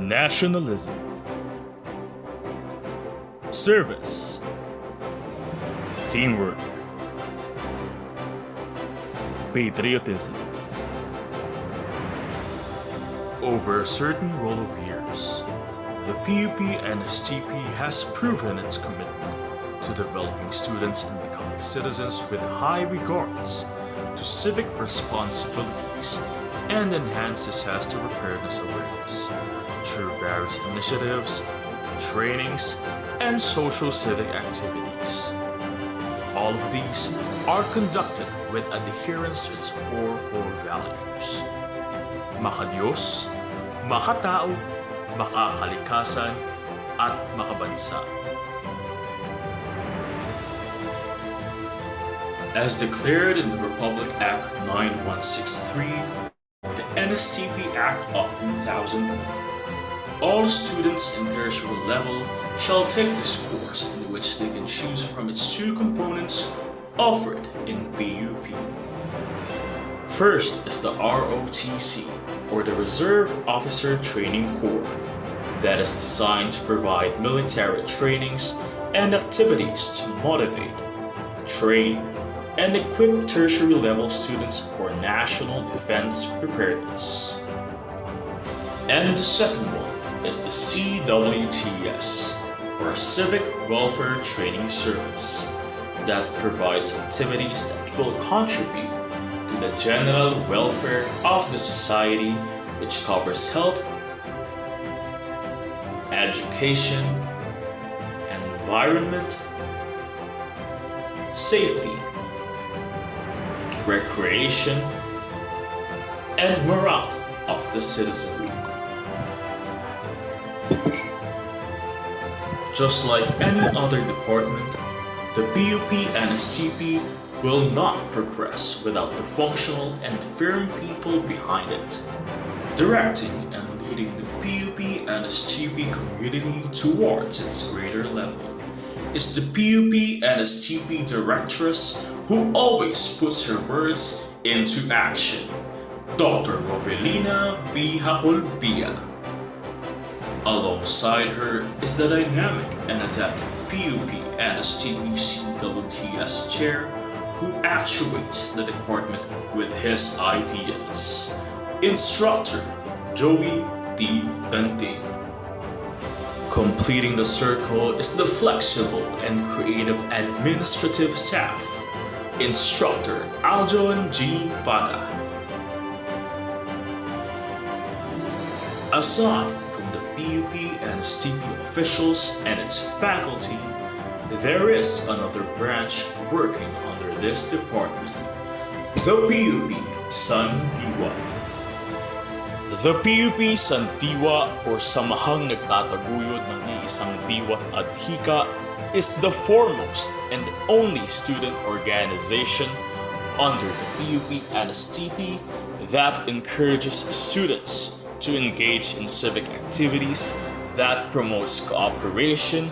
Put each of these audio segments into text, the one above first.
nationalism, service, teamwork, patriotism. Over a certain roll of years, the PUP NSTP has proven its commitment to developing students and becoming citizens with high regards to civic responsibilities and enhance disaster preparedness awareness through various initiatives, trainings, and social civic activities. All of these are conducted with adherence to its four core values: makadiyos, makatao, makakalikasan, at makabansa. As declared in the Republic Act 9163, the NSTP Act of 2000, all students in tertiary level shall take this course in which they can choose from its two components offered in PUP. First is the ROTC, or the Reserve Officer Training Corps, that is designed to provide military trainings and activities to motivate, train, and equip tertiary level students for national defense preparedness. And the second one is the CWTS, or Civic Welfare Training Service, that provides activities that will contribute to the general welfare of the society, which covers health, education, environment, safety, recreation, and morale of the citizenry. Just like any other department, the PUP NSTP will not progress without the functional and firm people behind it. Directing and leading the PUP NSTP community towards its greater level is the PUP NSTP Directress, who always puts her words into action, Dr. Rovelina B. Hakulbia. Alongside her is the dynamic and adept PUP NSTP CWTS Chair, who actuates the department with his ideas, Instructor Joey D. Dante. Completing the circle is the flexible and creative administrative staff, Instructor Aljon G. Bata. Aside from the PUP NSTP officials and its faculty, there is another branch working under this department, the PUP Sandiwa. The PUP Sandiwa, or Samahang Nagtataguyod ng Iisang Diwa't Adhika, is the foremost and only student organization under the PUP NSTP that encourages students to engage in civic activities that promotes cooperation,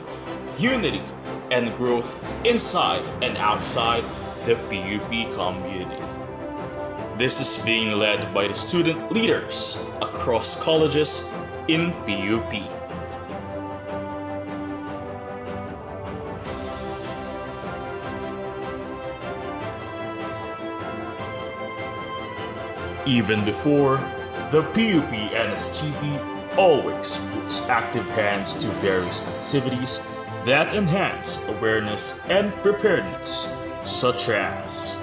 unity, and growth inside and outside the PUP community. This is being led by the student leaders across colleges in PUP. Even before, the PUP NSTP always puts active hands to various activities that enhance awareness and preparedness, such as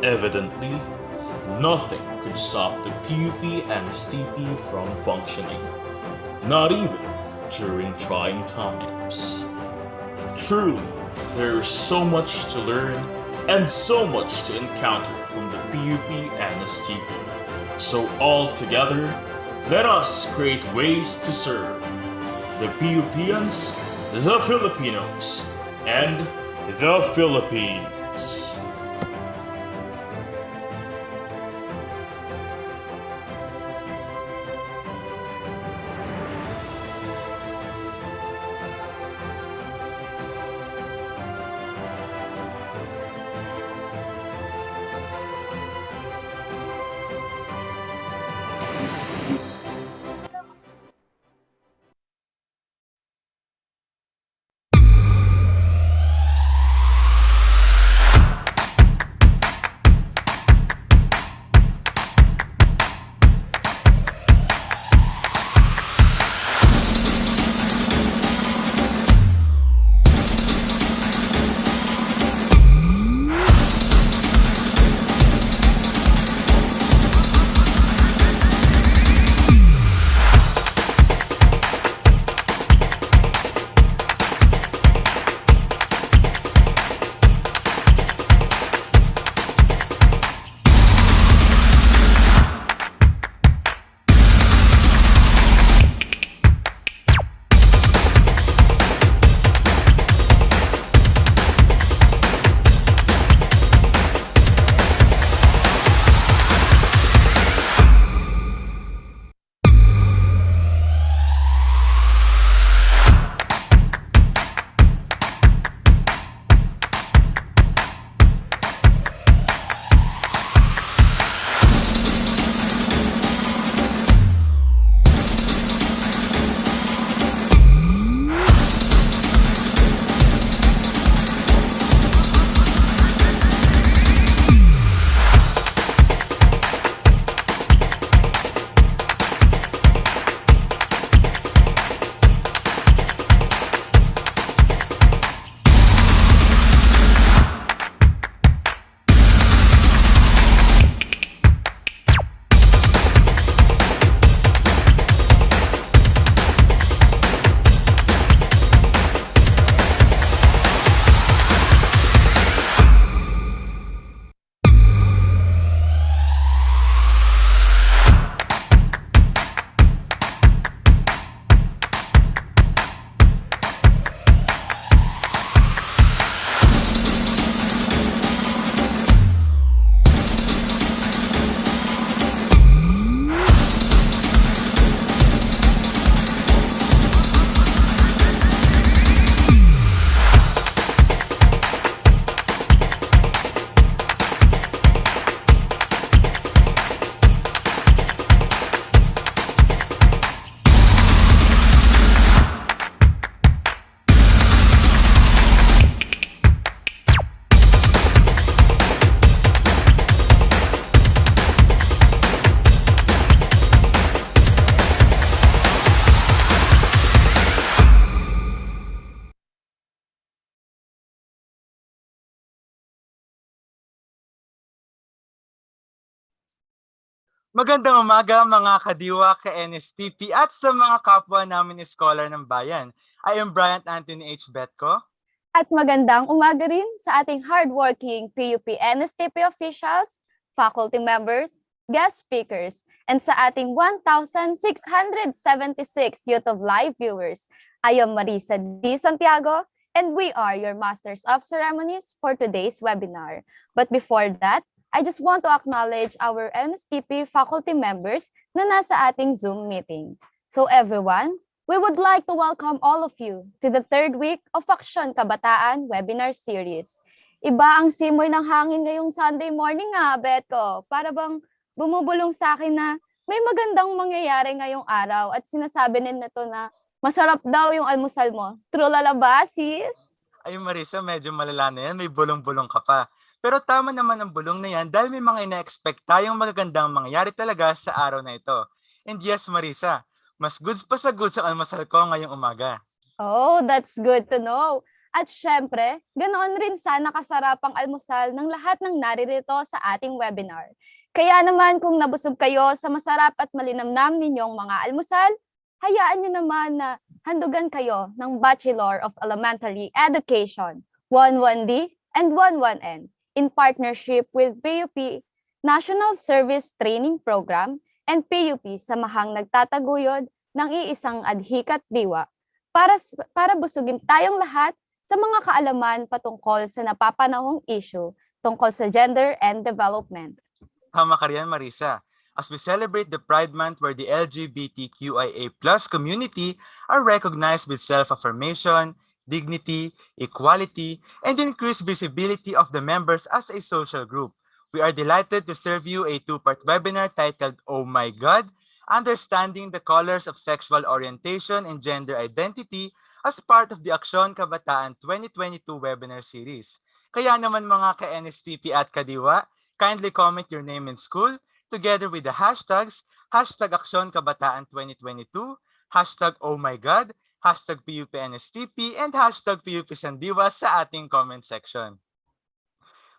Evidently, nothing could stop the PUP NSTP from functioning, not even during trying times. Truly, there is so much to learn and so much to encounter from the PUP NSTP. So all together, let us create ways to serve the PUPians, the Filipinos, and the Philippines. Magandang umaga mga kadiwa ka NSTP at sa mga kapwa namin scholar ng bayan. I am Bryant Anthony H. Betco. At magandang umaga rin sa ating hardworking PUP NSTP officials, faculty members, guest speakers, and sa ating 1,676 YouTube live viewers. I am Marisa D. Santiago, and we are your Masters of Ceremonies for today's webinar. But before that, I just want to acknowledge our NSTP faculty members na nasa ating Zoom meeting. So everyone, we would like to welcome all of you to the third week of Aksyon Kabataan webinar series. Iba ang simoy ng hangin ngayong Sunday morning Betko. Para bang bumubulong sa akin na may magandang mangyayari ngayong araw at sinasabi nito na masarap daw yung almusal mo. True lalaba, sis? Ay Marisa, medyo malala na yan. May bulong-bulong ka pa. Pero tama naman ang bulong na yan dahil may mga ina-expect tayong magagandang mangyayari talaga sa araw na ito. And yes, Marisa, mas goods pa sa goods ang almusal ko ngayong umaga. Oh, that's good to know. At syempre, ganoon rin sana kasarap ang almusal ng lahat ng naririto sa ating webinar. Kaya naman kung nabusog kayo sa masarap at malinamnam ninyong mga almusal, hayaan nyo naman na handugan kayo ng Bachelor of Elementary Education 11D and 11N in partnership with PUP National Service Training Program and PUP Samahang Nagtataguyod ng Iisang Adhikat Diwa para busugin tayong lahat sa mga kaalaman patungkol sa napapanahong issue tungkol sa gender and development. Tama ka riyan, Marisa. As we celebrate the Pride Month where the LGBTQIA+ community are recognized with self-affirmation, dignity, equality, and increased visibility of the members as a social group, we are delighted to serve you a two-part webinar titled Oh My God, Understanding the Colors of Sexual Orientation and Gender Identity as part of the Aksyon Kabataan 2022 webinar series. Kaya naman mga ka-NSTP at kadiwa, kindly comment your name and school together with the hashtags, hashtag Aksyon Kabataan 2022, hashtag Oh My God, hashtag PUPNSTP, and hashtag PUP Sandiwa sa ating comment section.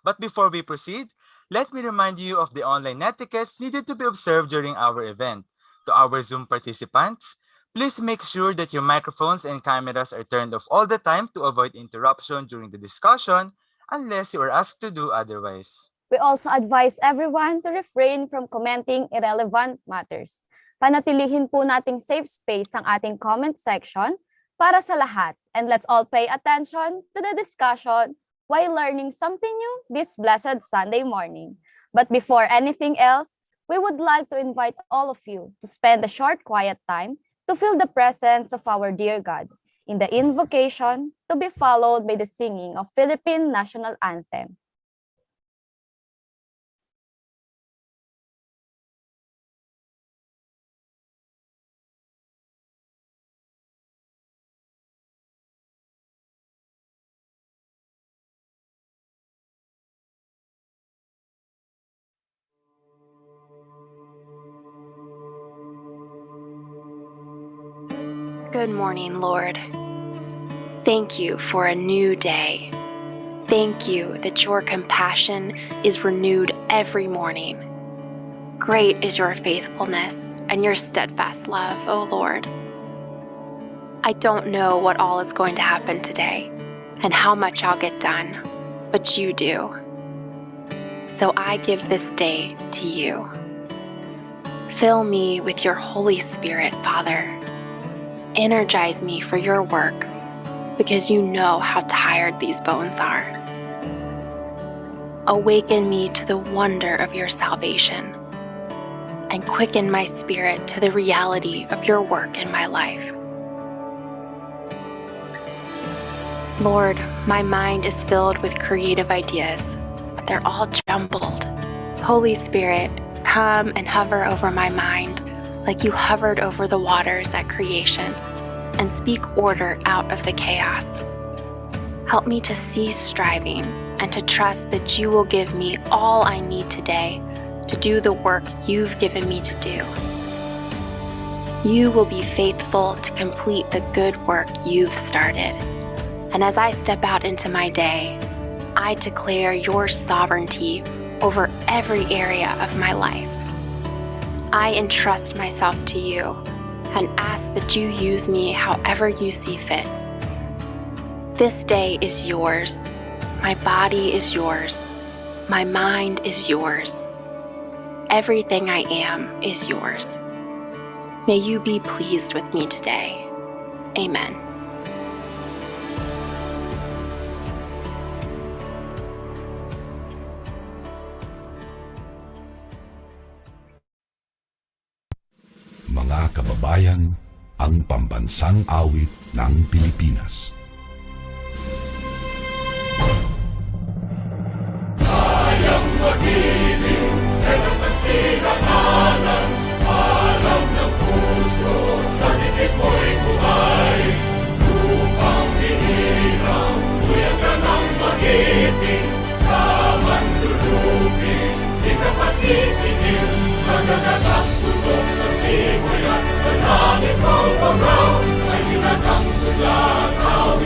But before we proceed, let me remind you of the online etiquettes needed to be observed during our event. To our Zoom participants, please make sure that your microphones and cameras are turned off all the time to avoid interruption during the discussion unless you are asked to do otherwise. We also advise everyone to refrain from commenting irrelevant matters. Panatilihin po nating safe space ang ating comment section para sa lahat, and let's all pay attention to the discussion while learning something new this blessed Sunday morning. But before anything else, we would like to invite all of you to spend a short quiet time to feel the presence of our dear God in the invocation to be followed by the singing of Philippine National Anthem. Good morning, Lord. Thank you for a new day. Thank you that your compassion is renewed every morning. Great is your faithfulness and your steadfast love, O Lord. I don't know what all is going to happen today and how much I'll get done, but you do. So I give this day to you. Fill me with your Holy Spirit, Father. Energize me for your work, because you know how tired these bones are. Awaken me to the wonder of your salvation, and quicken my spirit to the reality of your work in my life. Lord, my mind is filled with creative ideas, but they're all jumbled. Holy Spirit, come and hover over my mind like you hovered over the waters at creation, and speak order out of the chaos. Help me to cease striving and to trust that you will give me all I need today to do the work you've given me to do. You will be faithful to complete the good work you've started. And as I step out into my day, I declare your sovereignty over every area of my life. I entrust myself to you and ask that you use me however you see fit. This day is yours. My body is yours. My mind is yours. Everything I am is yours. May you be pleased with me today. Amen. Mga kababayan, ang pambansang awit ng Pilipinas. Kayang mag-ibig, telas ng sinakalan, alam ng puso, sa titik mo'y buhay. Lupang hinirang, tuyag ka ng magiting, sa manlulupin, di ka pasisingil, sa nagagang tutok sa simoy at sa langit mong pagaw, ay hinagang tulakaw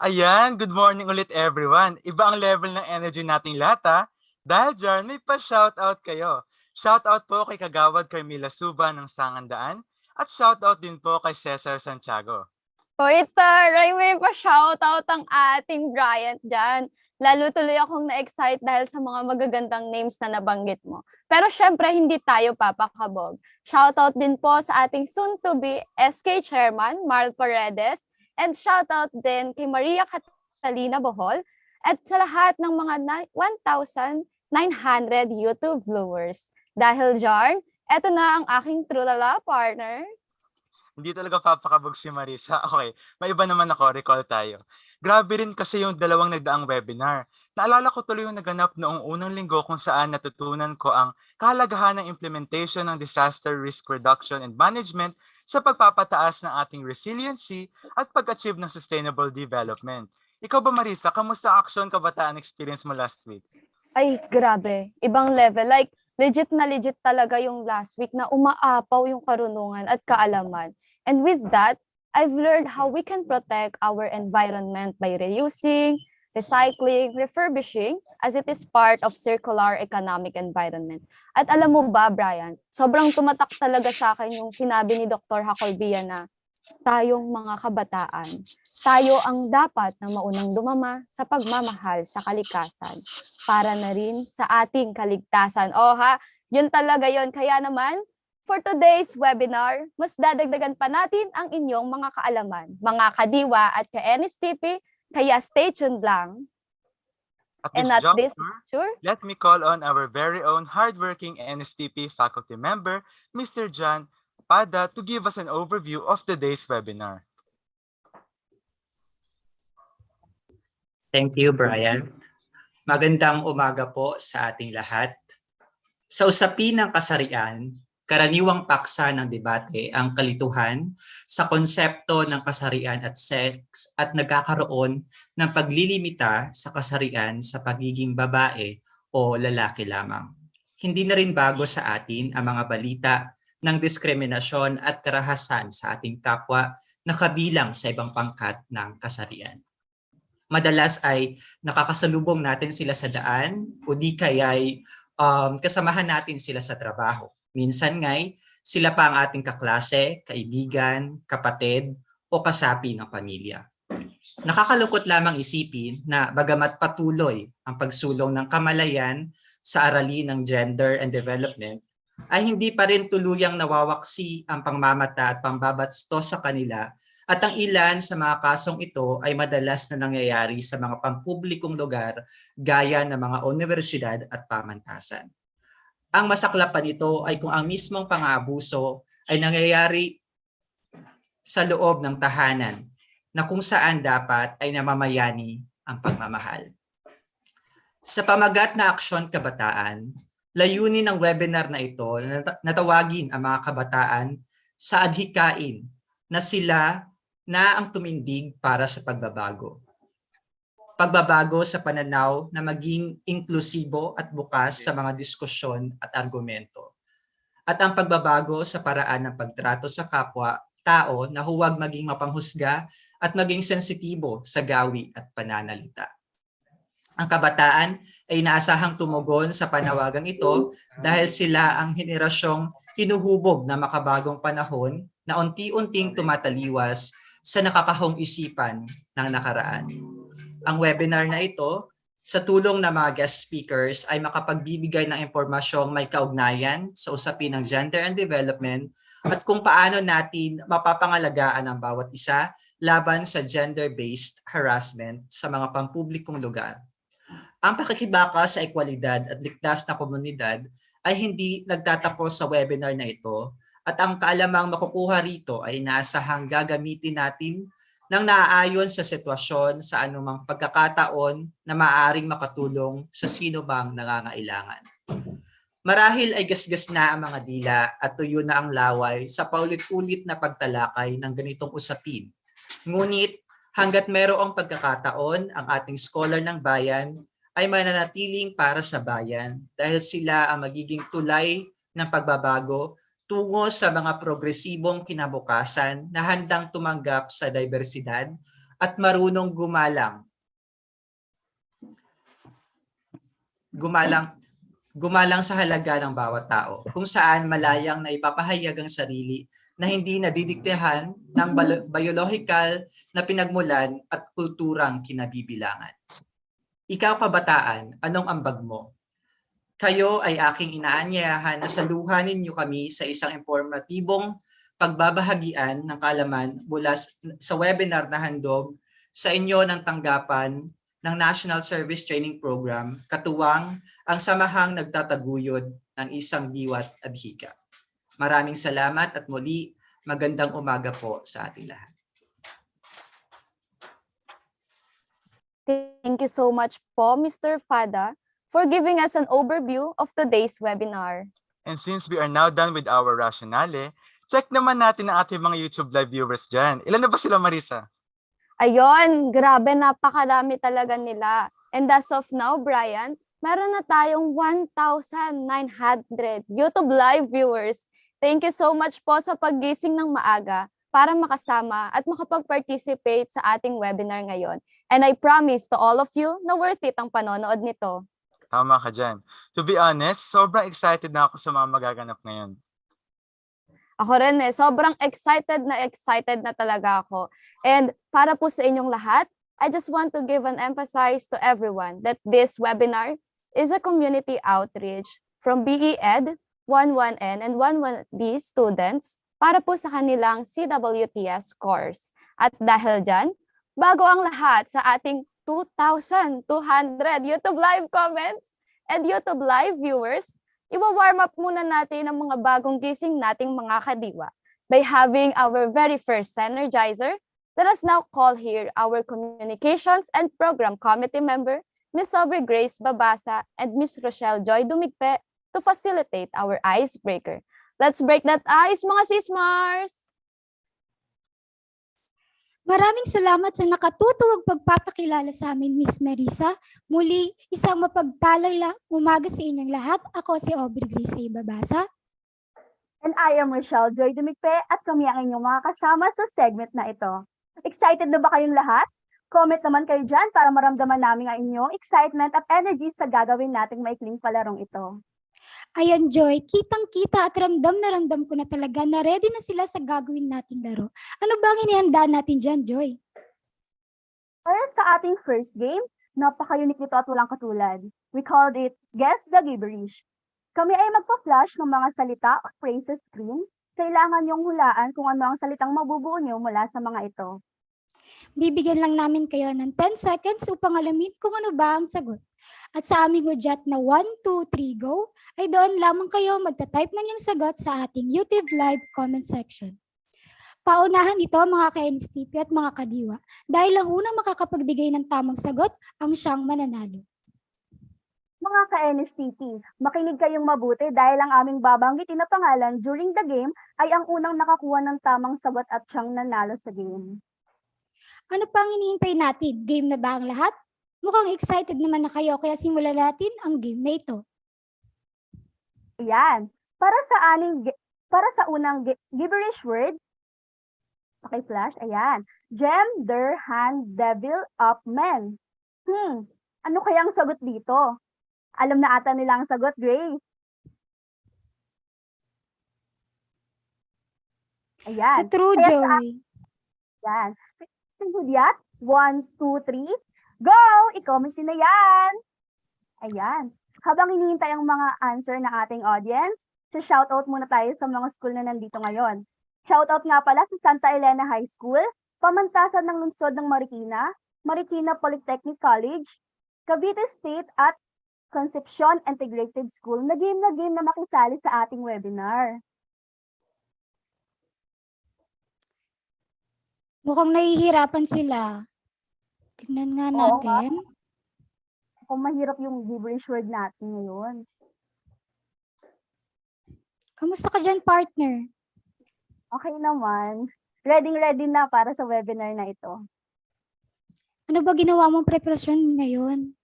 Ayan, good morning ulit everyone. Iba ang level ng energy nating lahat ha. Dahil dyan, may pa-shoutout kayo. Shoutout po kay Kagawad Carmila Suba ng Sangandaan at shoutout din po kay Cesar Santiago. Hoy, taray, may pa-shoutout ang ating Bryant dyan. Lalo tuloy akong na-excite dahil sa mga magagandang names na nabanggit mo. Pero syempre, hindi tayo papakabog. Shoutout din po sa ating soon-to-be SK Chairman, Marl Paredes, and shoutout din kay Maria Catalina Bohol at sa lahat ng mga 1,900 YouTube viewers. Dahil dyan, eto na ang aking trulala partner. Hindi talaga papakabog si Marisa. Okay, may iba naman ako, recall tayo. Grabe rin kasi yung dalawang nagdaang webinar. Naalala ko tuloy yung naganap noong unang linggo kung saan natutunan ko ang kahalagahan ng implementation ng disaster risk reduction and management sa pagpapataas ng ating resiliency at pag-achieve ng sustainable development. Ikaw ba Marisa, kamusta ang action kabataan experience mo last week? Ay, grabe. Ibang level. Like, legit na legit talaga yung last week na umaapaw yung karunungan at kaalaman. And with that, I've learned how we can protect our environment by reusing, recycling, refurbishing, as it is part of circular economic environment. At alam mo ba, Brian, sobrang tumatak talaga sa akin yung sinabi ni Dr. Hacolbia na tayong mga kabataan, tayo ang dapat na maunang dumama sa pagmamahal sa kalikasan para na rin sa ating kaligtasan. O ha, yun talaga yun. Kaya naman, for today's webinar, mas dadagdagan pa natin ang inyong mga kaalaman, mga kadiwa at ka-NSTP, kaya stay tuned lang. At And this at this, juncture, sure? let me call on our very own hardworking NSTP faculty member, Mr. John Pada, to give us an overview of today's webinar. Thank you, Brian. Magandang umaga po sa ating lahat. Sa usapin ng kasarian, karaniwang paksa ng debate ang kalituhan sa konsepto ng kasarian at sex at nagkakaroon ng paglilimita sa kasarian sa pagiging babae o lalaki lamang. Hindi na rin bago sa atin ang mga balita ng diskriminasyon at karahasan sa ating kapwa na kabilang sa ibang pangkat ng kasarian. Madalas ay nakakasalubong natin sila sa daan o di kaya'y kasamahan natin sila sa trabaho. Minsan nga'y sila pa ang ating kaklase, kaibigan, kapatid o kasapi ng pamilya. Nakakalungkot lamang isipin na bagamat patuloy ang pagsulong ng kamalayan sa aralin ng gender and development, ay hindi pa rin tuluyang nawawaksi ang pangmamata at pambabasto sa kanila at ang ilan sa mga kasong ito ay madalas na nangyayari sa mga pampublikong lugar gaya ng mga universidad at pamantasan. Ang masaklap pa nito ay kung ang mismong pang-aabuso ay nangyayari sa loob ng tahanan na kung saan dapat ay namamayani ang pagmamahal. Sa pamagat na aksyon kabataan, layunin ng webinar na ito na tawagin ang mga kabataan sa adhikain na sila na ang tumindig para sa pagbabago. Pagbabago sa pananaw na maging inklusibo at bukas sa mga diskusyon at argumento. At ang pagbabago sa paraan ng pagtrato sa kapwa, tao na huwag maging mapanghusga at maging sensitibo sa gawi at pananalita. Ang kabataan ay inaasahang tumugon sa panawagang ito dahil sila ang henerasyong hinuhubog na makabagong panahon na unti-unting tumataliwas sa nakakahong isipan ng nakaraan. Ang webinar na ito, sa tulong ng mga guest speakers, ay makapagbibigay ng impormasyong may kaugnayan sa usapin ng gender and development at kung paano natin mapapangalagaan ang bawat isa laban sa gender-based harassment sa mga pampublikong lugar. Ang pakikibaka sa ekwalidad at ligtas na komunidad ay hindi nagtatapos sa webinar na ito at ang kaalamang makukuha rito ay inaasahang gagamitin natin ng naaayon sa sitwasyon sa anumang pagkakataon na maaaring makatulong sa sino bang nangangailangan. Marahil ay gasgas na ang mga dila at tuyo na ang laway sa paulit-ulit na pagtalakay ng ganitong usapin. Ngunit hanggat mayroong pagkakataon, ang ating scholar ng bayan ay mananatiling para sa bayan dahil sila ang magiging tulay ng pagbabago tungo sa mga progresibong kinabukasan na handang tumanggap sa diversidad at marunong gumalang. Gumalang sa halaga ng bawat tao, kung saan malayang na ipapahayag ang sarili na hindi nadidiktehan ng biological na pinagmulan at kulturang kinabibilangan. Ikaw kabataan, anong ambag mo? Kayo ay aking inaanyayahan na saluhan ninyo kami sa isang informatibong pagbabahagian ng kaalaman mula sa webinar na handog sa inyo ng tanggapan ng National Service Training Program, katuwang ang samahang nagtataguyod ng isang diwat adhika. Maraming salamat at muli, magandang umaga po sa ating lahat. Thank you so much po, Mr. Fada, for giving us an overview of today's webinar. And since we are now done with our rationale, check naman natin ang ating mga YouTube live viewers dyan. Ilan na ba sila, Marisa? Ayun, grabe, napakadami talaga nila. And as of now, Brian, meron na tayong 1,900 YouTube live viewers. Thank you so much po sa paggising ng maaga para makasama at makapag-participate sa ating webinar ngayon. And I promise to all of you na worth it ang panonood nito. Tama ka dyan. To be honest, sobrang excited na ako sa mga magaganap ngayon. Ako rin sobrang excited na talaga ako. And para po sa inyong lahat, I just want to give an emphasis to everyone that this webinar is a community outreach from BEd, 11N, and 11D students para po sa kanilang CWTS course. At dahil dyan, bago ang lahat sa ating 2,200 YouTube live comments and YouTube live viewers, i-warm up muna natin ang mga bagong gising nating mga kadiwa by having our very first energizer. Let us now call here our Communications and Program Committee member, Ms. Aubrey Grace Babasa and Ms. Rochelle Joy Dumigpe to facilitate our icebreaker. Let's break that ice, mga sismars! Maraming salamat sa nakatutuwag pagpapakilala sa amin, Miss Marisa. Muli, isang mapagpalang umaga sa inyong lahat. Ako si Aubrey Grace Babasa. And I am Rochelle Joy Dumigpe at kami ang inyong mga kasama sa segment na ito. Excited na ba kayong lahat? Comment naman kayo dyan para maramdaman namin ang inyong excitement at energy sa gagawin nating maikling palarong ito. Ayan, Joy, kitang-kita at ramdam na ramdam ko na talaga na ready na sila sa gagawin nating laro. Ano bang inihanda natin dyan, Joy? Para sa ating first game, napaka-unique nito at walang katulad. We called it Guess the Gibberish. Kami ay magpa-flash ng mga salita o phrases screen. Kailangan niyong hulaan kung ano ang salitang mabubuo niyo mula sa mga ito. Bibigyan lang namin kayo ng 10 seconds upang alamin kung ano ba ang sagot. At sa aming hudyat na 1, 2, 3, go, ay doon lamang kayo magta-type ng yung sagot sa ating YouTube live comment section. Paunahan ito mga ka-NSTP at mga kadiwa dahil ang unang makakapagbigay ng tamang sagot ang siyang mananalo. Mga ka-NSTP, makinig kayong mabuti dahil ang aming babanggitin na pangalan during the game ay ang unang nakakuha ng tamang sagot at siyang nanalo sa game. Ano pang hinihintay natin? Game na ba ang lahat? Mukhang excited naman na kayo kaya simulan natin ang game na ito. Ayan. Para sa unang gibberish word, paki-flash, ayan. Gem, der, hand, devil, up, men. Ano kaya ang sagot dito? Alam na ata nila ang sagot, Grace. Ayan. Sa true, Kaya Joy. Ayan. Hudyat, 1, 2, 3, go! I-comment na yan! Ayan. Habang hinihintay ang mga answer ng ating audience, shoutout muna tayo sa mga school na nandito ngayon. Shoutout nga pala sa Santa Elena High School, pamantasan ng lungsod ng Marikina, Marikina Polytechnic College, Cavite State at Concepcion Integrated School na game na makisali sa ating webinar. Mukhang nahihirapan sila. Tignan nga natin. Kung mahirap yung gibberish word natin ngayon. Kamusta ka dyan, partner? Okay naman. Ready na para sa webinar na ito. Ano ba ginawa mong preparasyon ngayon?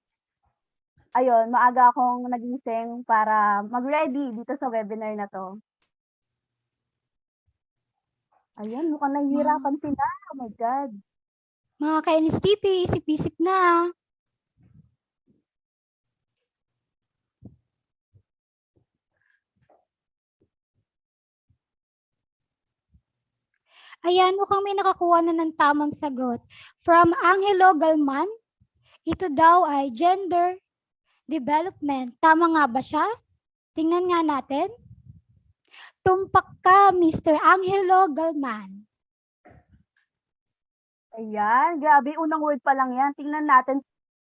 Ayun, maaga akong nagising para mag-ready dito sa webinar na to. Ayun, mukhang nahihirapan sila. Oh my God. Mga ka-NSTP, isip-isip na. Ayan, mukhang may nakakuha na ng tamang sagot. From Angelo Galman, ito daw ay gender development. Tama nga ba siya? Tingnan nga natin. Tumpak ka, Mr. Angelo Galman. Ayan, grabe, unang word pa lang yan. Tingnan natin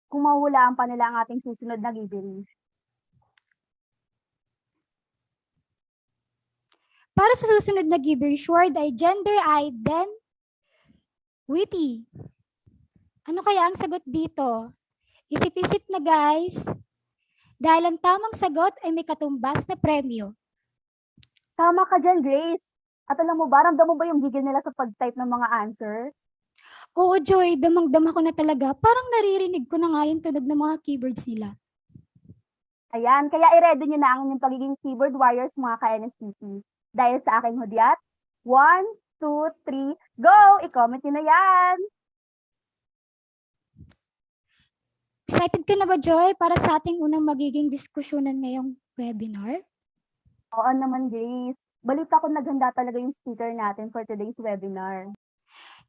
kung mahuhulaan pa nila ang ating susunod na giveaway. Para sa susunod na gibberish word ay gender witty. Ano kaya ang sagot dito? Isip-isip na guys. Dahil ang tamang sagot ay may katumbas na premyo. Tama ka dyan, Grace. At alam mo ba, ramdam mo ba yung gigil nila sa pag-type ng mga answer? Oo, Joy, damang-dama ko na talaga. Parang naririnig ko na nga yung tunog ng mga keyboards nila. Ayan, kaya i-ready nyo na ang inyong pagiging keyboard warriors mga ka-NSTP. Dahil sa aking hudyat, 1, 2, 3, go! I-comment nyo na yan! Excited ka na ba, Joy, para sa ating unang magiging diskusyonan ngayong webinar? Oo naman, Grace. Balita ko naghanda talaga yung speaker natin for today's webinar.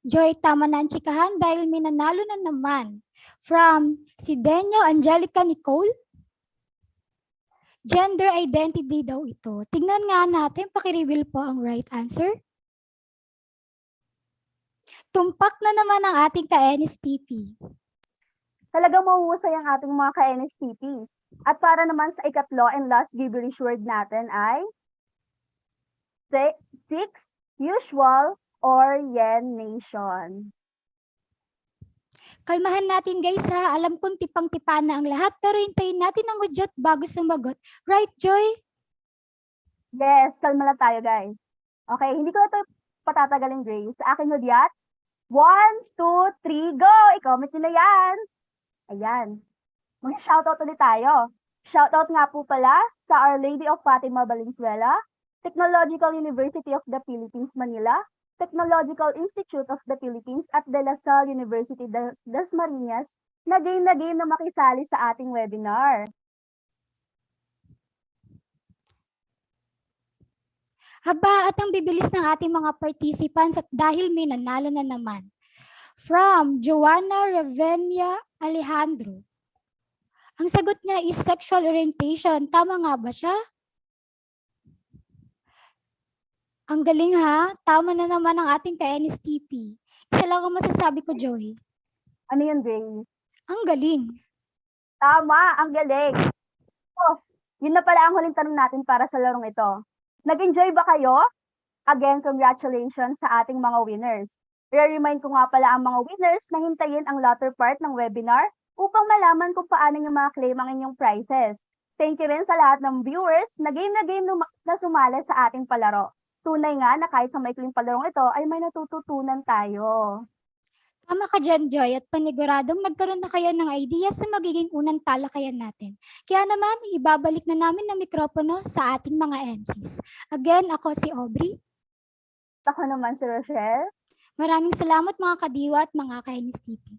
Joy, tama na ang chikahan dahil may nanalo na naman. From Sidenyo Angelica Nicole. Gender identity daw ito. Tingnan nga natin, paki-reveal po ang right answer. Tumpak na naman ang ating ka-NSTP. Talagang mahuhusay ang ating mga ka-NSTP. At para naman sa ikatlo and last gibberish word natin ay 6, usual, or yen nation. Kalmahan natin guys ha. Alam kong tipang-tipa na ang lahat pero hintayin natin ang hudyat bago sumagot. Right, Joy? Yes, kalma lang tayo guys. Okay, hindi ko ito patatagalin, Grace. Sa aking hudyat, 1, 2, 3, go! I-comment nyo na yan! Ayan. Mag-shoutout ulit tayo. Shoutout nga po pala sa Our Lady of Fatima Valenzuela, Technological University of the Philippines, Manila, Technological Institute of the Philippines at De La Salle University das Marinas na game na makisali sa ating webinar. Haba at ang bibilis ng ating mga participants at dahil may nanalo na naman. From Joanna Ravenia Alejandro. Ang sagot niya is sexual orientation. Tama nga ba siya? Ang galing ha. Tama na naman ang ating ka-NSTP. Isa lang ang masasabi ko, Joy. Ano yun, Grace? Ang galing. Tama, ang galing. Oh, yun na pala ang huling tanong natin para sa larong ito. Nag-enjoy ba kayo? Again, congratulations sa ating mga winners. I-remind ko nga pala ang mga winners na hintayin ang latter part ng webinar upang malaman kung paano nyo ma-claim ang inyong prizes. Thank you rin sa lahat ng viewers na game na sumali sa ating palaro. Tunay nga na kahit sa maikling palarong ito ay may natututunan tayo. Tama ka dyan, Joy, at paniguradong nagkaroon na kayo ng idea sa magiging unang talakayan natin. Kaya naman, ibabalik na namin ang mikropono sa ating mga MCs. Again, ako si Aubrey. Ako naman si Rochelle. Maraming salamat mga kadiwa at mga ka-NSTP.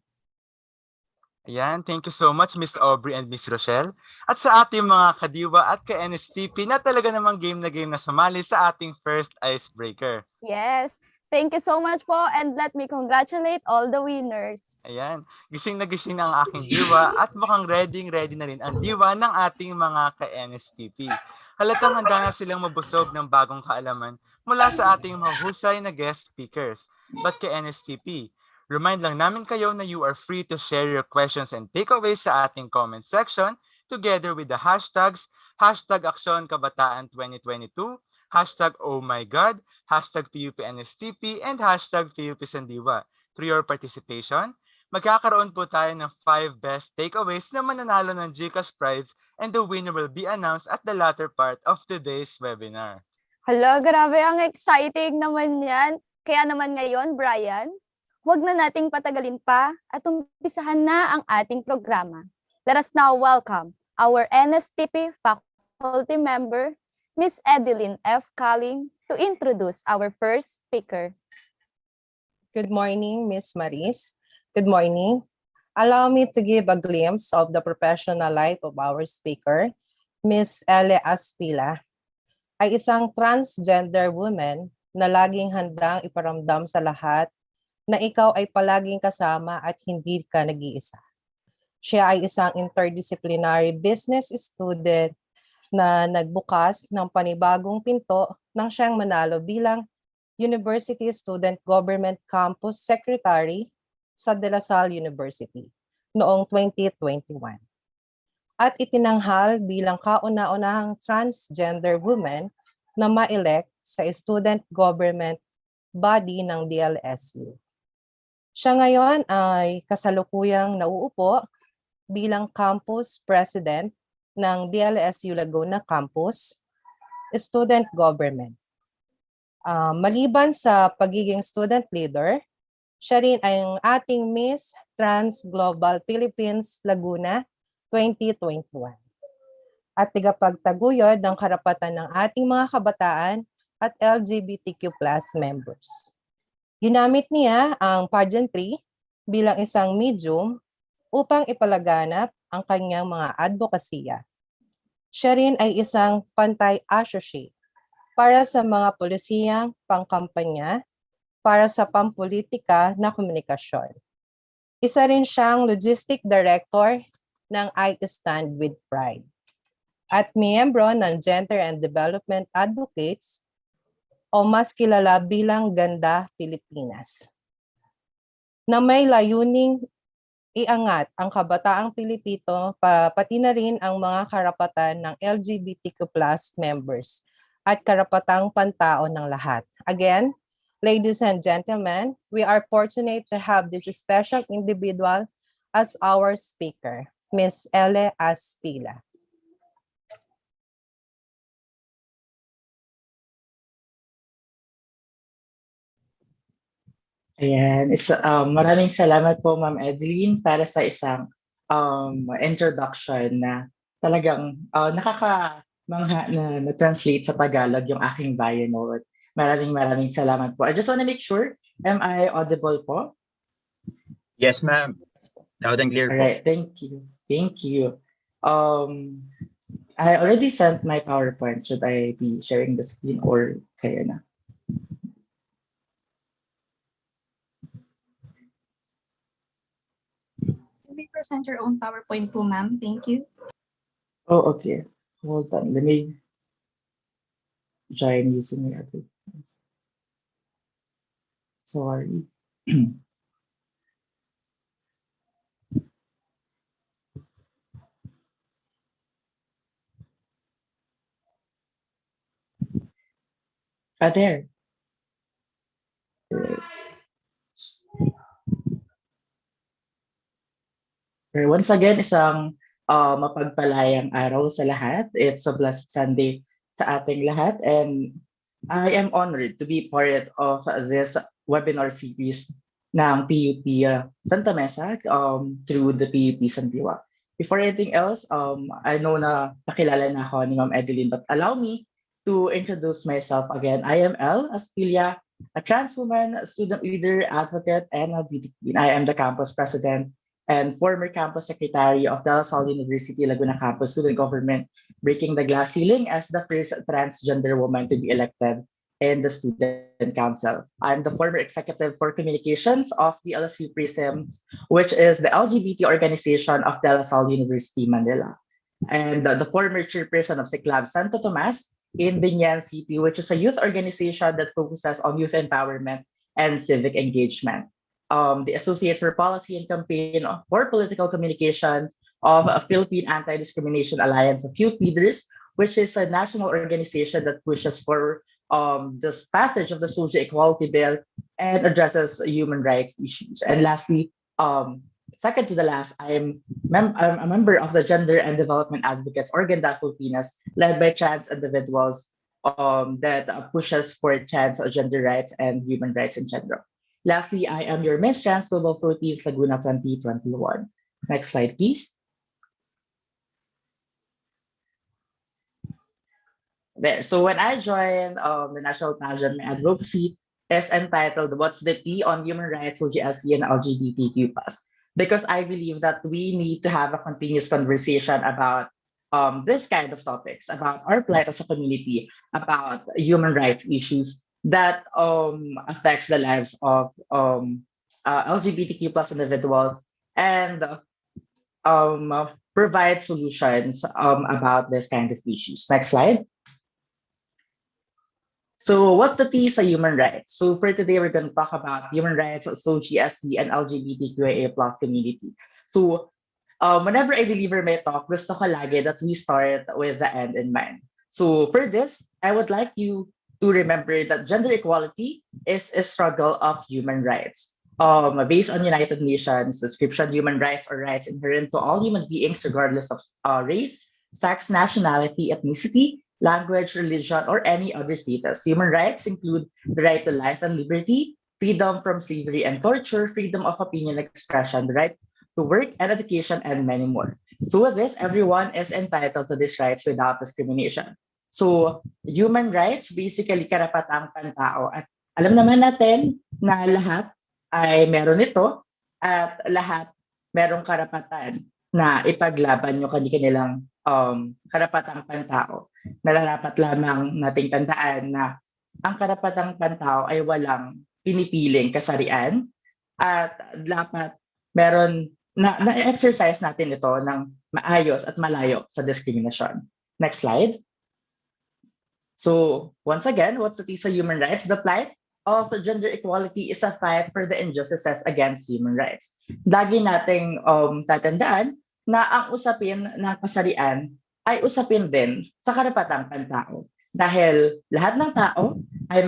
Ayan, thank you so much Miss Aubrey and Miss Rochelle. At sa ating mga kadiwa at ka-NSTP na talaga namang game na sumali sa ating first icebreaker. Yes. Thank you so much po and let me congratulate all the winners. Ayan, gising na gising ang aking diwa at mukhang ready na rin ang diwa ng ating mga ka-NSTP. Halatang handa na silang mabusog ng bagong kaalaman mula sa ating mahusay na guest speakers. But ka-NSTP, remind lang namin kayo na you are free to share your questions and takeaways sa ating comment section together with the hashtags #AksyoNKabataan2022, #OhMyGod, #PUPNSTP, and #PUPSandiwa. Through your participation, magkakaroon po tayo ng 5 best takeaways na mananalo ng GCash prize and the winner will be announced at the latter part of today's webinar. Hala, grabe, ang exciting naman yan. Kaya naman ngayon, Brian, huwag na nating patagalin pa at umpisahan na ang ating programa. Let us now welcome our NSTP faculty member, Ms. Edeline F. Calling, to introduce our first speaker. Good morning, Ms. Maris. Good morning. Allow me to give a glimpse of the professional life of our speaker, Miss Ele Aspila, ay isang transgender woman na laging handang iparamdam sa lahat na ikaw ay palaging kasama at hindi ka nag-iisa. Siya ay isang interdisciplinary business student na nagbukas ng panibagong pinto nang siyang manalo bilang University Student Government Campus Secretary sa De La Salle University noong 2021. At itinanghal bilang kauna-unahang transgender woman na ma-elect sa student government body ng DLSU. Siya ngayon ay kasalukuyang nauupo bilang campus president ng DLSU Laguna Campus Student Government. Maliban sa pagiging student leader, siya rin ay ang ating Miss Trans Global Philippines Laguna 2021 at tigapagtaguyod ng karapatan ng ating mga kabataan at LGBTQ+ members. Ginamit niya ang pageantry bilang isang medium upang ipalaganap ang kanyang mga advokasya. Siya rin ay isang pantay associate para sa mga polisiyang pangkampanya para sa pampolitika na komunikasyon. Isa rin siyang logistic director ng I Stand with Pride at miyembro ng Gender and Development Advocates o mas kilala bilang Ganda Pilipinas, na may layuning iangat ang kabataang Pilipino pati na rin ang mga karapatan ng LGBTQ+ members at karapatang pantao ng lahat. Again, ladies and gentlemen, we are fortunate to have this special individual as our speaker, Miss Ele Aspila. Ayan. Maraming salamat po, Ma'am Edeline, para sa isang introduction na talagang nakakamangha na translate sa Tagalog yung aking bio note. Maraming salamat po. I just want to make sure, am I audible po? Yes, ma'am. Loud and clear All po. right, thank you. Thank you. I already sent my PowerPoint. Should I be sharing the screen or kaya na? You may present your own PowerPoint po, ma'am. Thank you. Oh, okay. Hold on. Let me join using my other things. Sorry. There. Okay, once again, isang mapagpalayang araw sa lahat. It's a blessed Sunday sa ating lahat, and I am honored to be part of this webinar series ng PUP Santa Mesa through the PUP Sandiwa. Before anything else, I know na nakilala na ako ni Ma'am Edeline, but allow me to introduce myself again. I am El Aspila, a trans woman, student leader, advocate, and a beauty queen. I am the campus president and former campus secretary of De La Salle University Laguna Campus Student Government, breaking the glass ceiling as the first transgender woman to be elected in the student council. I'm the former executive for communications of the LSU Prism, which is the LGBT organization of De La Salle University, Manila, and the former chairperson of Ciclab Santo Tomas in Binyan City, which is a youth organization that focuses on youth empowerment and civic engagement. The Associate for Policy and Campaign for Political Communication of a Philippine Anti-Discrimination Alliance of Youth Leaders, which is a national organization that pushes for the passage of the Social Equality Bill and addresses human rights issues. And lastly, second to the last, I'm a member of the Gender and Development Advocates, or GAD Filipinas, led by trans individuals that pushes for trans gender rights and human rights in general. Lastly, I am your Miss Trans Global Philippines Laguna 2021. Next slide, please. There. So when I joined the National Pageant, my advocacy is entitled What's the Tea on Human Rights, LGSC, and LGBTQ+. Because I believe that we need to have a continuous conversation about this kind of topics, about our plight as a community, about human rights issues that affects the lives of LGBTQ plus individuals, and provide solutions about this kind of issues. Next slide. So what's the tea sa human rights? So for today, we're going to talk about human rights, so GSC and LGBTQIA plus community. So whenever I deliver my talk, gusto ko lagi that we start with the end in mind. So for this, I would like you to remember that gender equality is a struggle of human rights. Based on United Nations description, human rights are rights inherent to all human beings regardless of race, sex, nationality, ethnicity, language, religion, or any other status. Human rights include the right to life and liberty, freedom from slavery and torture, freedom of opinion and expression, the right to work and education, and many more. So with this, everyone is entitled to these rights without discrimination. So human rights, basically karapatang pantao. At alam naman natin na lahat ay meron ito at lahat merong karapatan na ipaglaban yung kanilang karapatang pantao. Nararapat lamang nating tandaan na ang karapatang pantao ay walang pinipiling kasarian at dapat meron na-exercise natin ito ng maayos at malayo sa discrimination. Next slide. So once again, what's the tea sa human rights? The plight of gender equality is a fight for the injustices against human rights. Lagi nating tatandaan na ang usapin ng kasarian ay usapin din sa karapatang pantao. Dahil lahat ng tao ay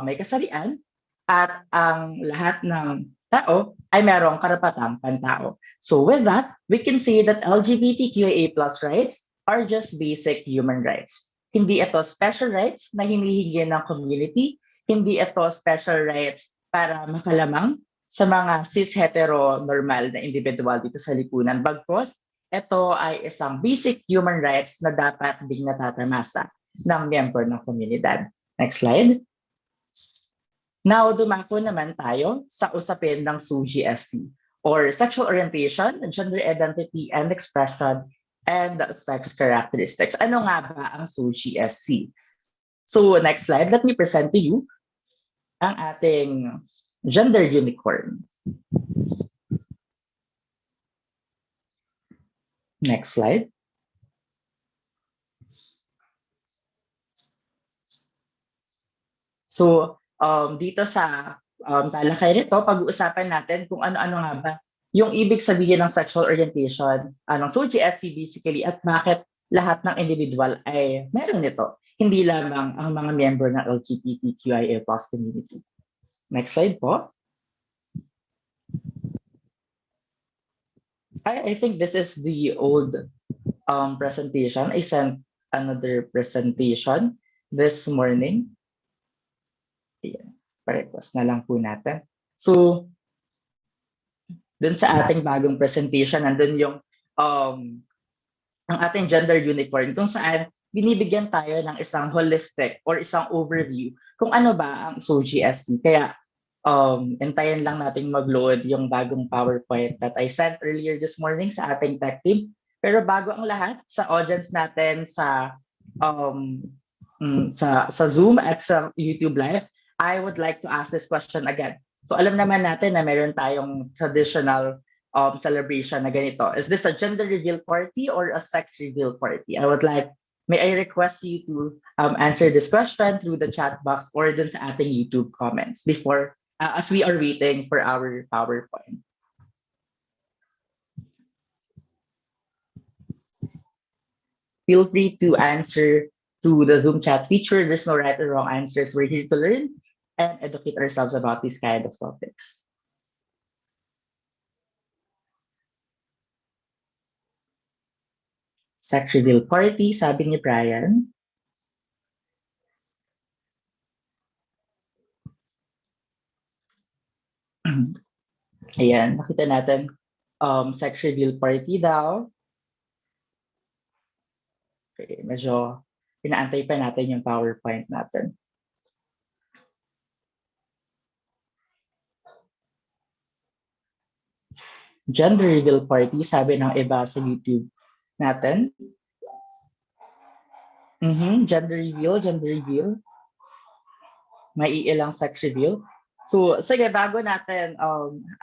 may kasarian at ang lahat ng tao ay merong karapatang pantao. So with that, we can say that LGBTQIA+ rights are just basic human rights. Hindi ito special rights na hinihingi ng community, hindi ito special rights para makalamang sa mga cis-hetero normal na individual dito sa lipunan. Bagkus, ito ay isang basic human rights na dapat ding natatamasa ng miyembro ng komunidad. Next slide. Now, dumako naman tayo sa usapin ng SUGSC or sexual orientation, gender identity and expression, and sex characteristics. Ano nga ba ang SUGSC? So, next slide, let me present to you ang ating gender unicorn. Next slide. So, dito sa talakay nito, pag-uusapan natin kung ano-ano nga ba yung ibig sabihin ng sexual orientation, ng SUGSC basically, at bakit lahat ng individual ay meron nito. Hindi lamang ang mga member ng LGBTQIA+ community. Next slide po. I think this is the old presentation. I sent another presentation this morning. Ayan, pa-request na lang po natin. So, dun sa ating bagong presentation, nandun yung ang ating gender unicorn, kung saan binibigyan tayo ng isang holistic or isang overview kung ano ba ang SUGSC. Kaya, hintayin lang natin mag-load yung bagong PowerPoint that I sent earlier this morning sa ating tech team. Pero bago ang lahat, sa audience natin sa Zoom at sa YouTube Live, I would like to ask this question again. So alam naman natin na meron tayong traditional celebration na ganito. Is this a gender reveal party or a sex reveal party? May I request you to answer this question through the chat box or dun sa ating YouTube comments before, as we are waiting for our PowerPoint. Feel free to answer through the Zoom chat feature. There's no right or wrong answers. We're here to learn and educate ourselves about these kind of topics. Sex reveal party, sabi ni Brian. Ayan, nakita natin sex reveal party daw. Okay, medyo inaantay pa natin yung PowerPoint natin. gender reveal party, sabi ng iba sa YouTube natin. Gender reveal. May ilang sex reveal. So, sige, bago natin,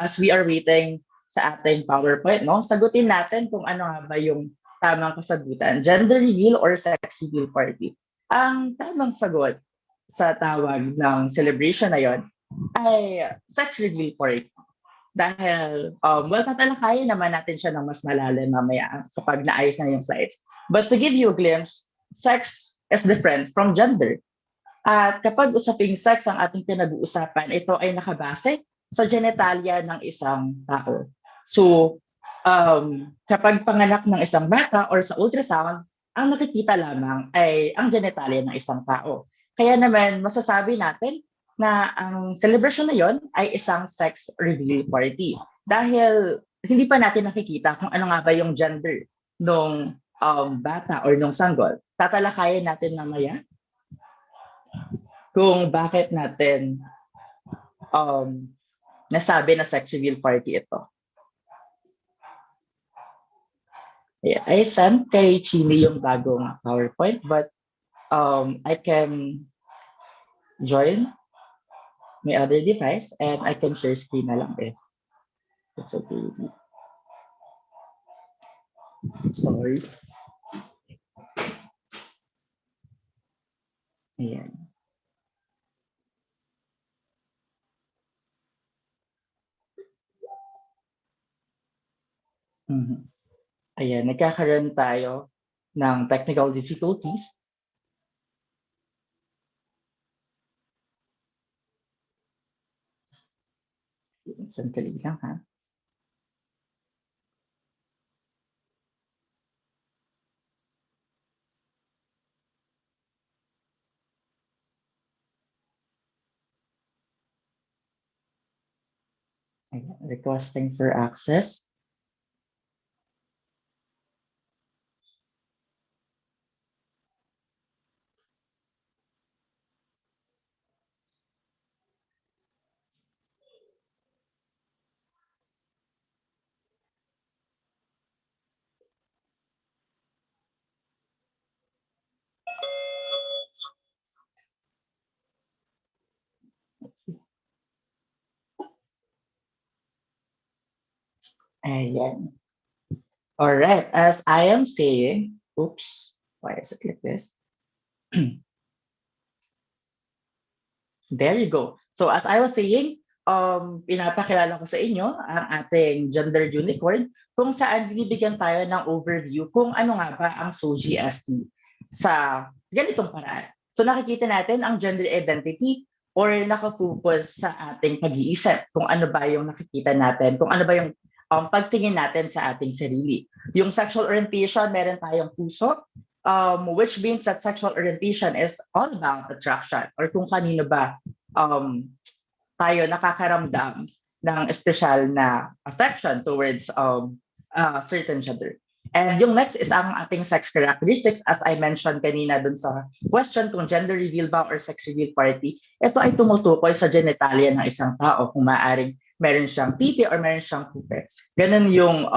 as we are waiting sa ating PowerPoint, no, sagutin natin kung ano nga ba yung tamang kasagutan, gender reveal or sex reveal party. Ang tamang sagot sa tawag ng celebration na yon ay sex reveal party. Dahil, well, tatalakayin naman natin siya ng mas malalim mamaya kapag naayos na yung slides. But to give you a glimpse, sex is different from gender. At kapag usaping sex ang ating pinag-uusapan, ito ay nakabase sa genitalia ng isang tao. So, kapag panganak ng isang bata or sa ultrasound, ang nakikita lamang ay ang genitalia ng isang tao. Kaya naman, masasabi natin na ang celebration na yon ay isang sex reveal party. Dahil hindi pa natin nakikita kung ano nga ba yung gender ng bata or ng sanggol. Tatalakayin natin mamaya kung bakit natin nasabi na sex reveal party ito. Yeah, I sent kay Chini yung bagong PowerPoint, but I can join my other device and I can share screen na lang if it's okay with you. Sorry. Ayan. Ayan, nagkakaroon tayo ng technical difficulties. Sandali lang ha. Ayan, requesting for access. Ayan. All right, as I am saying, oops, why is it like this? There you go. So as I was saying, pinapakilala ko sa inyo ang ating gender unicorn kung saan binibigyan tayo ng overview kung ano nga ba ang SOGST sa ganitong paraan. So nakikita natin ang gender identity or nakafocus sa ating pag-iisip kung ano ba yung nakikita natin, kung ano ba yung pagtingin natin sa ating sarili. Yung sexual orientation, meron tayong puso, which means that sexual orientation is all about attraction or kung kanino ba tayo nakakaramdam ng special na affection towards certain gender. And yung next is ang ating sex characteristics. As I mentioned kanina dun sa question kung gender reveal ba or sex reveal party, ito ay tumutukoy sa genitalia ng isang tao kung maaaring meron siyang titi or meron siyang pupe. Ganun yung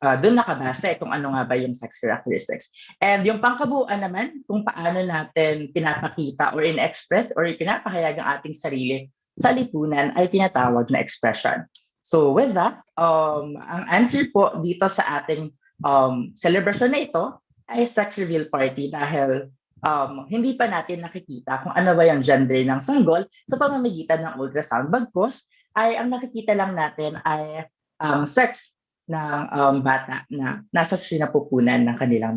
doon nakabase kung ano nga ba yung sex characteristics. And yung pangkabuuan naman, kung paano natin pinapakita or in-express or pinapahayag ang ating sarili sa lipunan ay tinatawag na expression. So with that, ang answer po dito sa ating celebration na ito ay sex reveal party dahil hindi pa natin nakikita kung ano ba yung gender ng sanggol sa pamamagitan ng ultrasound. Bagkus ay ang nakikita lang natin ay ang sex ng bata na nasa sinapupunan ng kanilang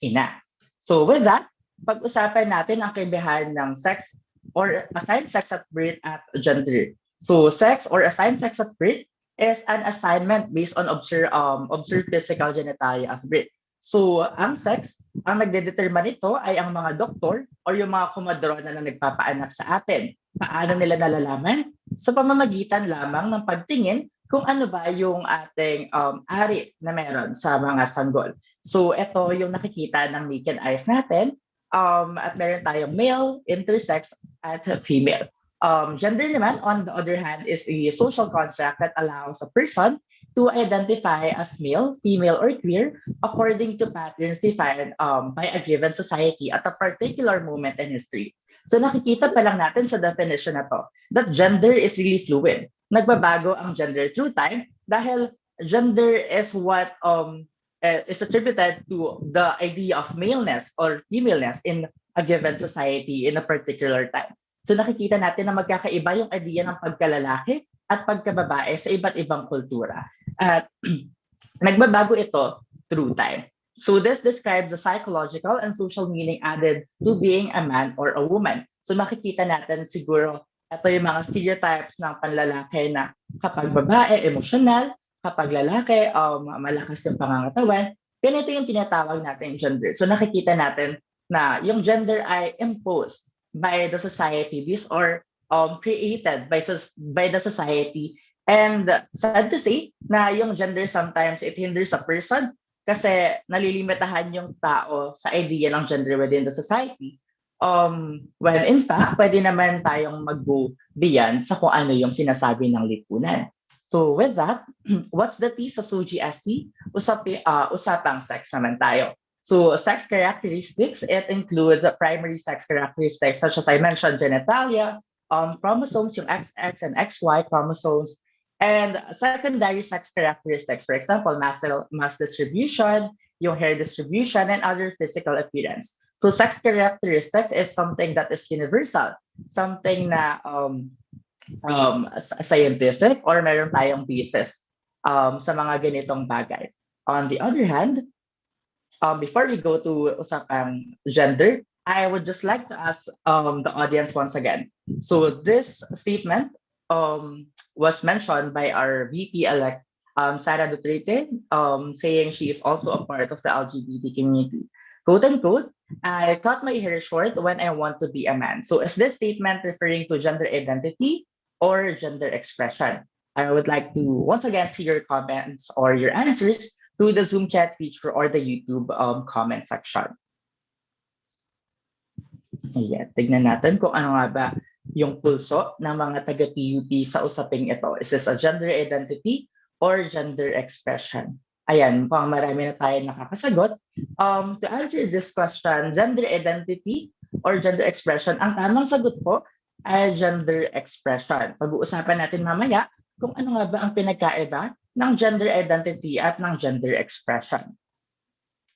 ina. So with that, pag-usapan natin ang kaibahan ng sex or assigned sex at birth at gender. So sex or assigned sex at birth is an assignment based on observed physical genitalia of birth. So ang sex, ang nagdedetermine nito ay ang mga doktor or yung mga kumadrona na nagpapaanak sa atin. Paano nila nalalaman? Sa pamamagitan lamang ng pagtingin kung ano ba yung ating ari na meron sa mga sanggol. So ito yung nakikita ng naked eyes natin at meron tayong male, intersex at female. Gender naman, on the other hand, is a social construct that allows a person to identify as male, female, or queer according to patterns defined by a given society at a particular moment in history. So nakikita pa lang natin sa definition na to that gender is really fluid. Nagbabago ang gender through time dahil gender is what is attributed to the idea of maleness or femaleness in a given society in a particular time. So nakikita natin na magkakaiba yung idea ng pagkalalaki at pagkababae sa iba't ibang kultura. At nagbabago ito through time. So this describes the psychological and social meaning added to being a man or a woman. So makikita natin siguro ito yung mga stereotypes ng panlalaki na kapag babae, emosyonal, kapag lalaki, malakas yung pangangatawan. Ganito yung tinatawag natin gender. So nakikita natin na yung gender ay imposed by the society. These are created by the society. And sad to say na yung gender sometimes it hinders a person kasi nalilimitahan yung tao sa idea ng gender within the society. When in fact, pwede naman tayong mag-go beyond sa kung ano yung sinasabi ng lipunan. So with that, what's the T sa SUGSC? Usapang sex naman tayo. So sex characteristics, it includes primary sex characteristics such as I mentioned, genitalia, chromosomes, yung XX and XY chromosomes, and secondary sex characteristics, for example, mass distribution, yung hair distribution, and other physical appearance. So sex characteristics is something that is universal, something na scientific or meron tayong basis sa mga ganitong bagay. On the other hand, before we go to usapang gender, I would just like to ask the audience once again. So this statement was mentioned by our VP-elect, Sara Duterte, saying she is also a part of the LGBT community. Quote unquote, I cut my hair short when I want to be a man. So is this statement referring to gender identity or gender expression? I would like to once again see your comments or your answers through the Zoom chat feature or the YouTube comment section. Ayan, tignan natin kung ano nga ba yung pulso ng mga taga-PUP sa usaping ito. Is this a gender identity or gender expression? Ayan, mukhang marami na tayo nakakasagot. To answer this question, gender identity or gender expression, ang tamang sagot po ay gender expression. Pag-uusapan natin mamaya kung ano nga ba ang pinagkaiba ng gender identity at ng gender expression.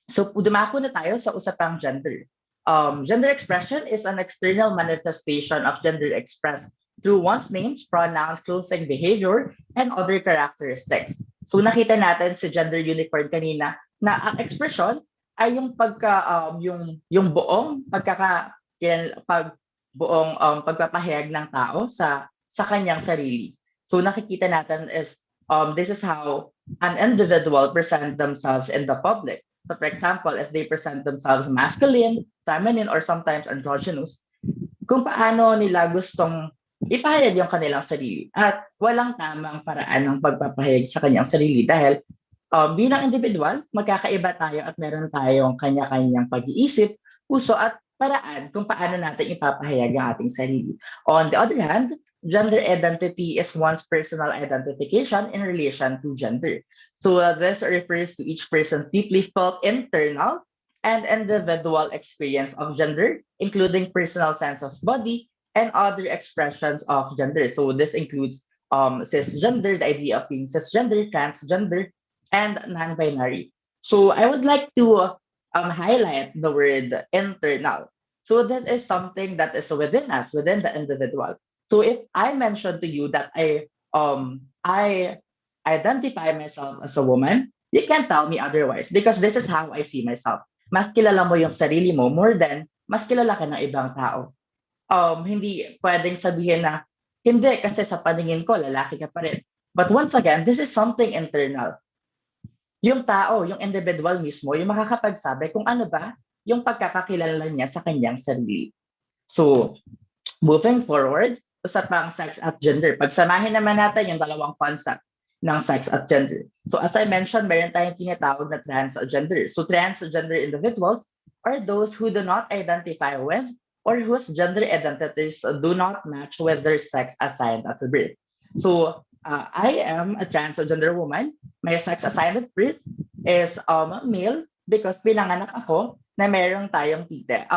So, dumako na tayo sa usapang gender. Gender expression is an external manifestation of gender expressed through one's names, pronouns, clothing, behavior, and other characteristics. So nakita natin si gender unicorn kanina na ang expression ay yung yung buong pagpapahayag ng tao sa kanyang sarili. So nakikita natin is this is how an individual present themselves in the public. So for example, if they present themselves masculine, feminine, or sometimes androgynous, kung paano nila gustong ipahayag yung kanilang sarili at walang tamang paraan ng pagpapahayag sa kanyang sarili dahil bilang individual, magkakaiba tayo at meron tayong kanya-kanyang pag-iisip, puso at paraan kung paano natin ipapahayag ang ating sarili. On the other hand, gender identity is one's personal identification in relation to gender. So this refers to each person's deeply felt internal and individual experience of gender, including personal sense of body and other expressions of gender. So this includes cisgender, the idea of being cisgender, transgender, and non-binary. So I would like to highlight the word internal. So this is something that is within us, within the individual. So if I mention to you that I identify myself as a woman, you can't tell me otherwise because this is how I see myself. Mas kilala mo yung sarili mo more than mas kilala ka ng ibang tao. Hindi pwedeng sabihin na hindi kasi sa paningin ko lalaki ka pa rin. But once again, this is something internal. Yung tao, yung individual mismo, yung makakapagsabi kung ano ba yung pagkakakilala niya sa kanyang sarili. So, moving forward, usapang sex at gender. Pagsamahin naman natin yung dalawang concept ng sex at gender. So as I mentioned, meron tayong tinatawag na transgender. So transgender individuals are those who do not identify with or whose gender identities do not match with their sex assigned at birth. So I am a transgender woman. My sex assigned at birth is male because pinanganak ako na meron tayong tite.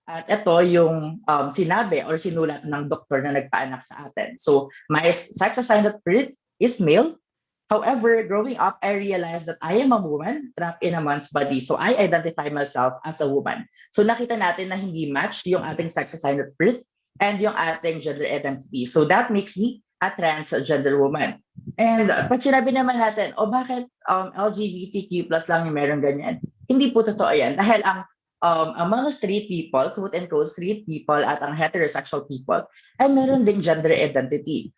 At ito yung sinabi or sinulat ng doktor na nagpaanak sa atin. So my sex assigned at birth is male. However, growing up, I realized that I am a woman trapped in a man's body. So I identify myself as a woman. So nakita natin na hindi match yung ating sex assigned at birth and yung ating gender identity. So that makes me a transgender woman. And pag sinabi naman natin, bakit LGBTQ plus lang yung meron ganyan? Hindi po totoo yan. Dahil ang mga straight people, quote-unquote straight people at ang heterosexual people ay meron ding gender identity.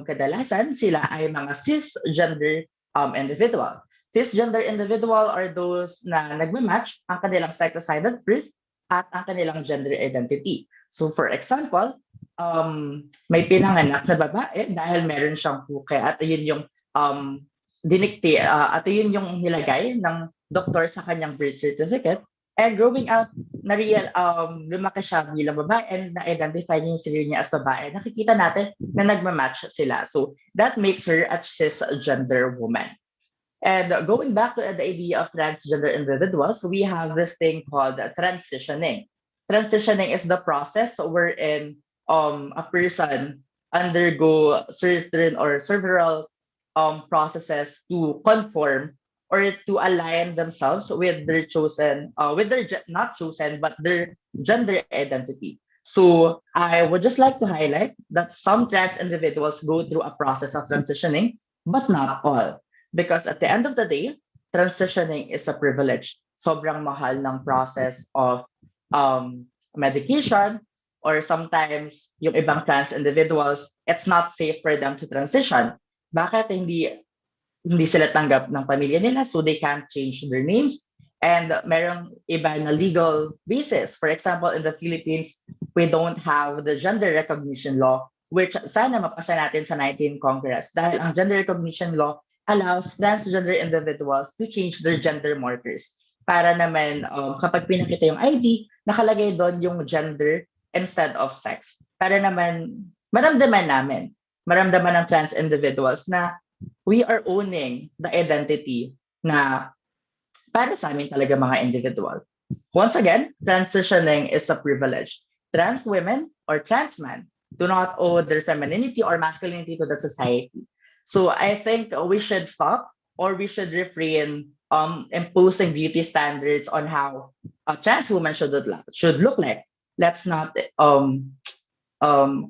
Kadalasan sila ay mga cisgender individual. Cisgender individual are those na nagme-match ang kanilang sex assigned at birth at ang kanilang gender identity. So for example, may pinanganak na babae dahil meron siyang puke at yun yung dinikte at yun yung nilagay ng doktor sa kanyang birth certificate. And growing up, lumaki siya bilang babae and na-identify niya yung sarili niya as babae. Nakikita natin na nagmamatch sila. So that makes her a cisgender woman. And going back to the idea of transgender individuals, we have this thing called transitioning. Transitioning is the process wherein a person undergo certain or several processes to conform or to align themselves with their chosen, not chosen, but their gender identity. So I would just like to highlight that some trans individuals go through a process of transitioning, but not all. Because at the end of the day, transitioning is a privilege. Sobrang mahal ng process of medication, or sometimes yung ibang trans individuals, it's not safe for them to transition. Bakit hindi sila tanggap ng pamilya nila, so they can't change their names. And merong iba na legal basis. For example, in the Philippines, we don't have the gender recognition law, which sana mapasa natin sa 19th Congress. Dahil ang gender recognition law allows transgender individuals to change their gender markers. Para naman kapag pinakita yung ID, nakalagay doon yung gender instead of sex. Para naman maramdaman ng trans individuals na we are owning the identity na para sa amin talaga mga individual. Once again, transitioning is a privilege. Trans women or trans men do not owe their femininity or masculinity to the society. So I think we should stop or we should refrain imposing beauty standards on how a trans woman should look like. Let's not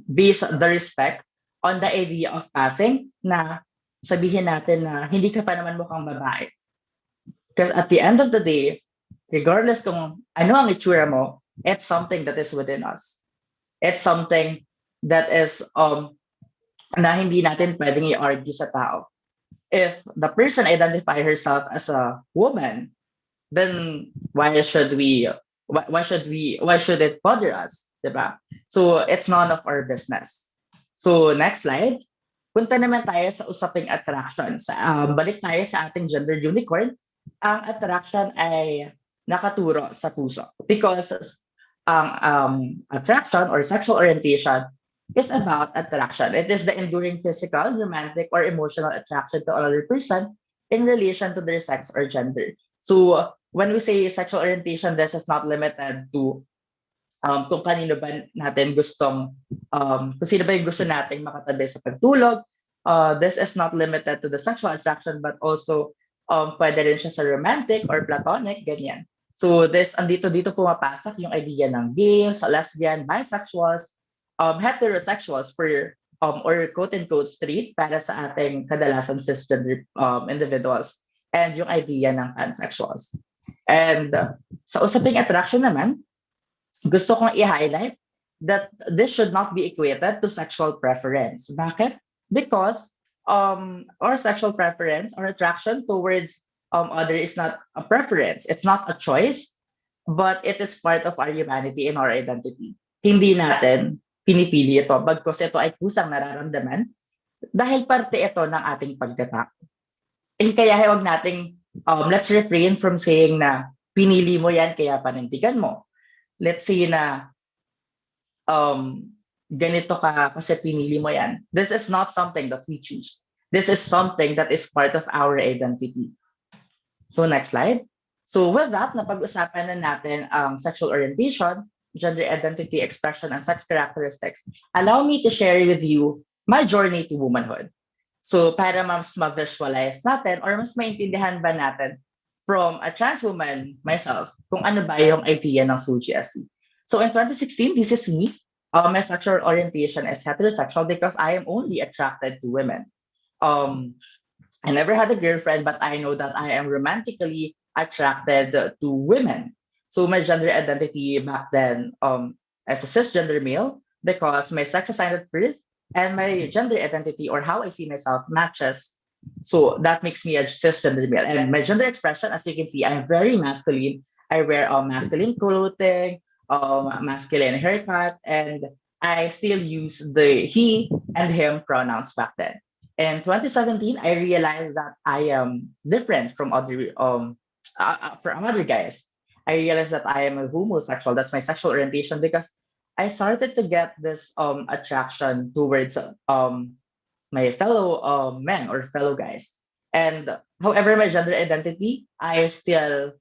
base the respect on the idea of passing na sabihin natin na hindi ka pa naman mukhang babae. Because at the end of the day, regardless kung ano ang itsura mo, it's something that is within us. It's something that is na hindi natin pwedeng i-argue sa tao. If the person identify herself as a woman, then why should it bother us, diba? So it's none of our business. So next slide. Punta naman tayo sa usaping attraction. Balik tayo sa ating gender unicorn. Ang attraction ay nakaturo sa puso because ang attraction or sexual orientation is about attraction. It is the enduring physical, romantic, or emotional attraction to another person in relation to their sex or gender. So when we say sexual orientation, this is not limited to kung kanino ba natin gustong, kung sino ba yung gusto nating makatabi sa pagtulog. This is not limited to the sexual attraction, but also pwede rin siya sa romantic or platonic, ganyan. So dito pumapasok yung idea ng gays, lesbian, bisexuals, heterosexuals for or quote-unquote straight para sa ating kadalasan cisgender individuals, and yung idea ng pansexuals. And sa usaping attraction naman, gusto kong i-highlight that this should not be equated to sexual preference. Bakit? Because our sexual preference or attraction towards other is not a preference. It's not a choice, but it is part of our humanity and our identity. Hindi natin pinipili ito, bagkus ito ay kusang nararamdaman dahil parte ito ng ating pagkatao. Kaya huwag nating, let's refrain from saying na pinili mo yan kaya panindigan mo. Let's say na ganito ka kasi pinili mo yan. This is not something that we choose. This is something that is part of our identity. So next slide. So with that, napag-usapan na natin ang sexual orientation, gender identity, expression, and sex characteristics. Allow me to share with you my journey to womanhood. So para mas ma-visualize natin or mas maintindihan ba natin from a trans woman myself kung ano ba yung idea ng SOGSC. So in 2016, this is me. My sexual orientation is heterosexual because I am only attracted to women. I never had a girlfriend, but I know that I am romantically attracted to women. So my gender identity back then as a cisgender male because my sex assigned at birth and my gender identity or how I see myself matches. So that makes me a cisgender male. And my gender expression, as you can see, I'm very masculine. I wear masculine clothing, masculine haircut, and I still use the he and him pronouns back then. In 2017, I realized that I am different from other guys. I realized that I am a homosexual. That's my sexual orientation because I started to get this attraction towards my fellow men or fellow guys. And however, my gender identity, I still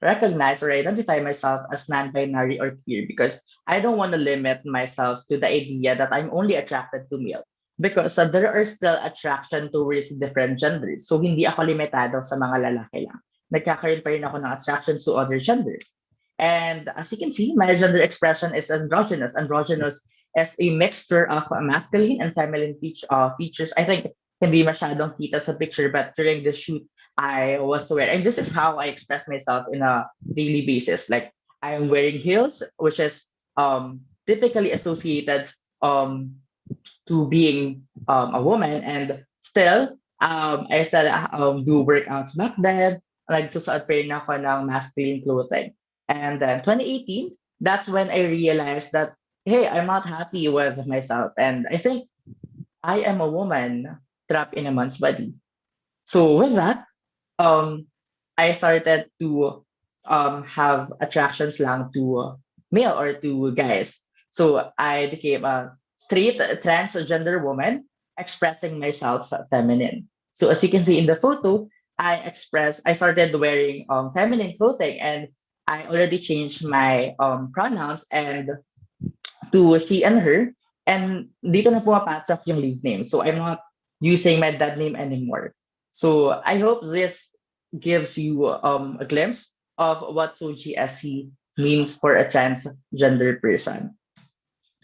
recognize or identify myself as non-binary or queer because I don't want to limit myself to the idea that I'm only attracted to male. Because there are still attraction towards different genders. So hindi ako limitado sa mga lalaki lang. Nagkakaroon pa rin ako ng attraction to other gender. And as you can see, my gender expression is androgynous. Androgynous is a mixture of masculine and feminine features. I think hindi masyadong kita sa picture, but during the shoot, I was wearing, and this is how I express myself in a daily basis. Like I'm wearing heels, which is typically associated to being a woman, and still I still do workouts back then. Nagsusuot pa rin ako ng masculine clothing. And then 2018, that's when I realized that, hey, I'm not happy with myself. And I think I am a woman trapped in a man's body. So with that, I started to have attractions lang to male or to guys. So I became a straight transgender woman expressing myself feminine. So as you can see in the photo, I started wearing feminine clothing and I already changed my pronouns and to she and her. And dito na pumapasok yung leave name. So I'm not using my dad name anymore. So I hope this gives you a glimpse of what SOGSC means for a transgender person.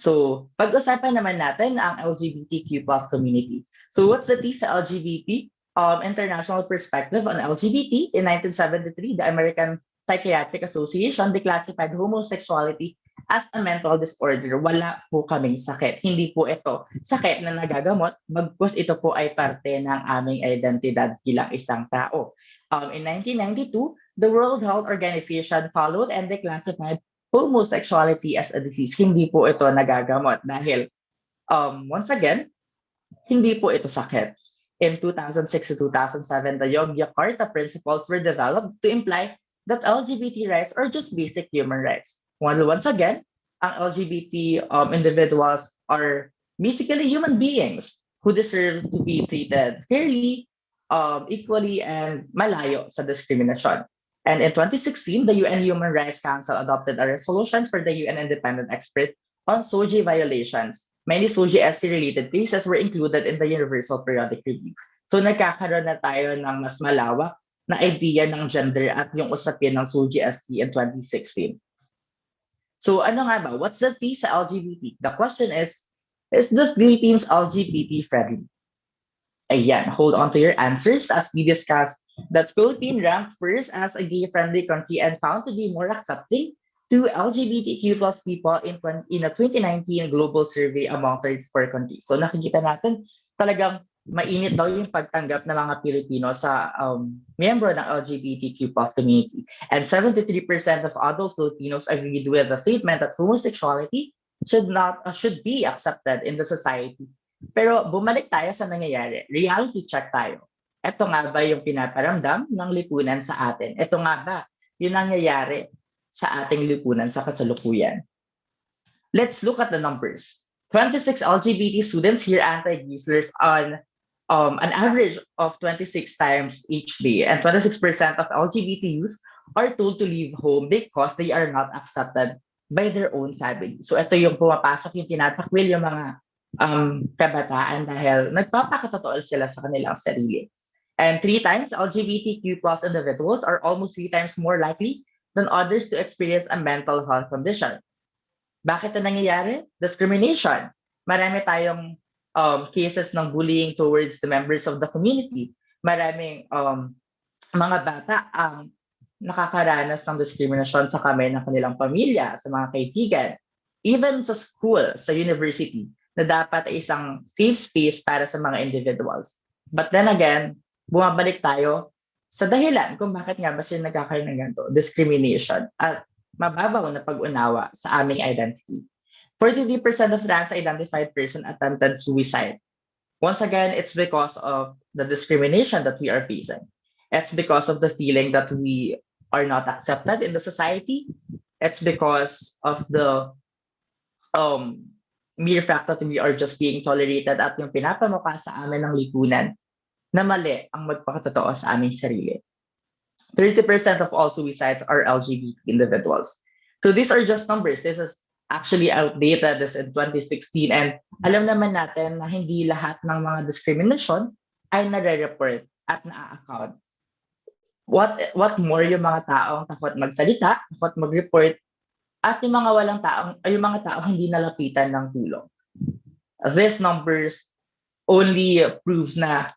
So, pag-usapan naman natin ang LGBTQ plus community. So, what's the T sa LGBT? International Perspective on LGBT. In 1973, the American Psychiatric Association declassified homosexuality as a mental disorder. Wala po kaming sakit. Hindi po ito sakit na nagagamot, bagkus ito po ay parte ng aming identidad bilang isang tao. In 1992, the World Health Organization followed and declassified homosexuality as a disease. Hindi po ito nagagamot dahil, once again, hindi po ito sakit. In 2006 to 2007, the Yogyakarta Principles were developed to imply that LGBT rights are just basic human rights. Once again, ang LGBT individuals are basically human beings who deserve to be treated fairly, equally, and malayo sa discrimination. And in 2016, the UN Human Rights Council adopted a resolution for the UN Independent Expert on SOGI violations. Many SOGI-SC-related cases were included in the Universal Periodic Review. So nagkakaroon na tayo ng mas malawak na idea ng gender at yung usapin ng SOGI-SC in 2016. So ano nga ba? What's the T sa LGBT? The question is the Philippines LGBT friendly? Ayan, hold on to your answers as we discuss that Philippines ranked first as a gay-friendly country and found to be more accepting to LGBTQ plus people in a 2019 global survey among 34 countries. So nakikita natin talagang mainit daw yung pagtanggap ng mga Pilipino sa miyembro ng LGBTQ plus community. And 73% of adult Filipinos agreed with the statement that homosexuality should be accepted in the society. Pero bumalik tayo sa nangyayari. Reality check tayo. Ito nga ba yung pinaparamdam ng lipunan sa atin? Ito nga ba yung nangyayari sa ating lipunan sa kasalukuyan? Let's look at the numbers. 26 LGBT students hear anti-gay slurs on an average of 26 times each day, and 26% of LGBT youth are told to leave home because they are not accepted by their own family. So ito yung pumapasok, yung tinatakwil yung mga kabataan dahil nagpapakatotoo sila sa kanilang sarili. And 3 times, LGBTQ plus individuals are almost 3 times more likely than others to experience a mental health condition. Bakit ito nangyayari? Discrimination. Marami tayong cases ng bullying towards the members of the community. Maraming mga bata ang nakakaranas ng discrimination sa kamay ng kanilang pamilya, sa mga kaibigan. Even sa school, sa university, na dapat ay isang safe space para sa mga individuals. But then again, bumabalik tayo sa dahilan kung bakit nga ba sila nagkakaroon ng ganito, discrimination at mababaw na pag-unawa sa aming identity. 43% of trans-identified person attempted suicide. Once again, it's because of the discrimination that we are facing. It's because of the feeling that we are not accepted in the society. It's because of the mere fact that we are just being tolerated at yung pinapamukha sa amin ng lipunan na mali ang magpakatotoo sa aming sarili. 30% of all suicides are LGBT individuals. So these are just numbers. This is actually outdated. This in 2016. And alam naman natin na hindi lahat ng mga discrimination ay nare-report at na-account. What more yung mga taong takot magsalita, takot mag-report, at yung mga taong hindi nalapitan ng tulong. These numbers only prove na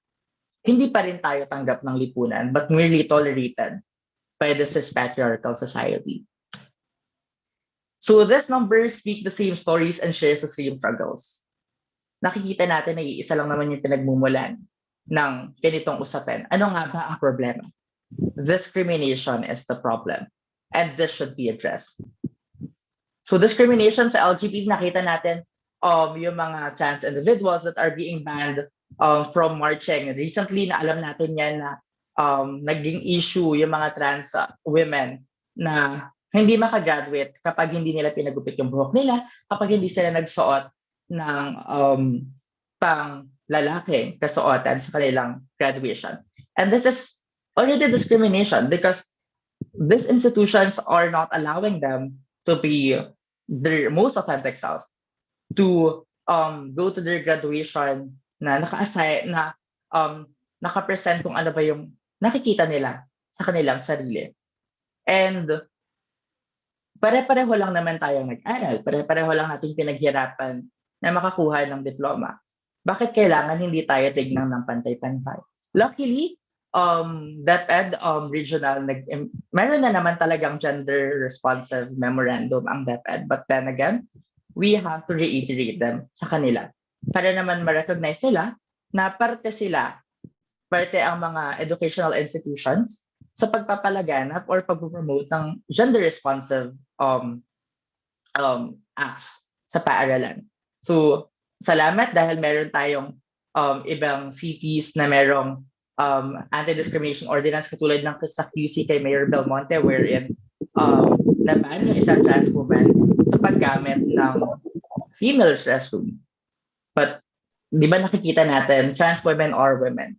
hindi pa rin tayo tanggap ng lipunan, but merely tolerated by this patriarchal society. So these numbers speak the same stories and share the same struggles. Nakikita natin na iisa lang naman yung pinagmumulan ng ganitong usapin. Ano nga ba ang problema? Discrimination is the problem, and this should be addressed. So discrimination sa LGBT, nakita natin yung mga trans individuals that are being banned from marching. Recently, na alam natin yan na naging issue yung mga trans women na hindi makagraduate kapag hindi nila pinagupit yung buhok nila, kapag hindi sila nagsuot ng pang lalaki kasuotan sa kanilang graduation. And this is already discrimination because these institutions are not allowing them to be their most authentic self, to go to their graduation na naka-assign na naka-present kung ano ba yung nakikita nila sa kanilang sarili. And pare-pareho lang naman tayong nag-aral, pare-pareho lang nating pinaghirapan na makakuha ng diploma. Bakit kailangan hindi tayo tignan ng pantay-pantay? Luckily, DepEd regional, meron na naman talagang gender-responsive memorandum ang DepEd. But then again, we have to reiterate them sa kanila para naman ma-recognize nila na parte ang mga educational institutions sa pagpapalaganap or pag-promote ng gender-responsive acts sa paaralan. So, salamat dahil meron tayong ibang cities na merong anti-discrimination ordinance katulad ng sa QC kay Mayor Belmonte wherein naban yung isang trans woman sa paggamit ng female's restroom. But di ba nakikita natin, trans women are women.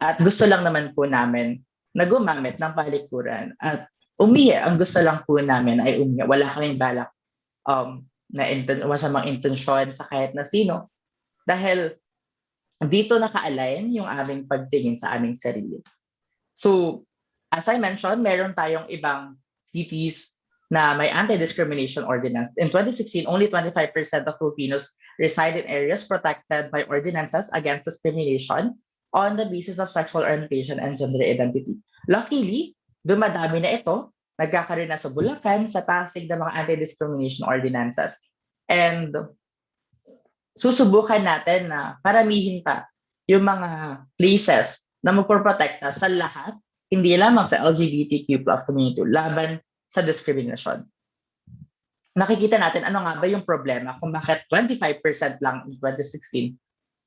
At gusto lang naman po namin na gumamit ng palikuran at umihi. Ang gusto lang po namin ay umihi. Wala kaming balak na masamang intensyon sa kahit na sino. Dahil dito naka-align yung aming pagtingin sa aming sarili. So, as I mentioned, meron tayong ibang cities na may anti-discrimination ordinance. In 2016, only 25% of Filipinos reside in areas protected by ordinances against discrimination on the basis of sexual orientation and gender identity. Luckily, dumadami na ito. Nagkakaroon na sa Bulacan, sa Pasig ng mga anti-discrimination ordinances. And susubukan natin na paramihin pa yung mga places na magpoprotekta sa lahat, hindi lamang sa LGBTQ plus community, laban sa discrimination. Nakikita natin ano nga ba yung problema kung bakit 25% lang in 2016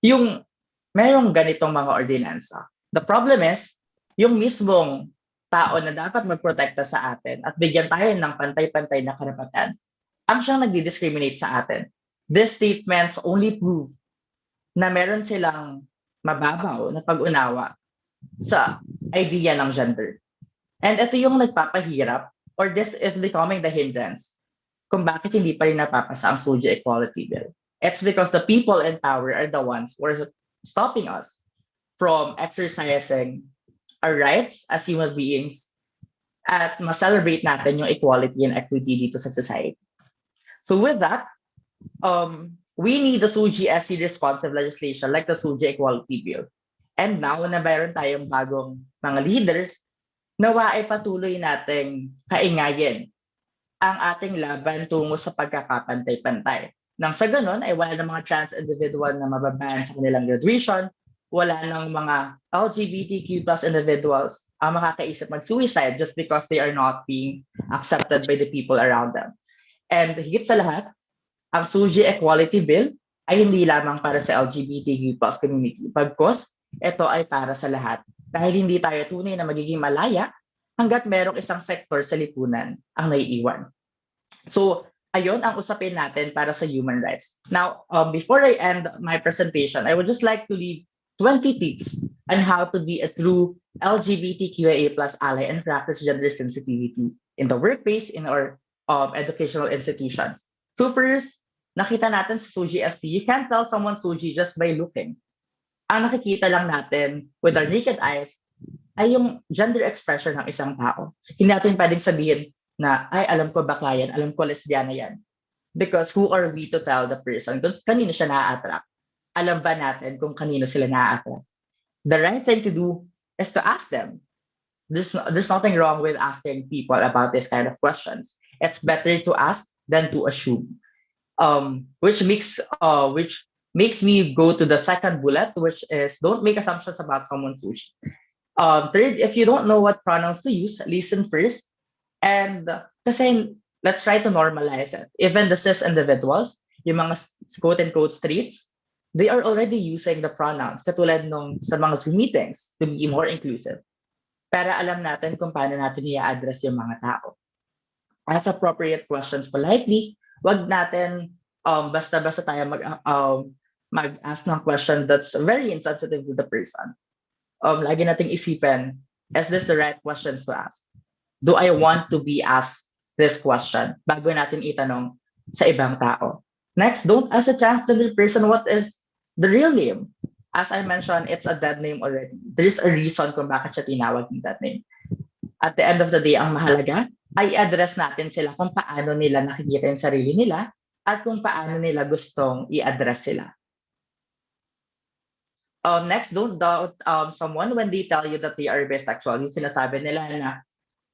yung merong ganitong mga ordinansa. The problem is, yung mismong tao na dapat magprotekta sa atin at bigyan tayo ng pantay-pantay na karapatan ang siyang nagdi-discriminate sa atin. These statements only prove na meron silang mababaw na pag-unawa sa idea ng gender. And ito yung nagpapahirap, or this is becoming the hindrance kung bakit hindi pa rin napapasa ang SOGI Equality Bill. It's because the people in power are the ones who are stopping us from exercising our rights as human beings at ma-celebrate natin yung equality and equity dito sa society. So with that, we need the SOGI-SC responsive legislation like the SOGI Equality Bill. And now na mayroon tayong bagong mga leader, nawa ay patuloy nating kaingayin ang ating laban tungo sa pagkakapantay-pantay. Nang sa ganun ay wala ng mga trans individual na mababan sa kanilang graduation, wala ng mga LGBTQ plus individuals ang makakaisip mag-suicide just because they are not being accepted by the people around them. And higit sa lahat, ang SOGI Equality Bill ay hindi lamang para sa LGBTQ plus community. Pagkos, ito ay para sa lahat. Dahil hindi tayo tunay na magiging malaya hanggat merong isang sektor sa lipunan ang naiiwan. So, ayun ang usapin natin para sa human rights. Now, before I end my presentation, I would just like to leave 20 tips on how to be a true LGBTQIA plus ally and practice gender sensitivity in the workplace, in our educational institutions. So first, nakita natin sa SOGI-SC, you can't tell someone SOGI just by looking. Ang nakikita lang natin with our naked eyes ay yung gender expression ng isang tao. Hindi natin pwedeng sabihin na, ay, alam ko bakla yan, alam ko lesbiana yan. Because who are we to tell the person kung kanino siya na-attract? Alam ba natin kung kanino sila na-attract? The right thing to do is to ask them. There's nothing wrong with asking people about this kind of questions. It's better to ask than to assume. Which makes me go to the second bullet, which is don't make assumptions about someone's SOGI. Third, if you don't know what pronouns to use, listen first. And kasi let's try to normalize it. Even the cis individuals, yung mga quote-unquote streets, they are already using the pronouns katulad nung sa mga Zoom meetings to be more inclusive. Para alam natin kung paano natin i-address yung mga tao. Ask appropriate questions politely. Wag natin basta-basta tayo mag-ask ng question that's very insensitive to the person. Lagi nating isipin, is this the right questions to ask? Do I want to be asked this question bago natin itanong sa ibang tao? Next, don't ask a transgender person what is the real name. As I mentioned, it's a dead name already. There's a reason kung bakit siya tinawag ng dead name. At the end of the day, ang mahalaga ay address natin sila kung paano nila nakikita yung sarili nila at kung paano nila gustong i-address sila. Next, don't doubt someone when they tell you that they are bisexual. Yung sinasabi nila na,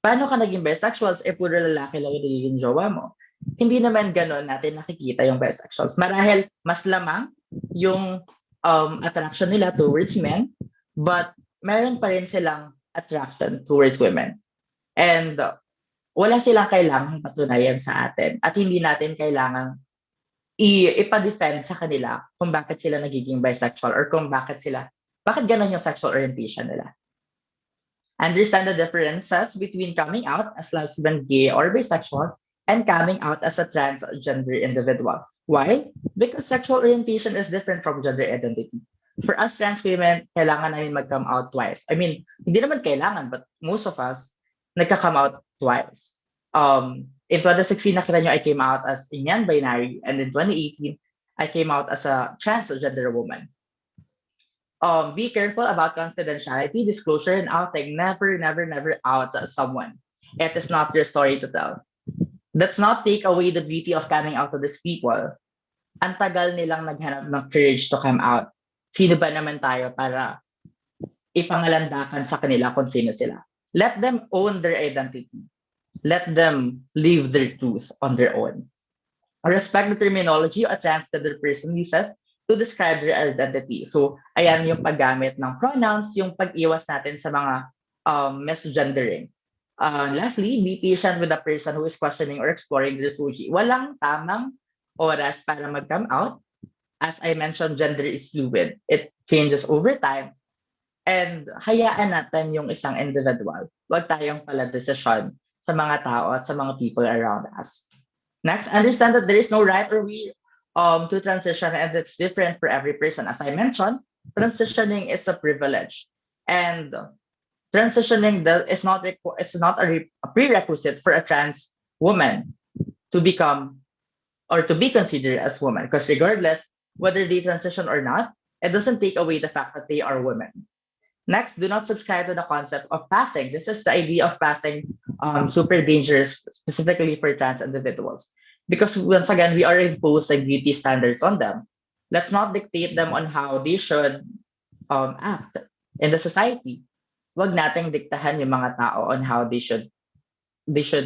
paano ka naging bisexuals puro lalaki lang yung nagiging jowa mo? Hindi naman gano'n natin nakikita yung bisexuals. Marahil mas lamang yung attraction nila towards men, but meron pa rin silang attraction towards women. And wala silang kailangang patunayan sa atin at hindi natin kailangang ipa-defend sa kanila kung bakit sila nagiging bisexual or kung bakit ganon yung sexual orientation nila. Understand the differences between coming out as lesbian, gay, or bisexual and coming out as a transgender individual. Why? Because sexual orientation is different from gender identity. For us trans women, kailangan namin mag-come out twice. I mean, hindi naman kailangan, but most of us nagka-come out twice. In 2016, nakita nyo, I came out as a non-binary, and in 2018, I came out as a transgender woman. Be careful about confidentiality, disclosure, and outing. Never out someone. It is not your story to tell. Let's not take away the beauty of coming out to these people. Ang tagal nilang naghanap ng courage to come out. Sino ba naman tayo para ipangalandakan sa kanila kung sino sila? Let them own their identity. Let them live their truth on their own. Respect the terminology a transgender person uses to describe their identity. So, ayan yung paggamit ng pronouns, yung pag-iwas natin sa mga misgendering. Lastly, be patient with the person who is questioning or exploring their SOGI. Walang tamang oras para mag-come out. As I mentioned, gender is fluid. It changes over time. And hayaan natin yung isang individual. Huwag tayong pala desisyon sa mga tao at sa mga people around us. Next, understand that there is no right or way to transition, and it's different for every person. As I mentioned, transitioning is a privilege, and transitioning is not a prerequisite for a trans woman to become or to be considered as woman. Because regardless whether they transition or not, it doesn't take away the fact that they are women. Next, do not subscribe to the concept of passing. This is the idea of passing, super dangerous, specifically for trans individuals. Because once again, we are imposing beauty standards on them. Let's not dictate them on how they should act in the society. Wag nating diktahan yung mga tao on how they should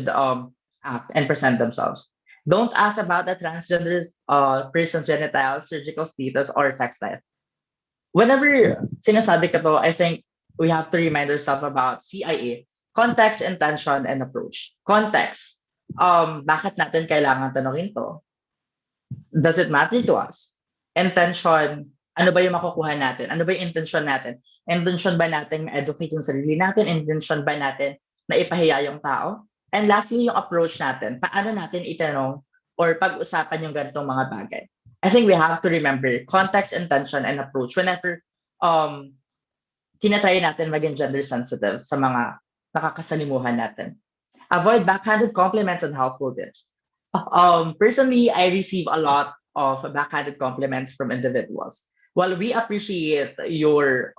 act and present themselves. Don't ask about the transgender person's genitals, surgical status, or sex life. Whenever sinasabi ka to, I think we have to remind ourselves about CIA. Context, intention, and approach. Context. Bakit natin kailangan tanongin to? Does it matter to us? Intention, ano ba yung makukuha natin? Ano ba yung intention natin? Intention ba natin ma-educate yung sarili natin? Intention ba natin na ipahiya yung tao? And lastly, yung approach natin. Paano natin itanong or pag-usapan yung ganitong mga bagay? I think we have to remember context, intention, and approach whenever tinatry natin maging gender sensitive sa mga nakakasalimuhan natin. Avoid backhanded compliments and helpful tips. Personally, I receive a lot of backhanded compliments from individuals. While we appreciate your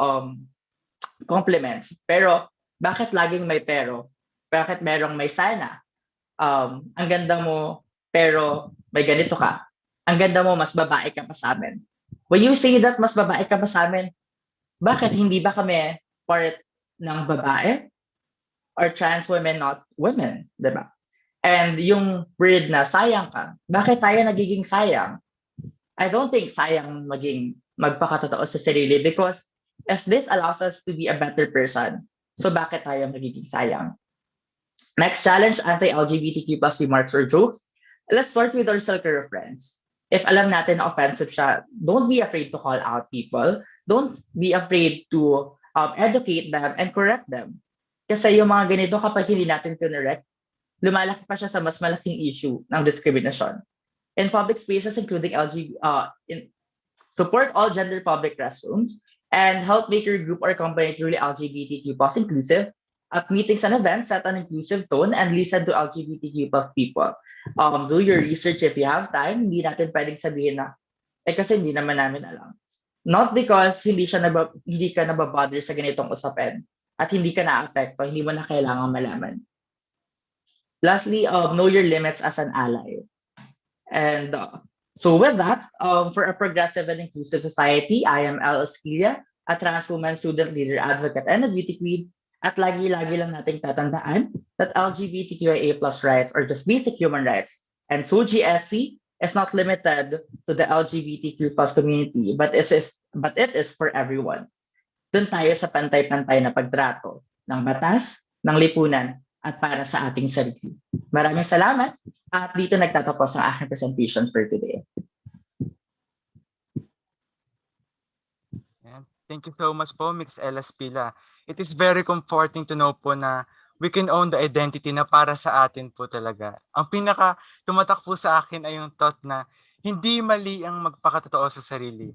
compliments, pero bakit laging may pero? Bakit merong may sana? Ang ganda mo, pero may ganito ka. Ang ganda mo, mas babae ka pa sa amin. When you say that mas babae ka pa sa amin, bakit hindi ba kami part ng babae? Or trans women, not women, diba? And yung word na sayang ka, bakit tayo nagiging sayang? I don't think sayang magpakatotoo sa sarili, because if this allows us to be a better person, so bakit tayo magiging sayang? Next challenge, anti-LGBTQ plus remarks or jokes. Let's start with our circle of friends. If alam natin na offensive siya, don't be afraid to call out people. Don't be afraid to educate them and correct them. Kasi yung mga ganito, kapag hindi natin correct, lumalaki pa siya sa mas malaking issue ng discrimination. In public spaces, including support all gender public restrooms, and help make your group or company truly LGBTQ plus inclusive. At meetings and events, set an inclusive tone and listen to LGBTQ plus people. Do your research if you have time. Hindi natin pwedeng sabihin na, kasi hindi naman namin alam. Not because hindi ka nababother sa ganitong usapin at hindi ka na-apekto, hindi mo na kailangan malaman. Lastly, know your limits as an ally. And so with that, for a progressive and inclusive society, I am Elle Esquilla, a trans woman, student leader, advocate, and a beauty queen. At lagi-lagi lang nating tatandaan that LGBTQIA+ rights are just basic human rights. And so GSC is not limited to the LGBTQ+ community, but it is for everyone. Doon tayo sa pantay-pantay na pagtrato ng batas, ng lipunan, at para sa ating sarili. Maraming salamat, at dito nagtatapos ang aking presentation for today. Thank you so much po, Ms. Elle Esquilla. It is very comforting to know po na we can own the identity na para sa atin po talaga. Ang pinaka tumatak po sa akin ay yung thought na hindi mali ang magpakatotoo sa sarili.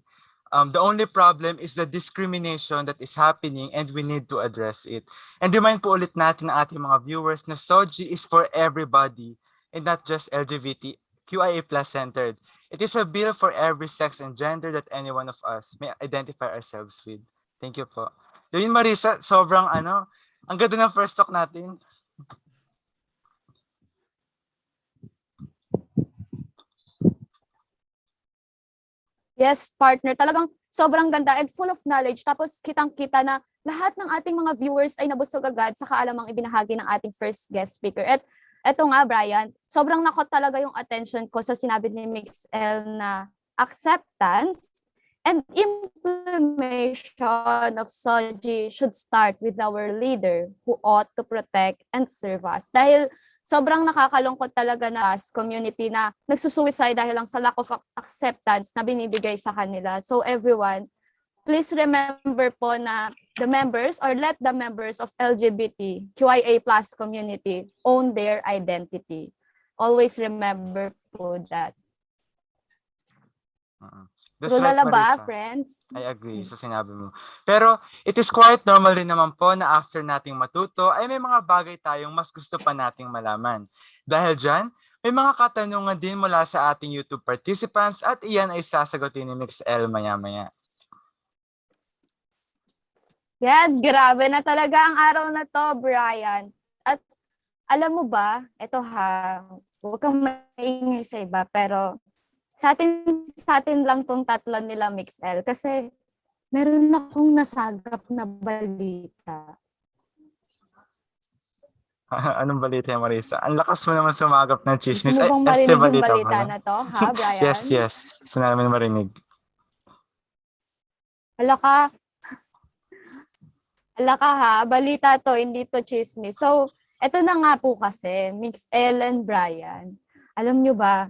The only problem is the discrimination that is happening and we need to address it. And remind po ulit natin ng ating mga viewers na SOGI is for everybody and not just LGBTQIA+ centered. It is a bill for every sex and gender that any one of us may identify ourselves with. Thank you po. Yun, Marisa, sobrang ang ganda ng first talk natin. Yes, partner. Talagang sobrang ganda and full of knowledge. Tapos kitang-kita na lahat ng ating mga viewers ay nabusog agad sa kaalamang ibinahagi ng ating first guest speaker. At eto nga, Brian, sobrang nakot talaga yung attention ko sa sinabi ni Mix L na acceptance and implementation of SOGI should start with our leader who ought to protect and serve us. Dahil sobrang nakakalungkot talaga na as community na nagsusuicide dahil lang sa lack of acceptance na binibigay sa kanila. So everyone, please remember po na the members or let the members of LGBTQIA+ community own their identity. always remember po that. That's True right, ba, Marisa. friends? I agree sa sinabi mo. Pero it is quite normal rin naman po na after nating matuto ay may mga bagay tayong mas gusto pa nating malaman. Dahil dyan, may mga katanungan din mula sa ating YouTube participants at iyan ay sasagutin ni Mix L maya-maya. Yan, grabe na talaga ang araw na to, Brian. At alam mo ba, ito ha, huwag kang maingay sa iba, pero sa atin lang tong tatlo nila MixL kasi meron akong nasagap na balita. Anong balita yan, Marisa? Ang lakas mo naman sumagap ng Gusto chismis. mo bang Ay, marinig yung balita balita pala. na to, ha, Brian? Yes. Gusto namin marinig. Hala ka ha, balita to, hindi to chismis. So, eto na nga po kasi, MixL and Brian. Alam nyo ba,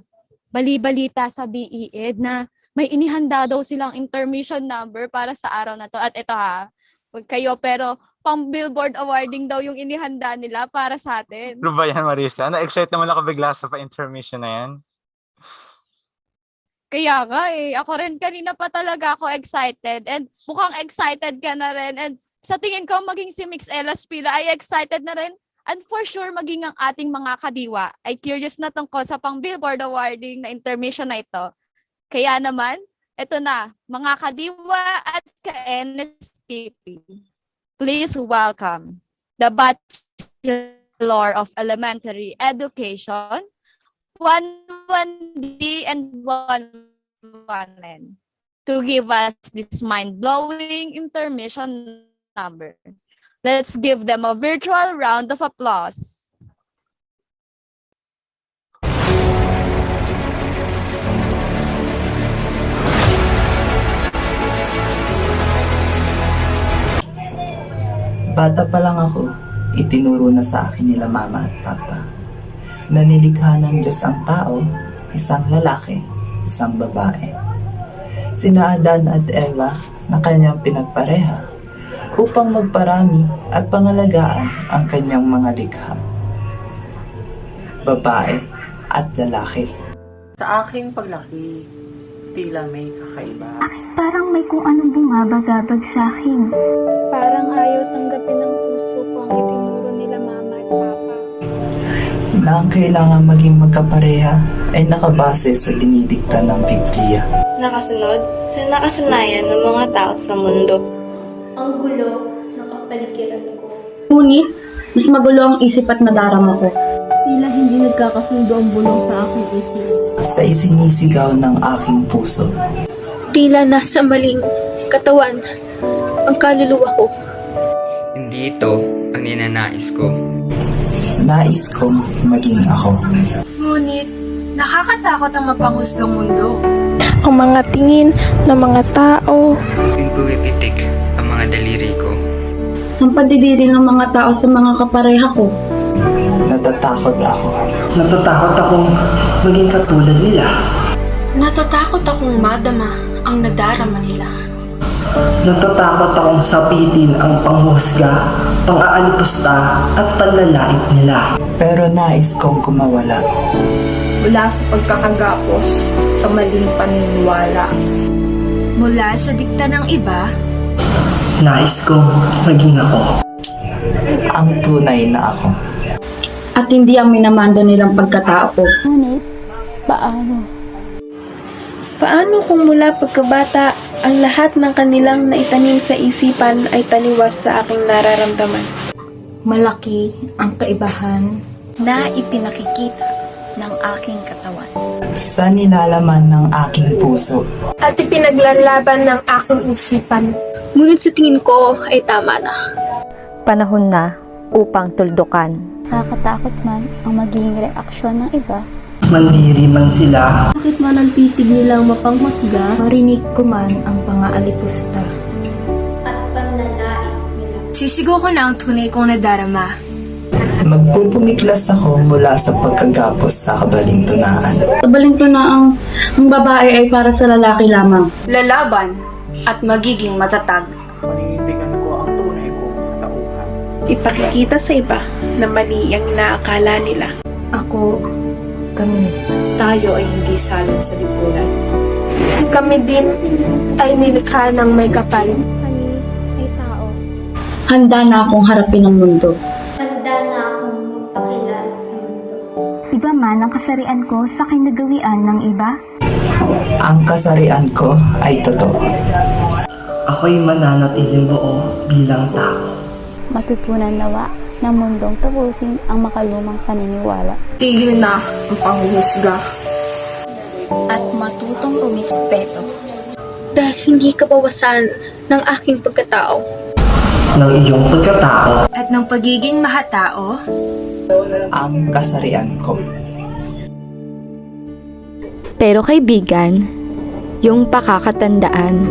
bali-balita sa BED na may inihanda daw silang intermission number para sa araw na to. At ito ha, huwag kayo, pero pang Billboard awarding daw yung inihanda nila para sa atin. Ano ba yan, Marisa? Na-excite naman ako bigla sa pa-intermission na yan. Kaya nga ako rin kanina pa talaga ako excited and mukhang excited ka na rin and sa tingin ko maging si Mix Elas Pila ay excited na rin and for sure maging ang ating mga kadiwa ay curious na tungkol sa pang Billboard awarding na intermission na ito. Kaya naman, ito na, mga kadiwa at ka-NSTP. Please welcome the Bachelor of Elementary Education, 11D and 11N to give us this mind-blowing intermission number. Let's give them a virtual round of applause. Bata pa lang ako, itinuro na sa akin nila mama at papa na nilikha ng Diyos ang tao, isang lalaki, isang babae. Sina Adan at Eva na kanyang pinagpareha upang magparami at pangalagaan ang kanyang mga likha. Babae at lalaki. Sa aking paglaki, tila may kakaiba. Parang may kung anong bumabagabag sa akin. Parang ayaw tanggapin ng puso ko ang itinuro nila mama at papa. Na ang kailangan maging magkapareha ay nakabase sa dinidikta ng Biblia. Nakasunod sa nakasanayan ng mga tao sa mundo. Ang gulo ng kapaligiran ko. Ngunit, mas magulo ang isip at nadarama ko. Tila hindi nagkakasundo ang bulong sa aking isip. Sa isinisigaw ng aking puso. Tila nasa maling katawan ang kaluluwa ko. Hindi ito ang ninanais ko. Nais kong maging ako. Ngunit, nakakatakot ang mapanghusgang mundo. Ang mga tingin ng mga tao. Tuwing pumipitik ang mga daliri ko. Ang padidiri ng mga tao sa mga kapareha ko. Natatakot ako. Natatakot akong maging katulad nila. Natatakot akong madama ang nadarama nila. Natatakot akong sapitin ang panghusga, pang-aalipusta at panlalait nila. Pero nais kong kumawala. Mula sa pagkakagapos sa maling paniniwala. Mula sa dikta ng iba, Nais kong maging ako. Ang tunay na ako. At hindi ang minamando nilang pagkatao ko. Ngunit, paano? Paano kung mula pagkabata, ang lahat ng kanilang naitanim sa isipan ay taliwas sa aking nararamdaman? Malaki ang kaibahan na ipinakikita ng aking katawan. Sa nilalaman ng aking puso. At ipinaglalaban ng aking isipan. ngunit sa tingin ko ay tama na. Panahon na upang tuldukan. Nakakatakot man ang magiging reaksyon ng iba. Mandiri man sila. Bakit man ang titig nilang mapanghusga, marinig ko man ang pang-aalipusta. At panlalait nila. Sisigaw ko na ang tunay kong nadarama. Magpupumiklas ako mula sa pagkagapos sa kabalintunaan. Kabalintunaang ang babae ay para sa lalaki lamang. Lalaban at magiging matatag. Panindigan ko ang tunay kong katauhan. Ipakikita sa iba na mali ang inaakala nila. Ako kami. Tayo ay hindi salot sa lipunan. Kami din ay nilikha ng may kapal. Kami ay tao. Handa na akong harapin ang mundo. Handa na akong magpakilala sa mundo. Iba man ang kasarian ko sa kinagawian ng iba. Ang kasarian ko ay totoo. Ako'y mananatiling buo bilang tao. Matutunan nawa ng mundong tapusin ang makalumang paniniwala. Tigil na ang panghuhusga. At matutong rumispeto. Dahil hindi ka bawasan ng aking pagkatao. Ng iyong pagkatao. At ng pagiging mahatao. Ang kasarian ko. Pero kaibigan, yung pakakatandaan,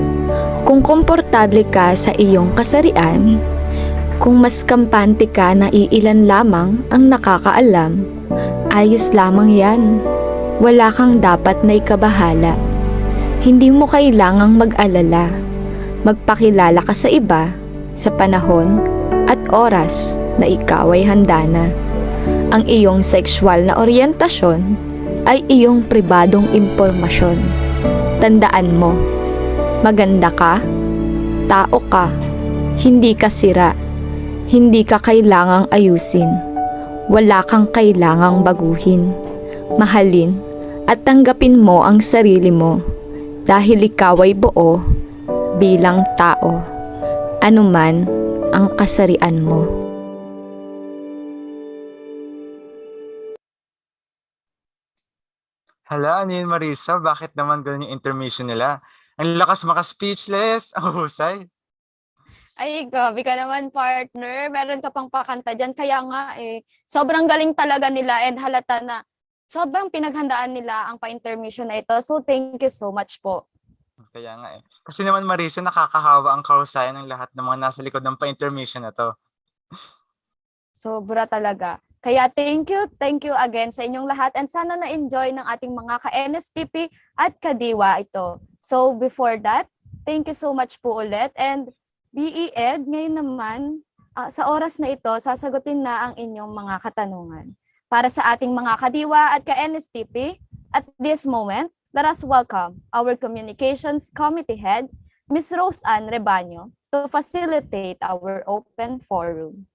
kung komportable ka sa iyong kasarian, kung mas kampante ka na iilan lamang ang nakakaalam, ayos lamang yan. Wala kang dapat na ikabahala. Hindi mo kailangang mag-alala. Magpakilala ka sa iba, sa panahon at oras na ikaw ay handa na. Ang iyong sexual na oryentasyon ay iyong pribadong impormasyon. Tandaan mo, maganda ka, tao ka, hindi ka sira, hindi ka kailangang ayusin, wala kang kailangang baguhin. Mahalin at tanggapin mo ang sarili mo dahil ikaw ay buo bilang tao, anuman ang kasarian mo. Hala, ano yun, Marisa? Bakit naman ganun yung intermission nila? Ang lakas maka-speechless. Ang husay. Ay, grabe ka naman, partner. Meron ka pang pakanta dyan. Kaya nga sobrang galing talaga nila and halata na sobrang pinaghandaan nila ang pa-intermission na ito. So, thank you so much po. Kaya nga Kasi naman, Marisa, nakakahawa ang kahusayan ng lahat ng mga nasa likod ng pa-intermission na to. Sobra talaga. Kaya thank you again sa inyong lahat and sana na-enjoy ng ating mga ka-NSTP at kadiwa ito. So before that, thank you so much po ulit and BED, ngayon naman sa oras na ito, sasagutin na ang inyong mga katanungan. Para sa ating mga kadiwa at ka-NSTP, at this moment, let us welcome our Communications Committee Head, Ms. Rose Ann Rebaño, to facilitate our open forum.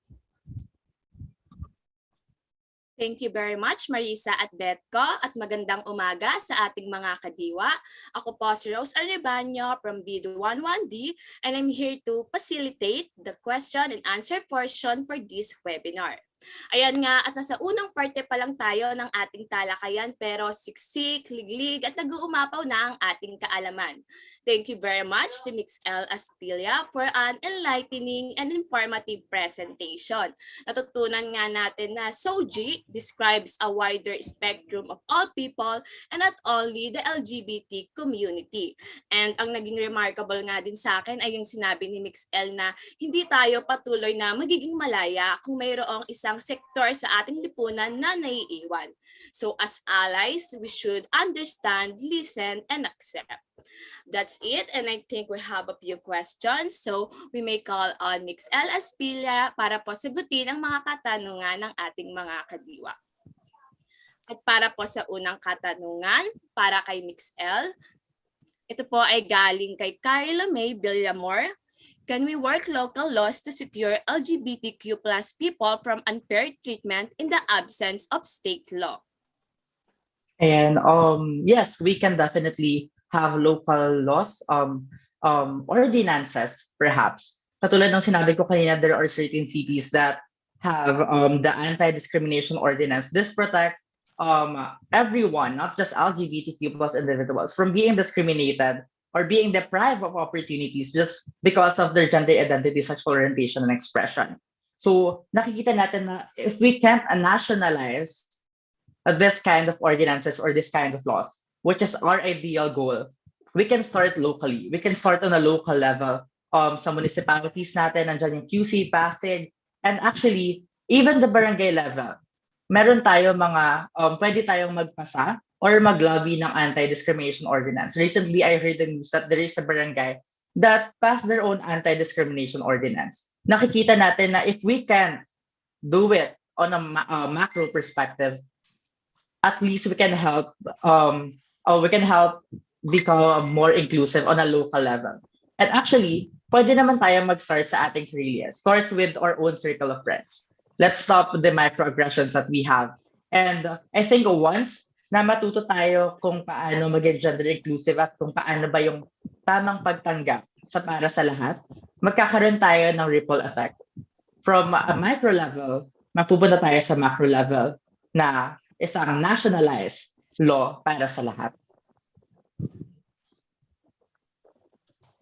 Thank you very much, Marisa at Betko, at magandang umaga sa ating mga kadiwa. Ako po si Rose Arrebaño from BID11D and I'm here to facilitate the question and answer portion for this webinar. Ayan nga, at nasa unang parte pa lang tayo ng ating talakayan pero siksik, liglig at nag-uumapaw na ang ating kaalaman. Thank you very much to Mix L. Aspilia for an enlightening and informative presentation. Natutunan nga natin na SOGI describes a wider spectrum of all people and not only the LGBT community. And ang naging remarkable nga din sa akin ay yung sinabi ni Mix L na hindi tayo patuloy na magiging malaya kung mayroong isang sektor sa ating lipunan na naiiwan. So as allies, we should understand, listen, and accept. That's it, and I think we have a few questions. So we may call on Mix L. Aspilia para po sagutin ang mga katanungan ng ating mga kadiwa. At para po sa unang katanungan, para kay Mix L, ito po ay galing kay Carla May Villamor. Can we work local laws to secure LGBTQ plus people from unfair treatment in the absence of state law? And yes, we can definitely have local laws, ordinances, perhaps. Katulad ng sinabi ko kanina, there are certain cities that have the anti-discrimination ordinance. This protects everyone, not just LGBTQ plus individuals, from being discriminated or being deprived of opportunities just because of their gender identity, sexual orientation, and expression. So nakikita natin na if we can't nationalize this kind of ordinances or this kind of laws, which is our ideal goal, we can start locally. We can start on a local level. Sa municipalities natin, nandiyan yung QC, Pasig, and actually, even the barangay level, meron tayo mga, pwede tayong magpasa or mag-lobby ng anti-discrimination ordinance. Recently, I heard the news that there is a barangay that passed their own anti-discrimination ordinance. Nakikita natin na if we can do it on a macro perspective, at least we can help become more inclusive on a local level. And actually, pwede naman tayo mag-start sa ating sarili. Start with our own circle of friends. Let's stop the microaggressions that we have. And I think once na matuto tayo kung paano maging gender inclusive at kung paano ba yung tamang pagtanggap para sa lahat, magkakaroon tayo ng ripple effect. From a micro level, mapupunta tayo sa macro level na isang nationalized law para sa lahat.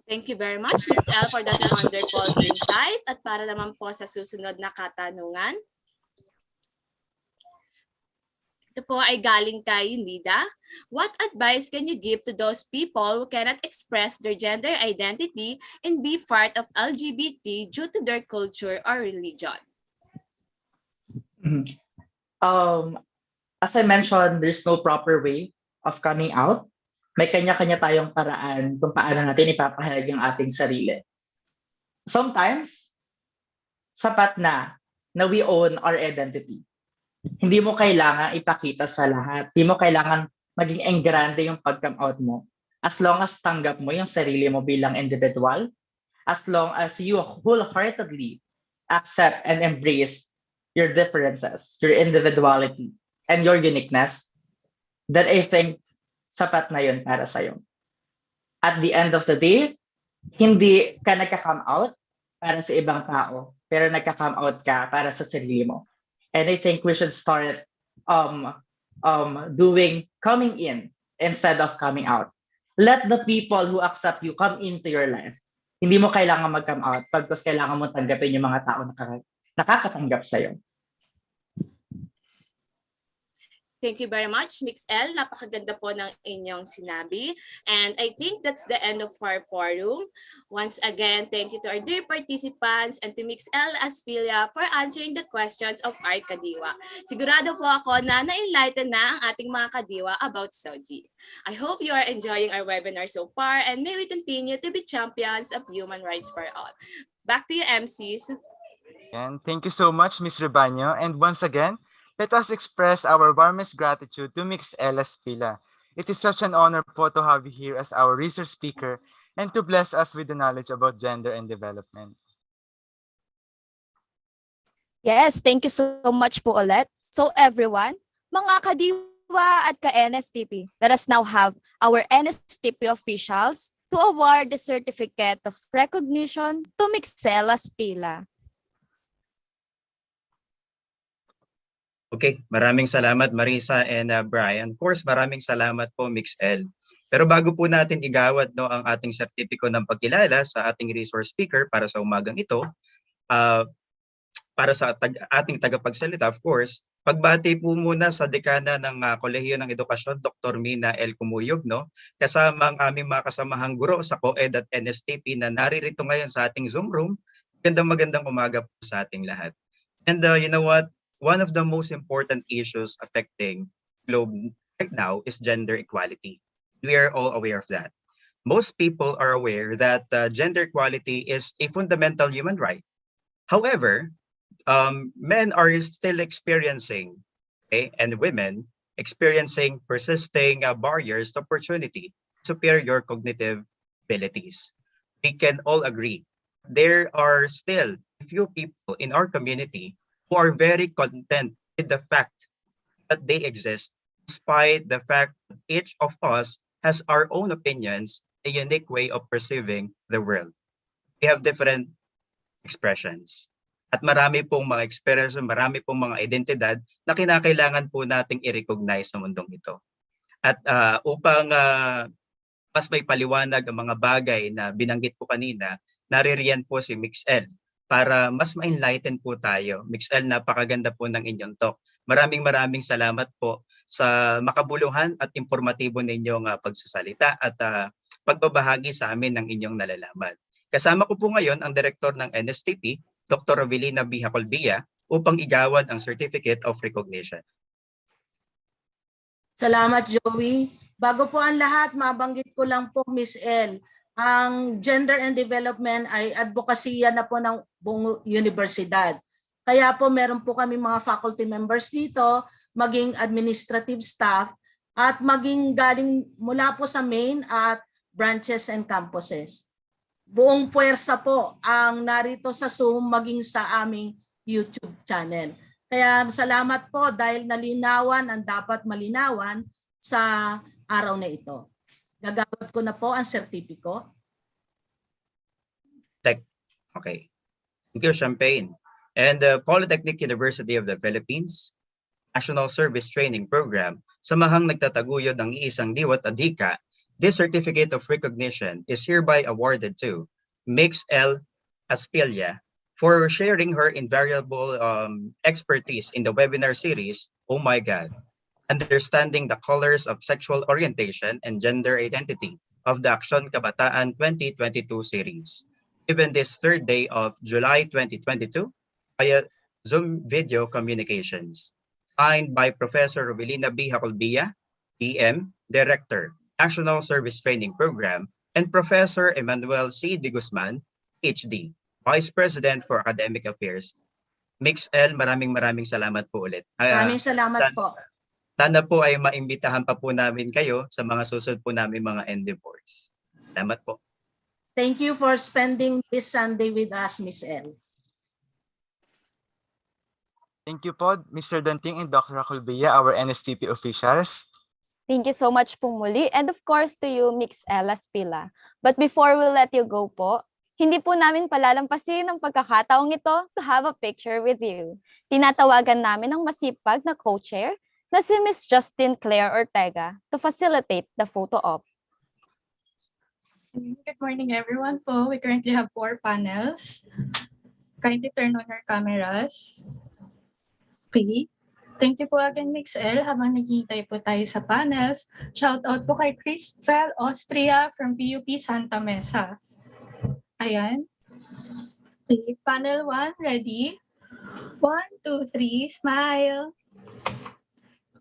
Thank you very much, Ms. L, for that wonderful insight. At para naman po sa susunod na katanungan. Ito po ay galing kay Nida. What advice can you give to those people who cannot express their gender identity and be part of LGBT due to their culture or religion? As I mentioned, there's no proper way of coming out. May kanya-kanya tayong paraan kung paano natin ipapahayag ang ating sarili. Sometimes, sapat na we own our identity. Hindi mo kailangan ipakita sa lahat. Hindi mo kailangan maging engrande yung pag-come out mo. As long as tanggap mo yung sarili mo bilang individual, as long as you wholeheartedly accept and embrace your differences, your individuality, and your uniqueness, then I think sapat na yun para sa'yo. At the end of the day, hindi ka nagka-come out para sa ibang tao, pero nagka-come out ka para sa sarili mo. And I think we should start doing coming in instead of coming out. Let the people who accept you come into your life. Hindi mo kailangan mag-come out pagkos kailangan mo tanggapin yung mga tao na nakakatanggap sa'yo. Thank you very much, Mix L. Napakaganda po ng inyong sinabi. And I think that's the end of our forum. Once again, thank you to our dear participants and to Mix L Aspilia for answering the questions of our kadiwa. Sigurado po ako na na-enlighten na ang ating mga kadiwa about SOGI. I hope you are enjoying our webinar so far and may we continue to be champions of human rights for all. Back to you, MCs. And thank you so much, Ms. Rebaño. And once again, let us express our warmest gratitude to Mix L Aspila. It is such an honor po to have you here as our research speaker and to bless us with the knowledge about gender and development. Yes, thank you so much po ulit. So everyone, mga kadiwa at ka-NSTP, let us now have our NSTP officials to award the certificate of recognition to Mix L Aspila. Okay, maraming salamat Marisa and Brian. Of course, maraming salamat po Mix L. Pero bago po natin igawad ang ating sertipiko ng pagkilala sa ating resource speaker para sa umagang ito, para sa ating tagapagsalita, of course, pagbati po muna sa dekana ng Kolehiyo ng Edukasyon, Dr. Mina L. Kumuyog, kasama ang aming mga kasamahang guro sa COED at NSTP na naririto ngayon sa ating Zoom room. Magandang umaga po sa ating lahat. And you know what? One of the most important issues affecting globe right now is gender equality. We are all aware of that. Most people are aware that gender equality is a fundamental human right. However, men are still experiencing, and women experiencing persisting barriers to opportunity, superior cognitive abilities. We can all agree there are still a few people in our community who are very content with the fact that they exist, despite the fact that each of us has our own opinions, a unique way of perceiving the world. We have different expressions. At marami pong mga experience, marami pong mga identidad na kinakailangan po nating i-recognize sa mundong ito. At upang mas may paliwanag ang mga bagay na binanggit po kanina, naririyan po si Mix L para mas ma-enlighten po tayo. Mix L, napakaganda po ng inyong talk. Maraming salamat po sa makabuluhan at informatibo ninyong pagsasalita at pagbabahagi sa amin ng inyong nalalaman. Kasama ko po ngayon ang Direktor ng NSTP, Dr. Rovelina B. Hacolbia, upang igawad ang Certificate of Recognition. Salamat, Joey. Bago po ang lahat, mabanggit ko lang po, Miss L, ang gender and development ay advokasya na po ng buong universidad. Kaya po meron po kami mga faculty members dito, maging administrative staff, at maging galing mula po sa main at branches and campuses. Buong puwersa po ang narito sa Zoom maging sa aming YouTube channel. Kaya salamat po dahil nalinawan ang dapat malinawan sa araw na ito. Gagawad ko na po ang sertipiko. Okay. Thank you, Champagne. And the Polytechnic University of the Philippines National Service Training Program, samahang nagtataguyod ng iisang diwat adhika, this certificate of recognition is hereby awarded to Mix L. Aspilia for sharing her invaluable expertise in the webinar series, Oh My God, Understanding the Colors of Sexual Orientation and Gender Identity of the Aksyon Kabataan 2022 series, given this third day of July 2022 via Zoom video communications. Signed by Professor Rovelina B. Hacolbia, DM, Director, National Service Training Program, and Professor Emmanuel C. De Guzman, PhD, Vice President for Academic Affairs. Mix L, maraming salamat po ulit. Maraming salamat po. Sana po ay maimbitahan pa po namin kayo sa mga susunod po namin mga endeavors. Salamat po. Thank you for spending this Sunday with us, Miss L. Thank you po, Mr. Danting and Dr. Hacolbia, our NSTP officials. Thank you so much po muli, and of course to you, Mix Elas Pila. But before we let you go po, hindi po namin palalampasin ang pagkakataong ito to have a picture with you. Tinatawagan namin ang masipag na co-chair na si Miss Justine Claire Ortega to facilitate the photo op. Good morning, everyone po. We currently have 4 panels. Kindly turn on your cameras. Okay. Thank you po again, Mix L. Habang naghihintay po tayo sa panels, shout out po kay Christfel Austria from PUP Santa Mesa. Ayan. Okay. Panel 1, ready? 1, 2, 3, smile.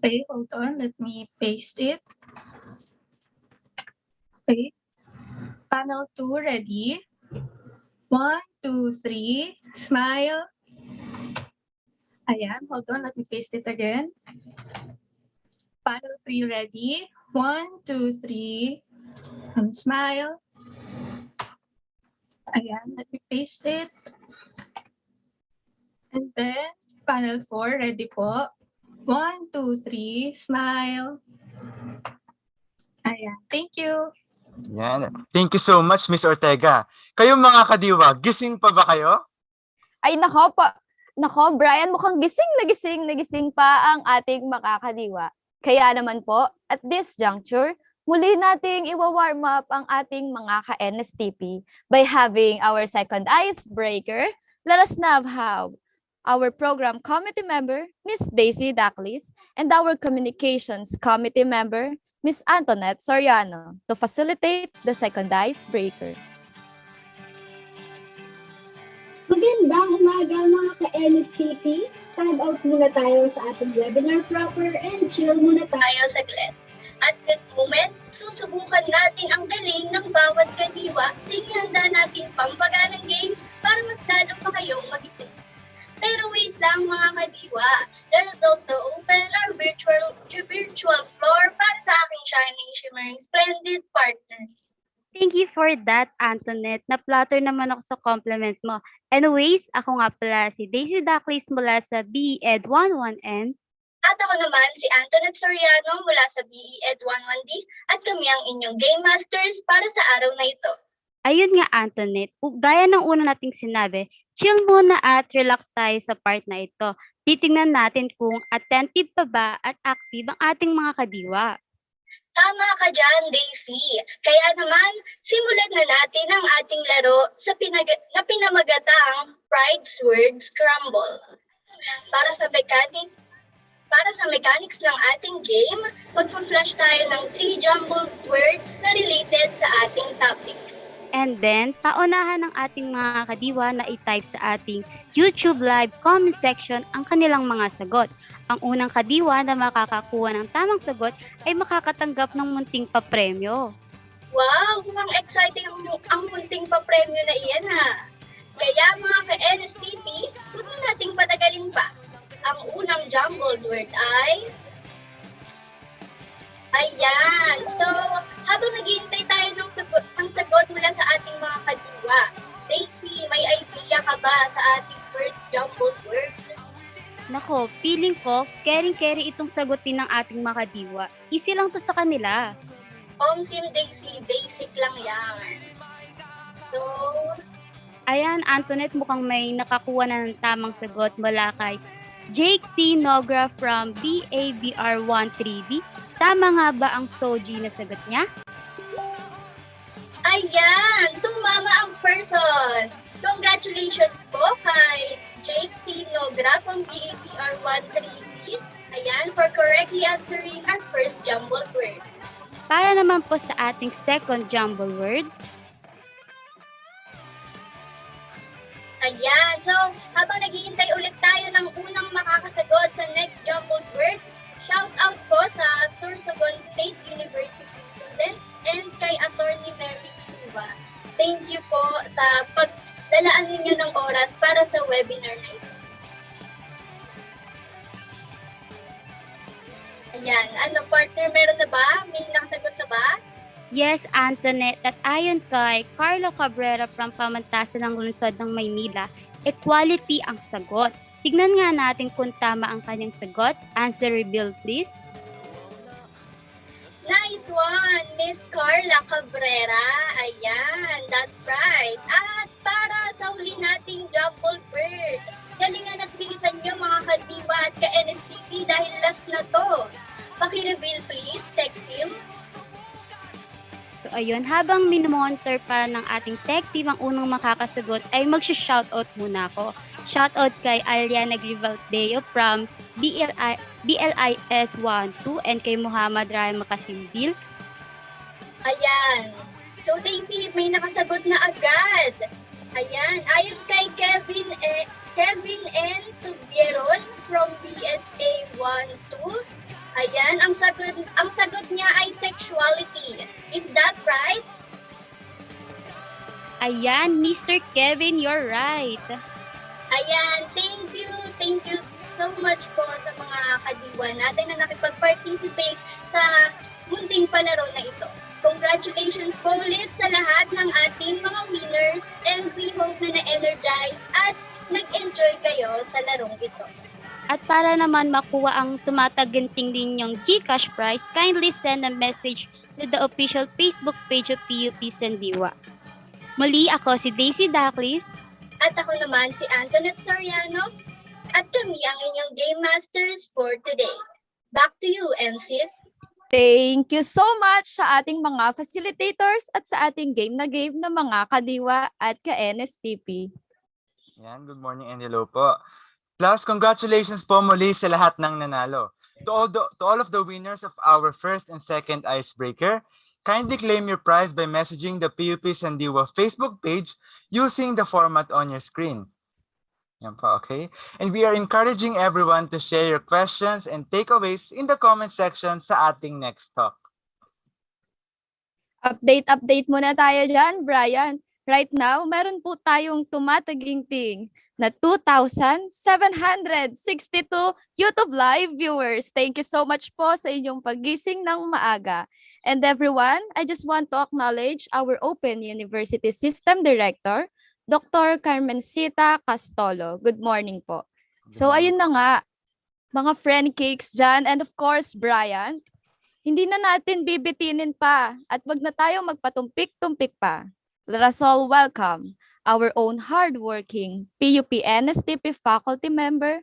Okay, hold on. Let me paste it. Okay. Panel 2, ready? 1, 2, 3, smile. Ayan, hold on. Let me paste it again. Panel 3, ready? 1, 2, 3, and smile. Ayan, let me paste it. And then, panel 4, ready po? 1, 2, 3, smile. Ayan, thank you. Yan. Thank you so much, Miss Ortega. Kayo mga kadiwa, gising pa ba kayo? Ay nako po. Nako, Brian, mukhang gising pa ang ating makakadiwa. Kaya naman po, at this juncture, muli nating iwa-warm up ang ating mga ka-NSTP by having our second icebreaker. Let us now have our program committee member, Miss Daisy Daclis, and our communications committee member, Miss Antoinette Soriano, to facilitate the second icebreaker. Magandang umaga mga ka-NSTP. Time out muna tayo sa ating webinar proper and chill muna tayo saglit. At this moment, susubukan natin ang galing ng bawat kadiwa sa inihanda nating pampaganang games para mas lalo pa kayong magising. Pero wait lang mga kadiwa, let us also open our virtual floor para sa aking shining, shimmering, splendid partner. Thank you for that, Antoinette. Na-flatter naman ako sa compliment mo. Anyways, ako nga pala si Daisy Daclis mula sa BEd 11N. At ako naman si Antoinette Soriano mula sa BEd 11D at kami ang inyong Game Masters para sa araw na ito. Ayun nga, Antoinette. Gaya ng una nating sinabi, chill muna at relax tayo sa part na ito. Titingnan natin kung attentive pa ba at active ang ating mga kadiwa. Tama ka dyan, Daisy. Kaya naman, simulan na natin ang ating laro sa pinamagatang Pride's Word Scramble. Para sa mechanics ng ating game, magpa-flash tayo ng 3 jumbled words na related sa ating topic. And then, paunahan ng ating mga kadiwa na i-type sa ating YouTube live comment section ang kanilang mga sagot. Ang unang kadiwa na makakakuha ng tamang sagot ay makakatanggap ng munting papremyo. Wow! Mukhang exciting ang munting papremyo na iyan ha! Kaya mga ka-NSTP, huwag na nating patagalin jumbled word ay... Ayan. So, habang naghihintay tayo ng sagot mula sa ating mga kadiwa, Daisy, may idea ka ba sa ating first jumbled word? Nako, feeling ko, caring-carry itong sagutin ng ating mga kadiwa. Easy lang to sa kanila. Sim Daisy, basic lang yan. So, ayan, Antoinette, mukhang may nakakuha na ng tamang sagot mula kay Jake T. Nogra from BABR13B. Tama nga ba ang Soji na sagot niya? ayan, tumama ang person. Congratulations po kay Jake T. Nogra from BABR13B. Ayan, for correctly answering our first jumbled word. Para naman po sa ating second jumble word, ayan, so habang naghihintay ulit tayo ng unang makakasagot sa next jumbled word, shout out po sa Sorsogon State University students and kay Attorney Merrick Silva. Thank you po sa pagdalaan ninyo ng oras para sa webinar na ito. Ayan, ano partner, meron na ba? May nakasagot na ba? yes, Antoinette, at ayon kay Carlo Cabrera from Pamantasan ng Lungsod ng Maynila, equality ang sagot. Tignan nga natin kung tama ang kanyang sagot. Answer reveal, please. Nice one, Miss Carla Cabrera. Ayan, that's right. At para sa huli nating jumbled word, galingan at bilisan nyo mga kadiwa at ka-NSTP dahil last na to. Paki-reveal please, tech team. So ayun, habang minomonitor pa ng ating tech team ang unang makakasagot, ay mag-shoutout muna ako. Shoutout kay Aliana Grivaldeo from BLIS12 and kay Muhammad Rai Makasimbil. Ayan. So Daisy, may nakasagot na agad. Ayan, ayon kay Kevin N. Tubieron from BSA 12. Ayan, ang sagot niya ay sexuality. Is that right? Ayan, Mr. Kevin, you're right. Ayan, thank you so much po sa mga kadiwa natin na nakipag-participate sa munting palaro na ito. Congratulations po ulit sa lahat ng ating mga winners and we hope na na-energize at nag-enjoy kayo sa larong ito. At para naman makuha ang tumataginting ninyong GCash prize, kindly send a message to the official Facebook page of PUP Sandiwa. Muli, ako si Daisy Daclis. At ako naman si Antoinette Soriano. At kami ang inyong Game Masters for today. Back to you, MCs. Thank you so much sa ating mga facilitators at sa ating game na mga kadiwa at ka-NSTP. Yan, good morning and hello po. Plus, congratulations po muli sa lahat ng nanalo. To all of the winners of our first and second Icebreaker, kindly claim your prize by messaging the PUP Sandiwa Facebook page using the format on your screen. Yan po, okay? And we are encouraging everyone to share your questions and takeaways in the comment section sa ating next talk. Update muna tayo dyan, Brian. Right now, meron po tayong tumataginting na 2,762 YouTube Live viewers. Thank you so much po sa inyong pagising ng maaga. And everyone, I just want to acknowledge our Open University System Director, Dr. Carmencita Castolo. Good morning po. So ayun na nga, mga friend cakes dyan. And of course, Brian, hindi na natin bibitinin pa at wag na tayo magpatumpik-tumpik pa. Let us all welcome our own hardworking PUP NSTP faculty member,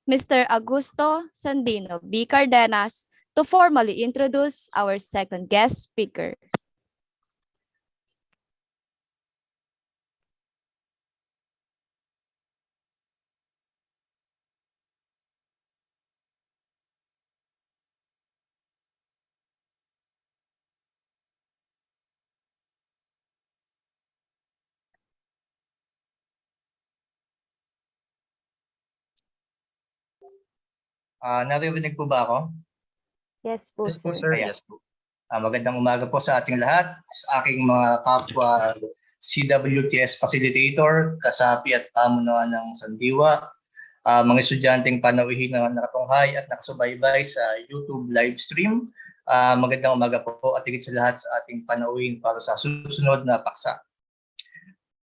Mr. Augusto Sandino B. Cardenas, to formally introduce our second guest speaker. Naririnig po ba ako? Yes po, Yes po, sir. sir. Yes po. Magandang umaga po sa ating lahat, sa aking mga kapwa CWTS facilitator, kasapi at pamunuan ng Sandiwa, mga estudyanteng panauhin na nakatunghay at nakasubaybay sa YouTube live stream. Magandang umaga po at higit sa lahat sa ating panauhin para sa susunod na paksa.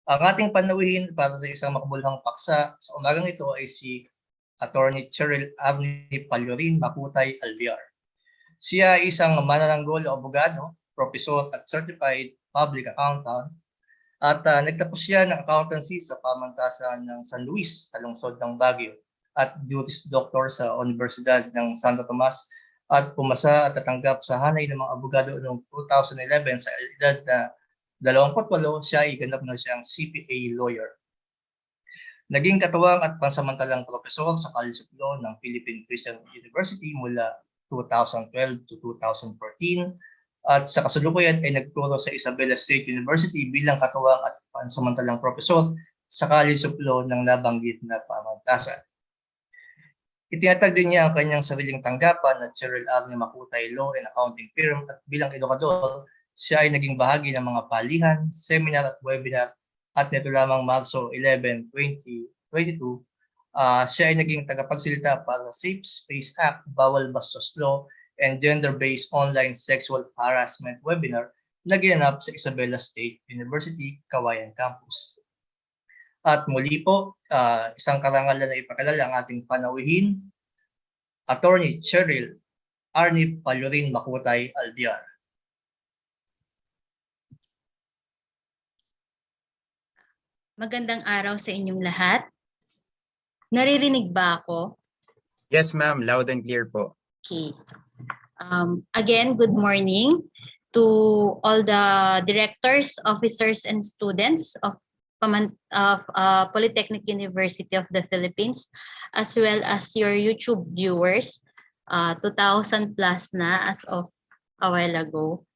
Ang ating panauhin para sa isang makabuluhang paksa sa umagang ito ay si Attorney Cheryl Arnie Palyorin Makutay Alviar. Siya ay isang manananggol o abogado, professor at certified public accountant at nagtapos siya ng accountancy sa pamantasan ng San Luis sa lungsod ng Baguio at Juris Doctor sa Universidad ng Santo Tomas at pumasa at tatanggap sa hanay ng mga abogado noong 2011 sa edad na 28, siya ay ganap na siyang CPA lawyer. Naging katuwang at pansamantalang profesor sa College of Law ng Philippine Christian University mula 2012 to 2014 at sa kasalukuyan ay nagturo sa Isabela State University bilang katuwang at pansamantalang profesor sa College of Law ng nabanggit na pamantasan. Itinatag din niya ang kanyang sariling tanggapan na Cheryl Arnie Makutay Law and Accounting Firm at bilang edukador, siya ay naging bahagi ng mga palihan, seminar at webinar at nito lamang Marso 11, 2022, siya ay naging tagapagsalita para sa Safe Space Act, Bawal Bastos Law, and Gender-Based Online Sexual Harassment webinar na ginanap sa Isabela State University, Kawayan Campus. At muli po, isang karangalan na ipakilala ang ating panauhin, Attorney Cheryl Arnie Palyorin Makutay Alviar. Magandang araw sa inyong lahat. Naririnig ba ako? Yes, ma'am. Loud and clear po. Okay. Again, good morning to all the directors, officers, and students of Polytechnic University of the Philippines, as well as your YouTube viewers, 2,000 plus na as of a while ago.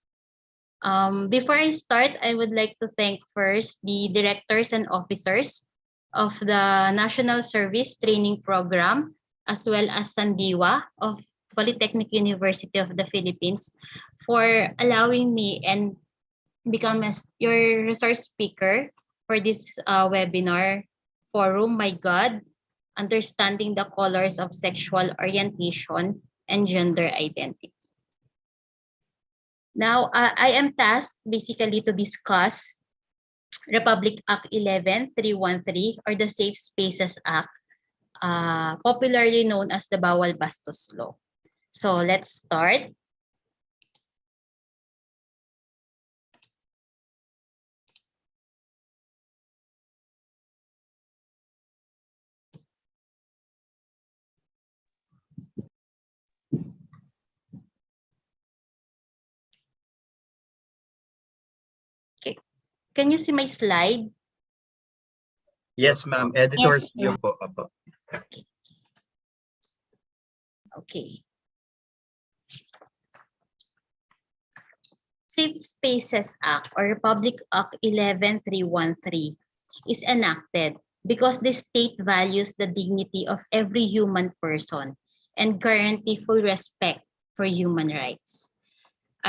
Before I start, I would like to thank first the directors and officers of the National Service Training Program, as well as Sandiwa of Polytechnic University of the Philippines for allowing me and become your resource speaker for this webinar forum, My God, Understanding the Colors of Sexual Orientation and Gender Identity. Now, I am tasked basically to discuss Republic Act 11-313 or the Safe Spaces Act, popularly known as the Bawal Bastos Law. So let's start. Okay. Can you see my slide? Yes, ma'am. Editor's Yes, view ma'am. po. Apo. Okay. Safe Spaces Act or Republic Act 11-313 is enacted because the state values the dignity of every human person and guarantee full respect for human rights.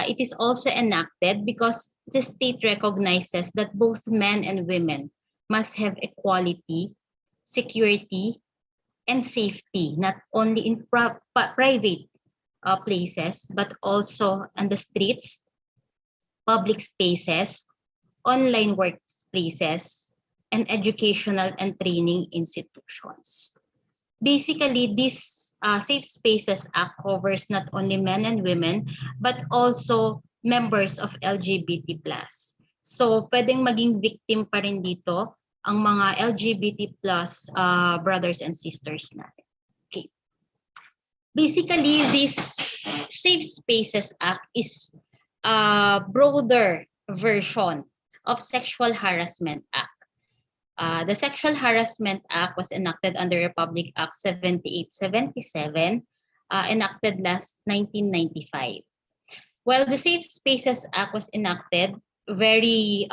It is also enacted because the state recognizes that both men and women must have equality, security, and safety, not only in private places, but also on the streets, public spaces, online workplaces, and educational and training institutions. Basically, this Safe Spaces Act covers not only men and women, but also members of LGBT+. So, pwedeng maging victim pa rin dito ang mga LGBT+ brothers and sisters natin. Okay. Basically, this Safe Spaces Act is a broader version of Sexual Harassment Act. The Sexual Harassment Act was enacted under Republic Act 7877, enacted last 1995. While the Safe Spaces Act was enacted, very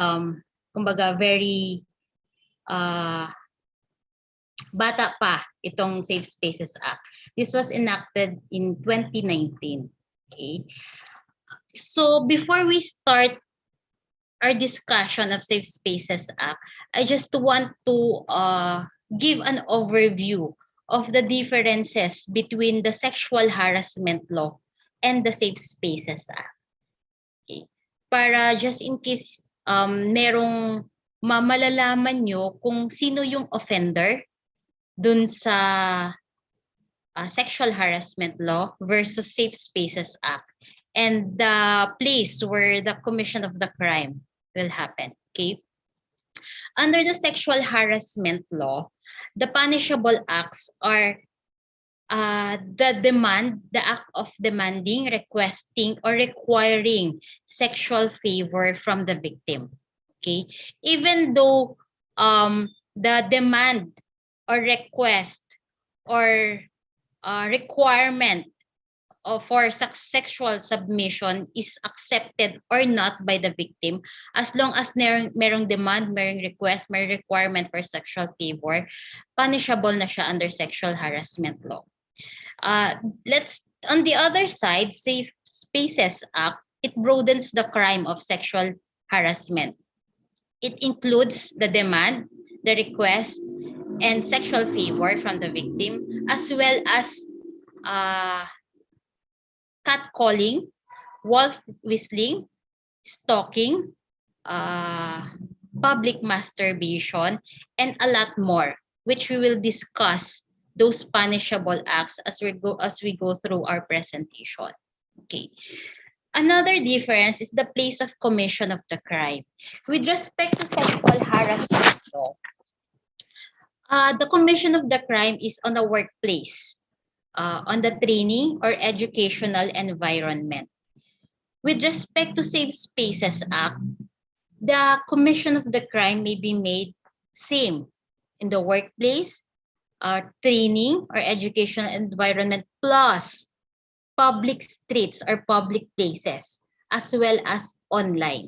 bata pa itong Safe Spaces Act. This was enacted in 2019. Okay. So before we start our discussion of Safe Spaces Act, I just want to give an overview of the differences between the Sexual Harassment Law and the Safe Spaces Act. Okay. Para just in case merong malalaman nyo kung sino yung offender dun sa Sexual Harassment Law versus Safe Spaces Act, and the place where the commission of the crime will happen. Okay. Under the Sexual Harassment Law, the punishable acts are the act of demanding, requesting, or requiring sexual favor from the victim. Okay, even though the demand or request or requirement for sexual submission is accepted or not by the victim, as long as merong demand, merong request, merong requirement for sexual favor, punishable na siya under Sexual Harassment Law. Let's on the other side, Safe Spaces Act, it broadens the crime of sexual harassment. It includes the demand, the request, and sexual favor from the victim, as well as catcalling, wolf whistling, stalking, public masturbation, and a lot more, which we will discuss those punishable acts as we go through our presentation. Okay. Another difference is the place of commission of the crime. With respect to sexual harassment law, the commission of the crime is on a workplace, on the training or educational environment. With respect to Safe Spaces Act, the commission of the crime may be made same in the workplace, training or educational environment, plus public streets or public places, as well as online.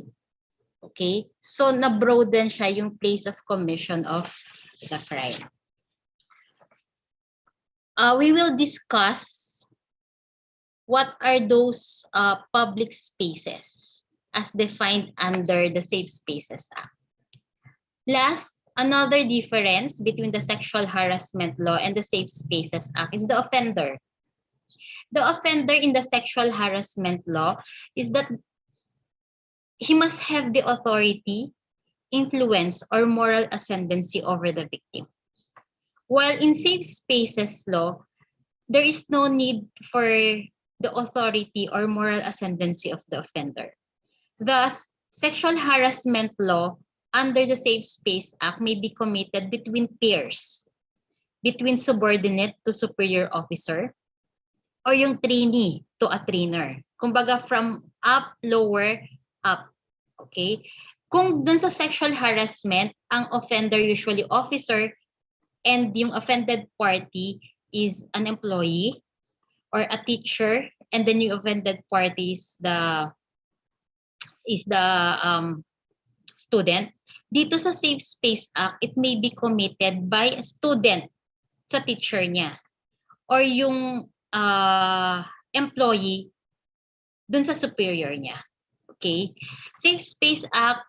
Okay? So na-broaden siya yung place of commission of the crime. We will discuss what are those public spaces as defined under the Safe Spaces Act. Last, another difference between the Sexual Harassment Law and the Safe Spaces Act is the offender. The offender in the Sexual Harassment Law is that he must have the authority, influence, or moral ascendancy over the victim. While in Safe Spaces Law, there is no need for the authority or moral ascendancy of the offender. Thus, sexual harassment law under the Safe Space Act may be committed between peers, between subordinate to superior officer, or yung trainee to a trainer. Kumbaga from up, lower, up. Okay? Kung dun sa sexual harassment, ang offender usually officer and yung offended party is an employee or a teacher, and then yung offended party is the student. Dito sa Safe Space Act, it may be committed by a student sa teacher niya or yung employee dun sa superior niya. Okay? Safe Space Act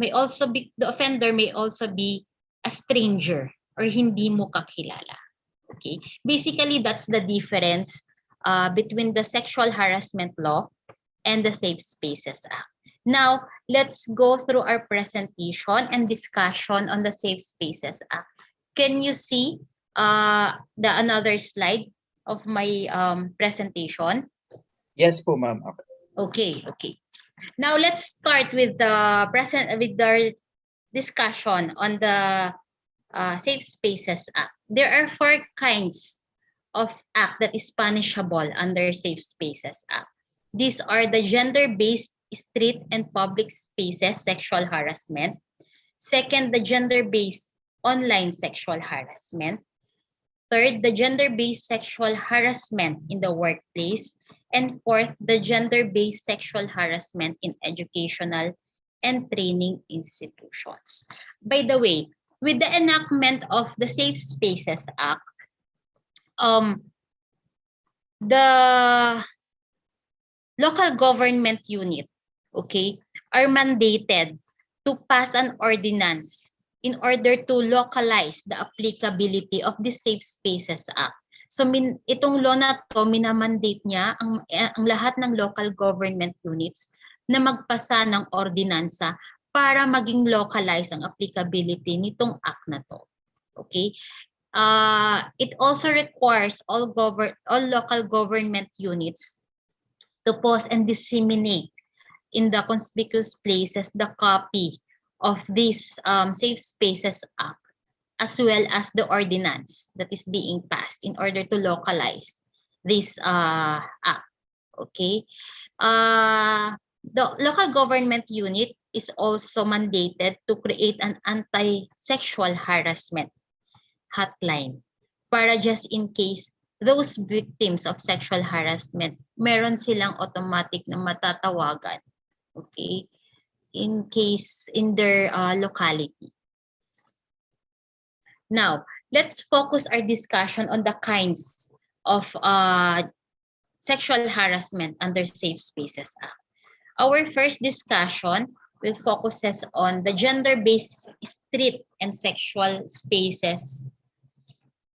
may also be, the offender may also be a stranger or hindi mo kakilala. Okay? Basically, that's the difference between the Sexual Harassment Law and the Safe Spaces Act. Now, let's go through our presentation and discussion on the Safe Spaces Act. Can you see the another slide of my presentation? Yes po, ma'am. Okay, okay. Now let's start with the discussion on the Safe Spaces Act. There are 4 kinds of act that is punishable under Safe Spaces Act. These are the gender-based street and public spaces sexual harassment. Second, the gender-based online sexual harassment. Third, the gender-based sexual harassment in the workplace. And fourth, the gender-based sexual harassment in educational and training institutions. By the way, with the enactment of the Safe Spaces Act, the local government unit, okay, are mandated to pass an ordinance in order to localize the applicability of the Safe Spaces Act. So itong law na to, minamandate niya ang lahat ng local government units na magpasa ng ordinansa para maging localize ang applicability nitong act na to. Okay? It also requires all local government units to post and disseminate in the conspicuous places the copy of this Safe Spaces Act, as well as the ordinance that is being passed in order to localize this act. Okay. The local government unit is also mandated to create an anti-sexual harassment hotline para just in case those victims of sexual harassment, meron silang automatic na matatawagan. Okay. In case in their locality. Now, let's focus our discussion on the kinds of sexual harassment under Safe Spaces Act. Our first discussion will focuses on the gender-based street and sexual spaces,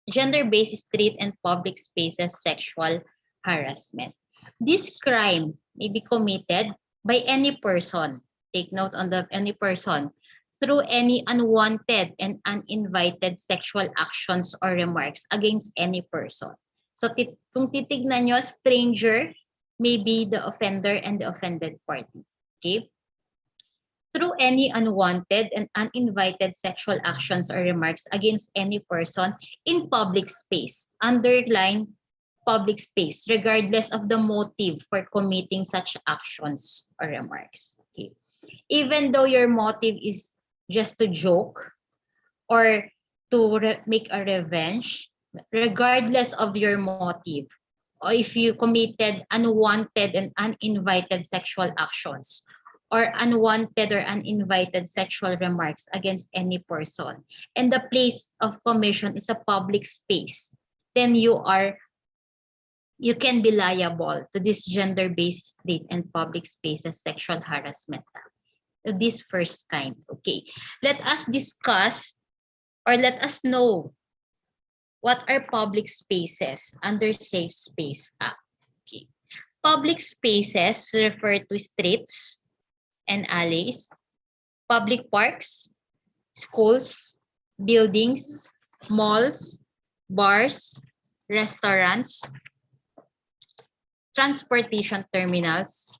gender-based street and public spaces sexual harassment. This crime may be committed by any person. Take note on the any person through any unwanted and uninvited sexual actions or remarks against any person. So kung titignan nyo, stranger may be the offender and the offended party. Okay? Through any unwanted and uninvited sexual actions or remarks against any person in public space, underline public space, regardless of the motive for committing such actions or remarks. Okay? Even though your motive is just to joke or to make a revenge, regardless of your motive, or if you committed unwanted and uninvited sexual actions or unwanted or uninvited sexual remarks against any person, and the place of commission is a public space, then you can be liable to this gender-based street and public spaces sexual harassment act. This first kind. Okay, let us discuss or let us know what are public spaces under Safe Space Act. Okay, public spaces refer to streets and alleys, public parks, schools, buildings, malls, bars, restaurants, transportation terminals,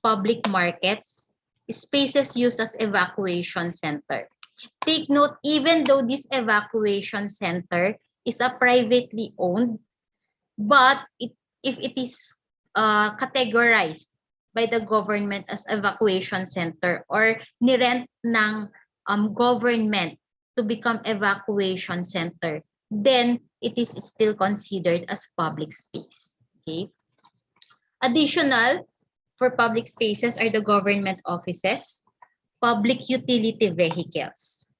public markets, spaces used as evacuation center. Take note, even though this evacuation center is a privately owned, but if it is categorized by the government as evacuation center or nirent ng government to become evacuation center, then it is still considered as public space. Okay. Additional for public spaces are the government offices, public utility vehicles,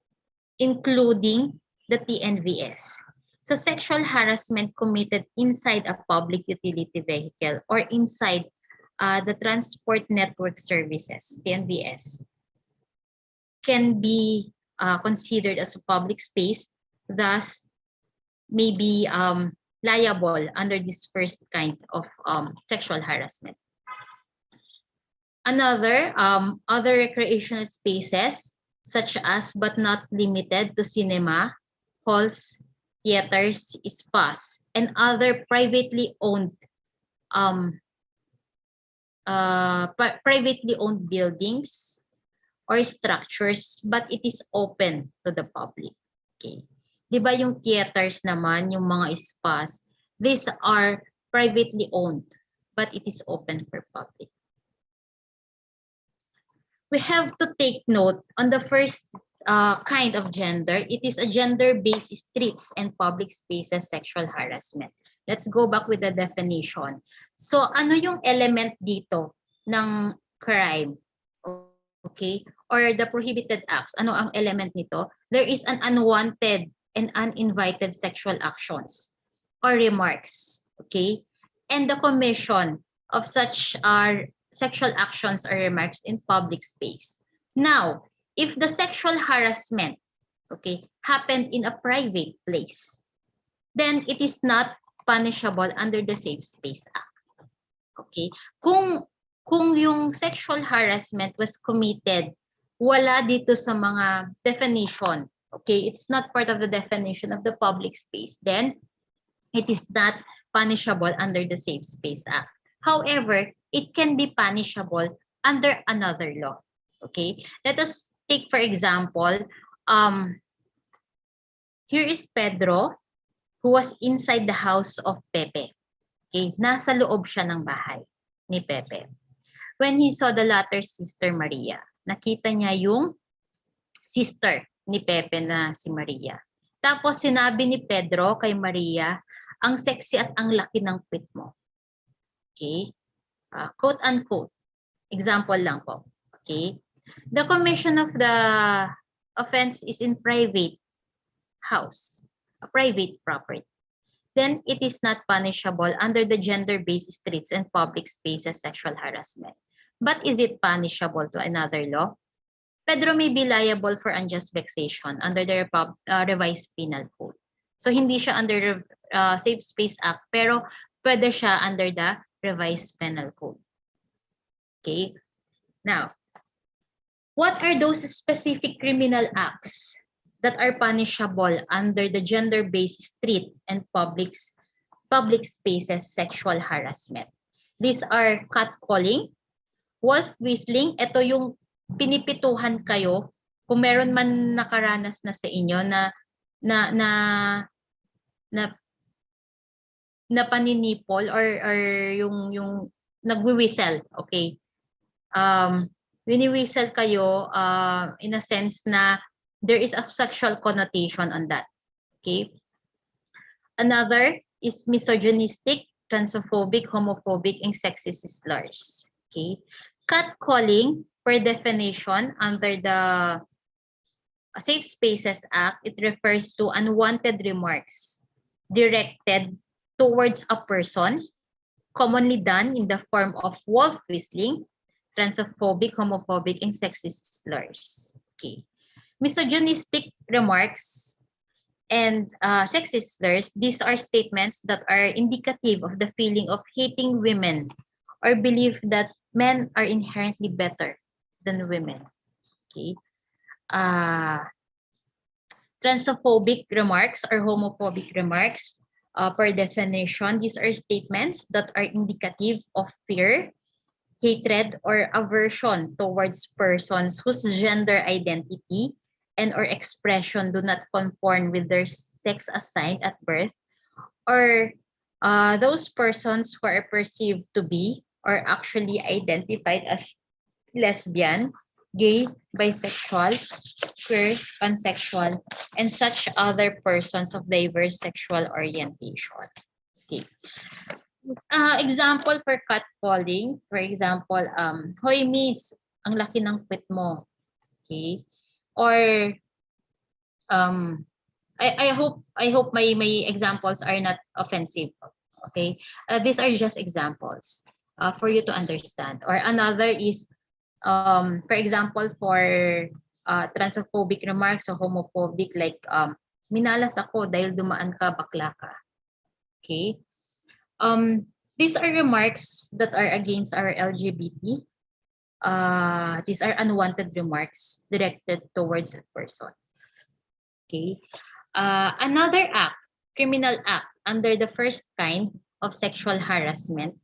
including the TNVS. So sexual harassment committed inside a public utility vehicle or inside the Transport Network Services, TNVS, can be considered as a public space, thus may be liable under this first kind of sexual harassment. Another, other recreational spaces, such as but not limited to cinema, halls, theaters, spas, and other privately owned buildings or structures, but it is open to the public. Okay. Di ba yung theaters naman, yung mga spas, these are privately owned, but it is open for public. We have to take note on the first kind of gender. It is a gender-based streets and public spaces sexual harassment. Let's go back with the definition. So ano yung element dito ng crime? Okay? Or the prohibited acts. Ano ang element nito? There is an unwanted and uninvited sexual actions or remarks. Okay? And the commission of such sexual actions or remarks in public space. Now, if the sexual harassment, okay, happened in a private place, then it is not punishable under the Safe Space Act. Okay? Kung yung sexual harassment was committed, wala dito sa mga definition. Okay? It's not part of the definition of the public space. Then, it is not punishable under the Safe Space Act. However, it can be punishable under another law. Okay? Let us take, for example, here is Pedro, who was inside the house of Pepe. Okay? Nasa loob siya ng bahay ni Pepe. When he saw the latter's sister Maria, nakita niya yung sister ni Pepe na si Maria. Tapos sinabi ni Pedro kay Maria, ang sexy at ang laki ng pit mo. Okay? Quote unquote. Example lang po. Okay? The commission of the offense is in private house, a private property. Then it is not punishable under the gender-based streets and public spaces sexual harassment. But is it punishable to another law? Pedro may be liable for unjust vexation under the revised penal code. So hindi siya under Safe Space Act, pero pwede siya under the revised penal code. Okay? Now, what are those specific criminal acts that are punishable under the gender-based street and public spaces sexual harassment? These are catcalling, wolf whistling. Ito yung pinipituhan kayo kung meron man nakaranas na sa inyo na paninipol or yung nagwi-whistle. Okay. Wini-whistle kayo in a sense na there is a sexual connotation on that. Okay. Another is misogynistic, transphobic, homophobic, and sexist slurs. Okay. Catcalling, per definition, under the Safe Spaces Act, it refers to unwanted remarks directed towards a person, commonly done in the form of wolf whistling, transphobic, homophobic, and sexist slurs. Okay. Misogynistic remarks and sexist slurs, these are statements that are indicative of the feeling of hating women or belief that men are inherently better than women. Okay. Transphobic remarks or homophobic remarks, per definition, these are statements that are indicative of fear, hatred, or aversion towards persons whose gender identity and or expression do not conform with their sex assigned at birth, or those persons who are perceived to be or actually identified as lesbian, gay, bisexual, queer, pansexual, and such other persons of diverse sexual orientation. Okay. Example for catcalling, for example, hoy miss, ang laki ng pit mo. Okay? Or I hope my examples are not offensive. Okay? These are just examples for you to understand. Or another is for example, for transphobic remarks or homophobic, like minalas ako dahil dumaan ka, bakla ka. Okay? These are remarks that are against our LGBT. These are unwanted remarks directed towards a person. Okay. Another act, criminal act under the first kind of sexual harassment.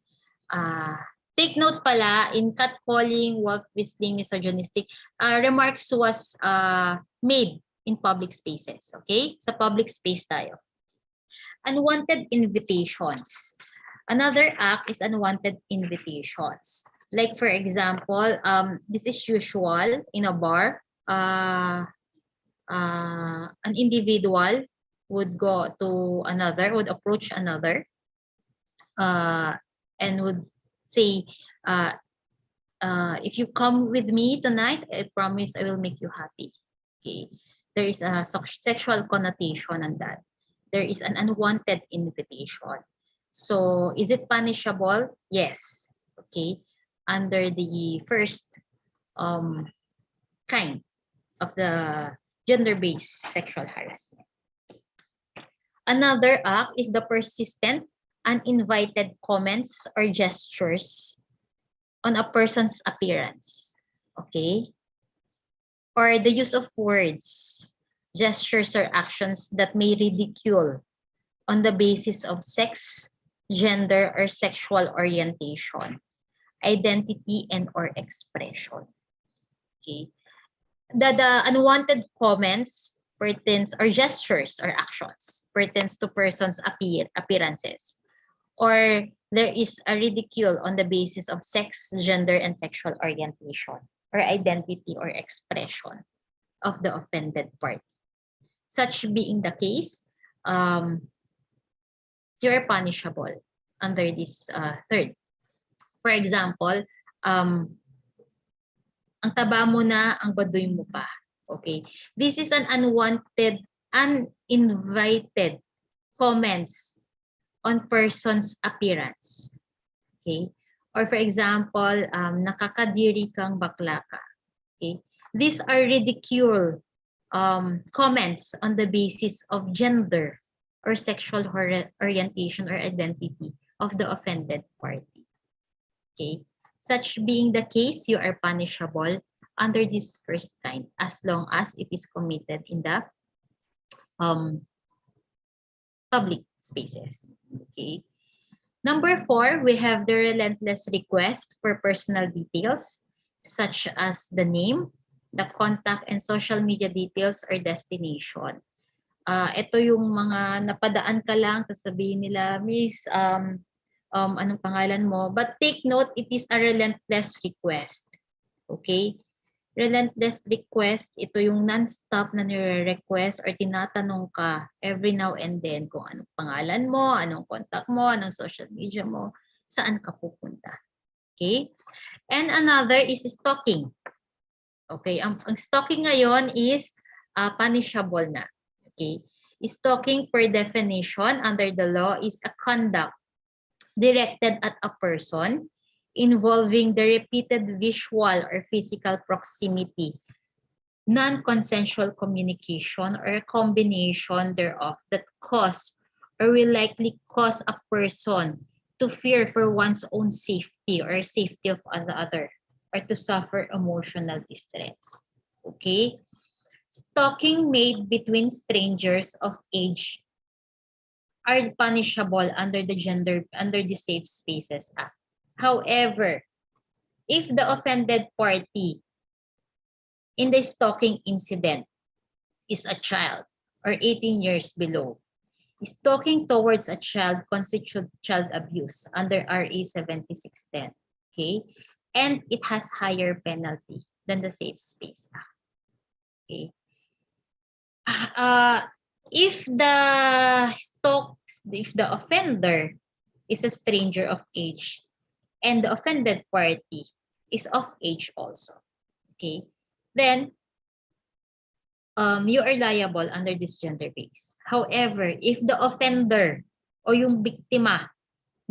Take note pala, in catcalling, wolf whistling, misogynistic, remarks was made in public spaces. Okay? Sa public space tayo. Unwanted invitations. Another act is unwanted invitations. Like for example, this is usual in a bar. An individual would go to another, would approach another, and would say, if you come with me tonight, I promise I will make you happy. Okay. There is a sexual connotation on that. There is an unwanted invitation. So is it punishable? Yes. Okay. Under the first kind of the gender-based sexual harassment. Another act is the persistent, uninvited comments or gestures on a person's appearance, okay? Or the use of words, gestures, or actions that may ridicule on the basis of sex, gender, or sexual orientation, identity, and or expression. Okay. The unwanted comments pertains or gestures or actions pertains to persons' appearances, or there is a ridicule on the basis of sex, gender, and sexual orientation, or identity or expression of the offended party. Such being the case, you are punishable under this third. For example, ang taba mo na, ang baduy mo pa. Okay. This is an unwanted, uninvited comments on person's appearance. Okay. Or for example, nakakadiri kang bakla ka. Okay. These are ridicule comments on the basis of gender or sexual orientation or identity of the offended party. Okay. Such being the case, you are punishable under this first kind as long as it is committed in the public spaces. Okay. Number 4, we have the relentless request for personal details such as the name, the contact, and social media details or destination. Ito yung mga napadaan ka lang, sasabihin nila, Miss, anong pangalan mo? But take note, it is a relentless request. Okay? Relentless request, ito yung non-stop na nire-request or tinatanong ka every now and then kung anong pangalan mo, anong contact mo, anong social media mo, saan ka pupunta. Okay? And another is stalking. Okay? Ang stalking ngayon is punishable na. Okay? Stalking per definition under the law is a conduct directed at a person involving the repeated visual or physical proximity, non-consensual communication, or a combination thereof that cause or will likely cause a person to fear for one's own safety or safety of the other, or to suffer emotional distress. Okay? Stalking made between strangers of age are punishable under the Safe Spaces Act. However, if the offended party in the stalking incident is a child or 18 years below, stalking towards a child constitutes child abuse under RA 7610. Okay? And it has higher penalty than the Safe Space Act. Okay? If the offender is a stranger of age and the offended party is of age also, okay, then you are liable under this gender base. However, if the offender o yung biktima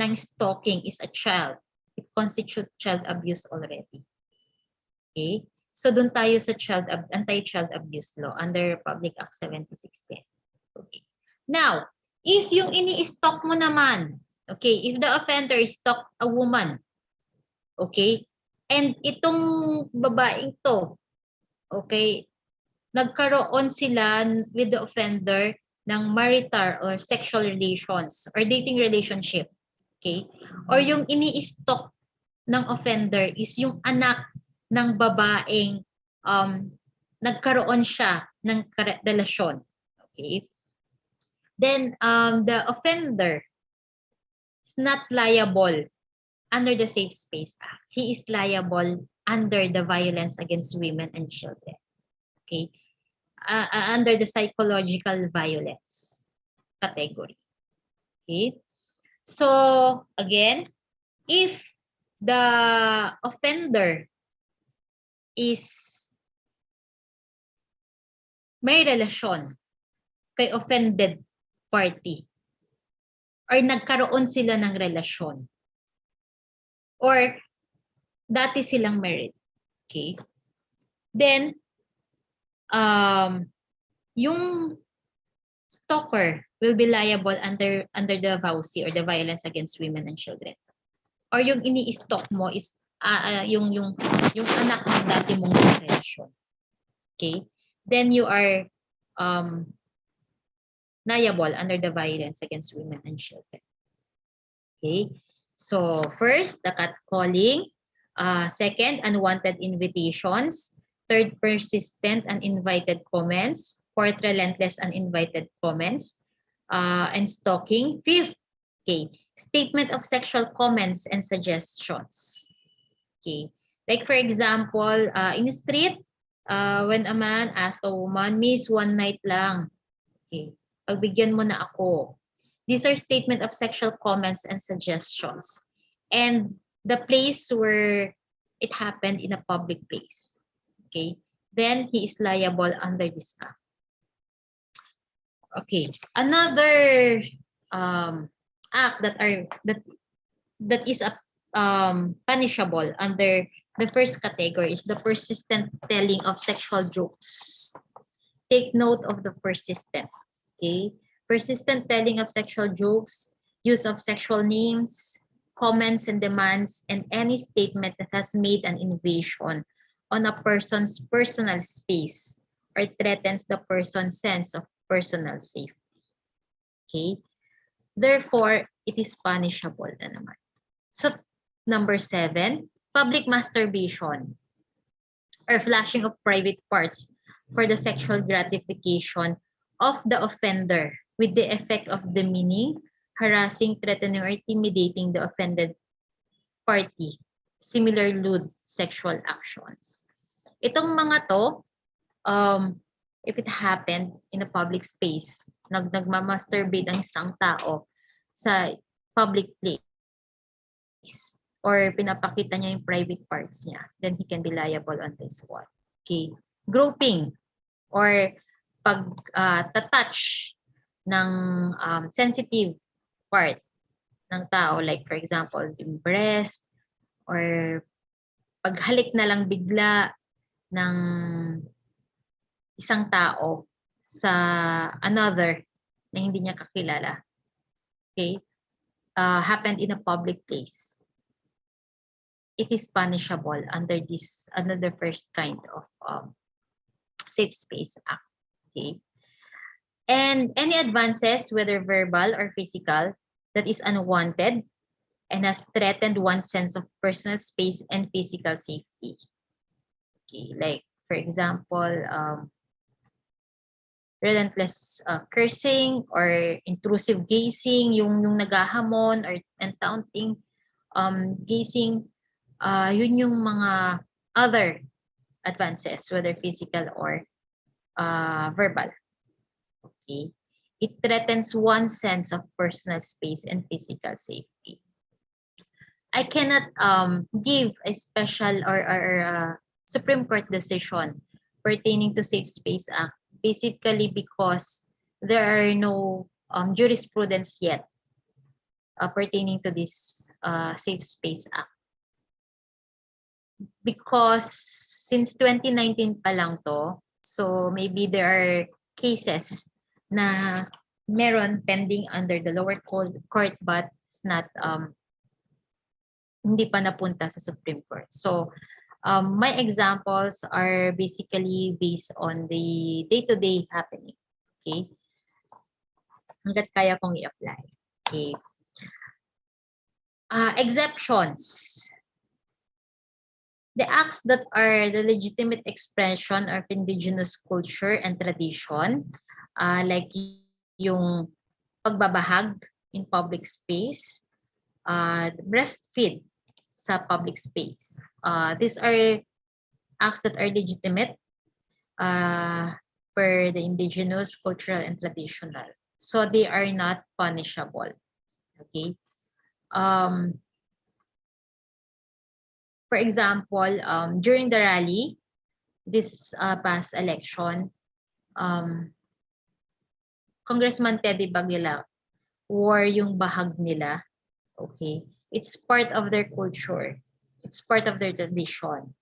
ng stalking is a child, it constitutes child abuse already. Okay? So doon tayo sa anti-child abuse law under Public Act 7610. Okay. Now, if yung ini-stalk mo naman, okay, if the offender stalk a woman, okay, and itong babaeng to, okay, nagkaroon sila with the offender ng marital or sexual relations or dating relationship, okay, or yung ini-stalk ng offender is yung anak ng babaeng nagkaroon siya ng relasyon, okay, then the offender is not liable under the Safe Space Act. He is liable under the Violence Against Women and Children. Okay? Under the psychological violence category. Okay? So, again, if the offender is may relasyon kay offended party or nagkaroon sila ng relasyon or dati silang married, okay, then yung stalker will be liable under the VAUSI or the Violence Against Women and Children. Or yung ini-stalk mo is yung anak ng dati mong relasyon. Okay? Then you are liable under the Violence Against Women and Children. Okay? So first, the catcalling. Second, unwanted invitations. Third, persistent uninvited comments. Fourth, relentless uninvited comments. And stalking. Fifth, okay, statement of sexual comments and suggestions. Okay. Like for example, in the street, when a man asks a woman, "Miss, one night lang. Okay. Pagbigyan mo na ako." These are statement of sexual comments and suggestions. And the place where it happened in a public place. Okay. Then he is liable under this act. Okay. Another act that is punishable under the first category is the persistent telling of sexual jokes. Take note of the persistent. Okay, persistent telling of sexual jokes, use of sexual names, comments and demands, and any statement that has made an invasion on a person's personal space or threatens the person's sense of personal safety. Okay, therefore, it is punishable na naman. So, number 7, public masturbation or flashing of private parts for the sexual gratification of the offender with the effect of demeaning, harassing, threatening, or intimidating the offended party. Similar lewd sexual actions. Itong mga to, if it happened in a public space, nagmamasturbate ang isang tao sa public place or pinapakita niya yung private parts niya, then he can be liable on this one. Okay. Groping or pag-touch ng sensitive part ng tao, like for example, yung breast, or paghalik na lang bigla ng isang tao sa another na hindi niya kakilala. Okay? Happened in a public place. It is punishable under the first kind of Safe Space Act. Okay. And any advances, whether verbal or physical, that is unwanted and has threatened one's sense of personal space and physical safety. Okay, like for example, relentless cursing or intrusive gazing, yung nagahamon or and taunting gazing, yun yung mga other advances, whether physical or verbal. Okay. It threatens one's sense of personal space and physical safety. I cannot give a special or Supreme Court decision pertaining to Safe Space Act, basically because there are no jurisprudence yet pertaining to this Safe Space Act. Because since 2019 pa lang to, so maybe there are cases na meron pending under the lower court but it's not hindi pa napunta sa Supreme Court. So my examples are basically based on the day-to-day happening. Okay? Hanggat kaya kong i-apply. Okay. Exceptions. The acts that are the legitimate expression of indigenous culture and tradition, like yung pagbabahag in public space, breastfeed sa public space. These are acts that are legitimate for the indigenous, cultural, and traditional. So they are not punishable. Okay. For example, during the rally, this past election, Congressman Teddy Baguila wore yung bahag nila. Okay, it's part of their culture. It's part of their tradition.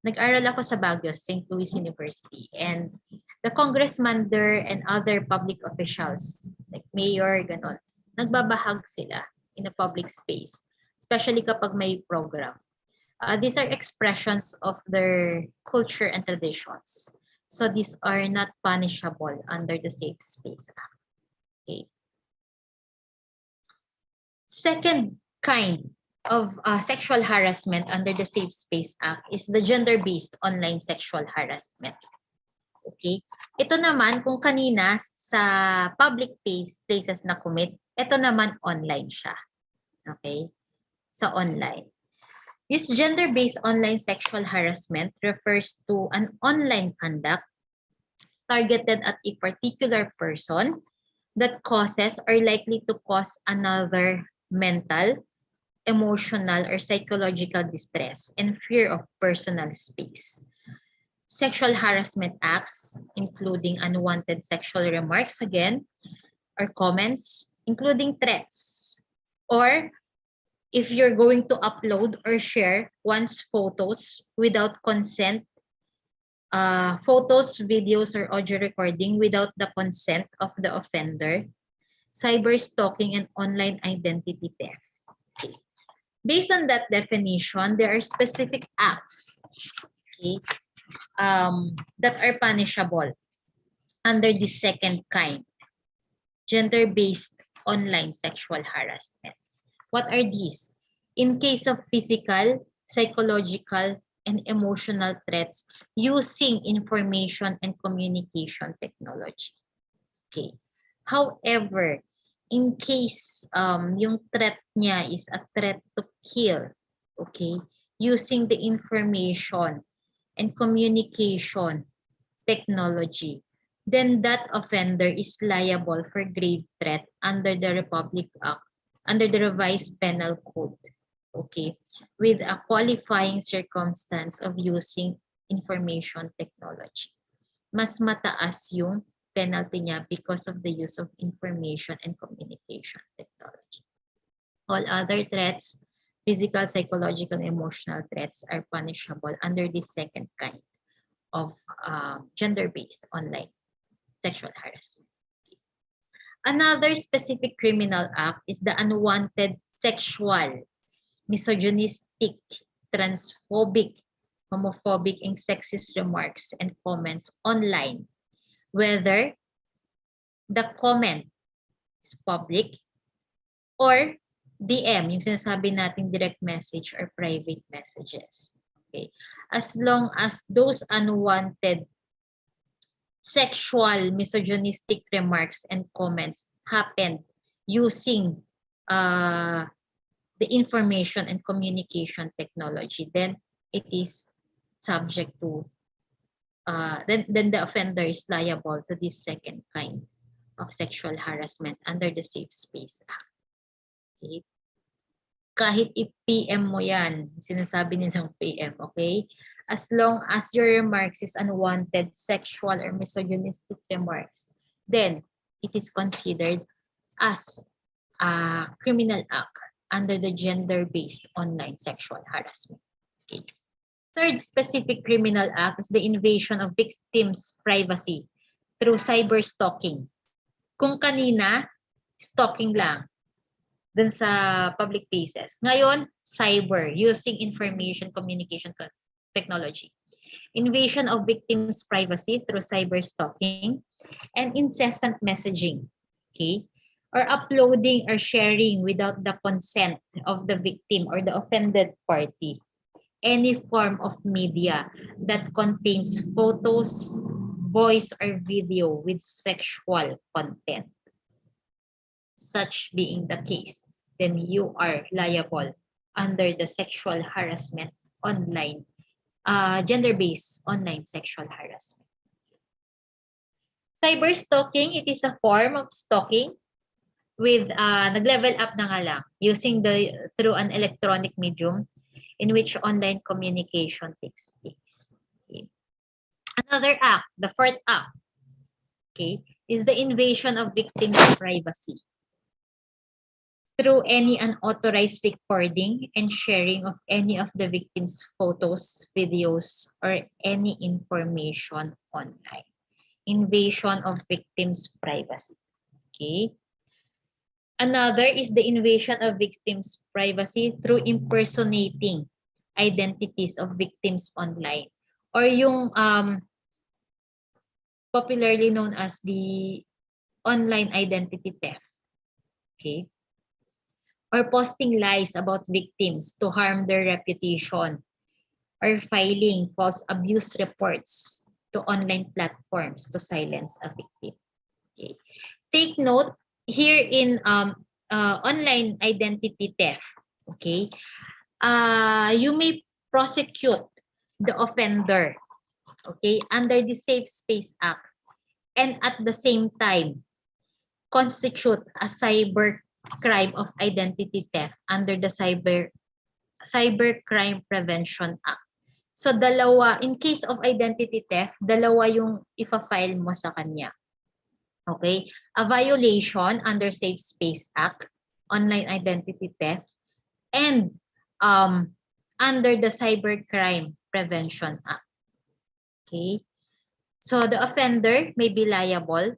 Nag-aral ako sa Baguio, St. Louis University. And the congressman there and other public officials, like mayor, ganon, nagbabahag sila in a public space, especially kapag may program. These are expressions of their culture and traditions. So these are not punishable under the Safe Space Act. Okay. Second kind of sexual harassment under the Safe Space Act is the gender-based online sexual harassment. Okay? Ito naman, kung kanina sa public places na commit, ito naman online siya. Okay? Sa online. This gender-based online sexual harassment refers to an online conduct targeted at a particular person that causes or likely to cause another mental, emotional, or psychological distress and fear of personal space. Sexual harassment acts, including unwanted sexual remarks again, or comments, including threats, or if you're going to upload or share one's photos without consent, photos, videos, or audio recording without the consent of the offender, cyber stalking, and online identity theft. Okay. Based on that definition, there are specific acts, okay, that are punishable under the second kind, gender-based online sexual harassment. What are these? In case of physical, psychological, and emotional threats using information and communication technology. Okay. However, in case yung threat niya is a threat to kill, okay, using the information and communication technology, then that offender is liable for grave threat under the Republic Act, under the revised penal code, okay, with a qualifying circumstance of using information technology. Mas mataas yung penalty niya because of the use of information and communication technology. All other threats, physical, psychological, and emotional threats are punishable under the second kind of gender-based online sexual harassment. Another specific criminal act is the unwanted sexual, misogynistic, transphobic, homophobic, and sexist remarks and comments online, whether the comment is public or DM, yung sinasabi natin direct message or private messages. Okay. As long as those unwanted sexual, misogynistic remarks and comments happened using the information and communication technology, then it is subject to, then the offender is liable to this second kind of sexual harassment under the Safe Space Act. Okay? Kahit i-PM mo yan, sinasabi nilang PM, okay? As long as your remarks is unwanted sexual or misogynistic remarks, then it is considered as a criminal act under the gender-based online sexual harassment. Okay. Third specific criminal act is the invasion of victims' privacy through cyber stalking. Kung kanina, stalking lang dun sa public places. Ngayon, cyber, using information communication technology. Invasion of victims' privacy through cyber stalking and incessant messaging. Okay? Or uploading or sharing without the consent of the victim or the offended party any form of media that contains photos, voice, or video with sexual content. Such being the case, then you are liable under the sexual harassment online, gender-based online sexual harassment. Cyber stalking, it is a form of stalking with nag-level up na nga lang using through an electronic medium in which online communication takes place. Okay. Another act, the fourth act, okay, is the invasion of victims' privacy. through any unauthorized recording and sharing of any of the victim's photos, videos, or any information online. Invasion of victims' privacy. Okay. Another is the invasion of victims' privacy through impersonating identities of victims online, or yung popularly known as the online identity theft. Okay. Or posting lies about victims to harm their reputation, or filing false abuse reports to online platforms to silence a victim. Okay. Take note here in online identity theft. Okay, you may prosecute the offender, okay, under the Safe Space Act, and at the same time constitute a cyber crime of identity theft under the Cybercrime Prevention Act. So dalawa, in case of identity theft, dalawa yung ipa-file mo sa kanya. Okay? A violation under Safe Space Act, online identity theft, and under the Cybercrime Prevention Act. Okay? So the offender may be liable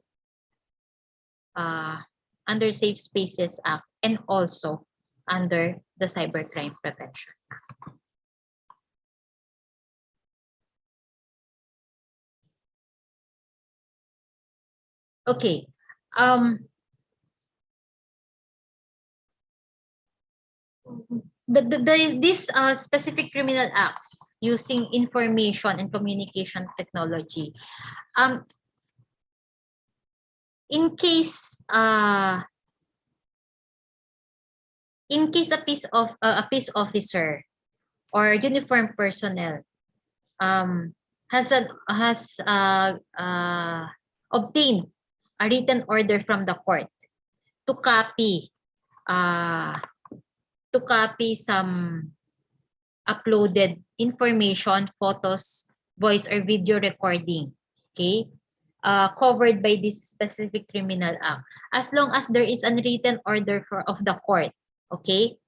under Safe Spaces Act and also under the Cybercrime Prevention Act. Okay. These specific criminal acts using information and communication technology, in case a peace officer or uniformed personnel has obtained a written order from the court to copy some uploaded information, photos, voice or video recording, okay, covered by this specific criminal act, as long as there is a written order of the court, okay,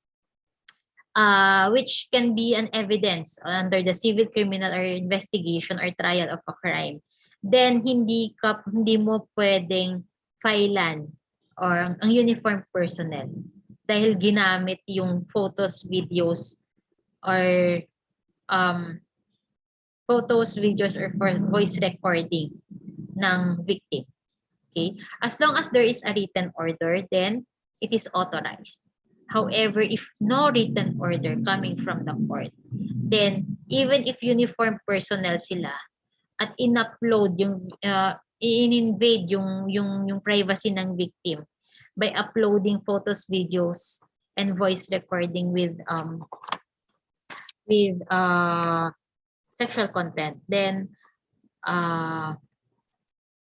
which can be an evidence under the civil, criminal, or investigation or trial of a crime, then hindi mo pwedeng filean or ang uniformed personnel dahil ginamit yung photos, videos, or voice recording ng victim. Okay? As long as there is a written order, then it is authorized. However, if no written order coming from the court, then even if uniformed personnel sila at in-upload yung in-invade yung privacy ng victim by uploading photos, videos, and voice recording with sexual content, then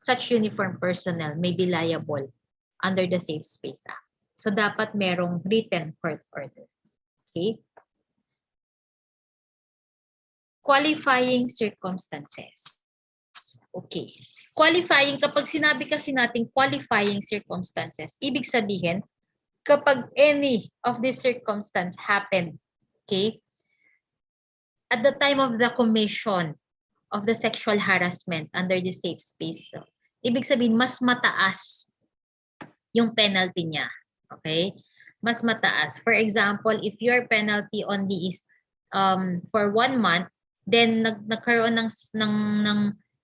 such uniformed personnel may be liable under the Safe Space Act. So dapat merong written court order. Okay? Qualifying circumstances. Okay. Qualifying, kapag sinabi kasi natin qualifying circumstances, ibig sabihin, kapag any of these circumstances happen, okay, at the time of the commission of the sexual harassment under the Safe Space, ibig sabihin, mas mataas yung penalty niya. Okay? Mas mataas. For example, if your penalty only is for 1 month, then nagkaroon ng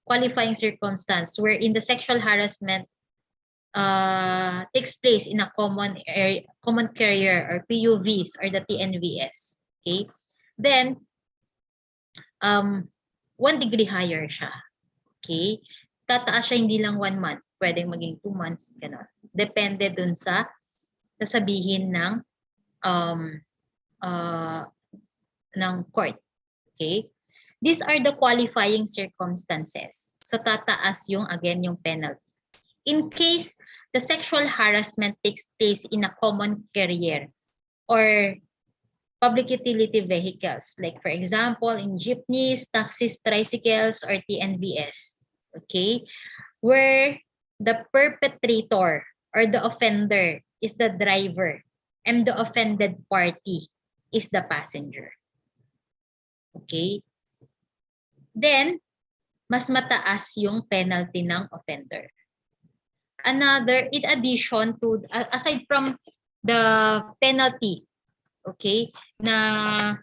qualifying circumstance wherein the sexual harassment takes place in a common carrier or PUVs or the TNVS. Okay? Then, 1 degree higher siya. Okay? Tataas siya hindi lang 1 month. Pwedeng maging 2 months. Ganun. Depende dun sa sasabihin ng court. Okay? These are the qualifying circumstances. So tataas yung penalty. In case the sexual harassment takes place in a common carrier or public utility vehicles, like for example, in jeepneys, taxis, tricycles, or TNVS, okay, where the perpetrator or the offender is the driver, and the offended party is the passenger. Okay? Then, mas mataas yung penalty ng offender. Another, in addition to, aside from the penalty, okay, na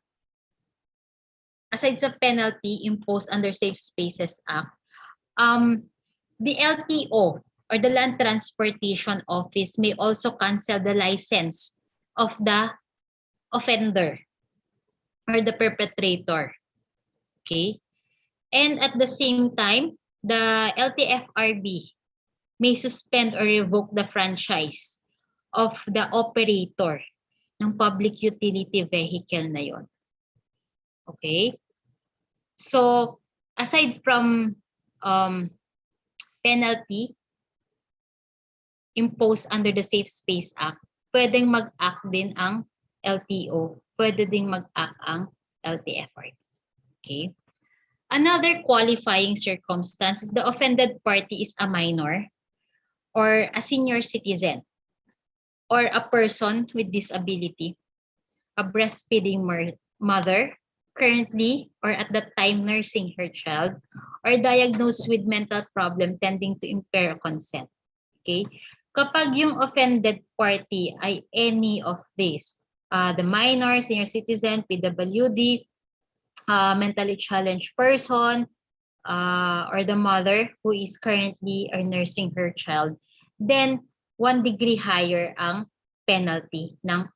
aside sa penalty imposed under Safe Spaces Act, the LTO or the Land Transportation Office may also cancel the license of the offender or the perpetrator. Okay? And at the same time, the LTFRB may suspend or revoke the franchise of the operator ng public utility vehicle na yon. Okay? So, aside from penalty imposed under the Safe Space Act, pwedeng mag-act din ang LTO, pwede ding mag-act ang LTFRB. Okay? Another qualifying circumstance is the offended party is a minor or a senior citizen or a person with disability, a breastfeeding mother, currently or at that time nursing her child, or diagnosed with mental problem tending to impair consent. Okay? Kapag yung offended party ay any of these, the minor, senior citizen, PWD, mentally challenged person, or the mother who is currently or nursing her child, then 1 degree higher ang penalty ng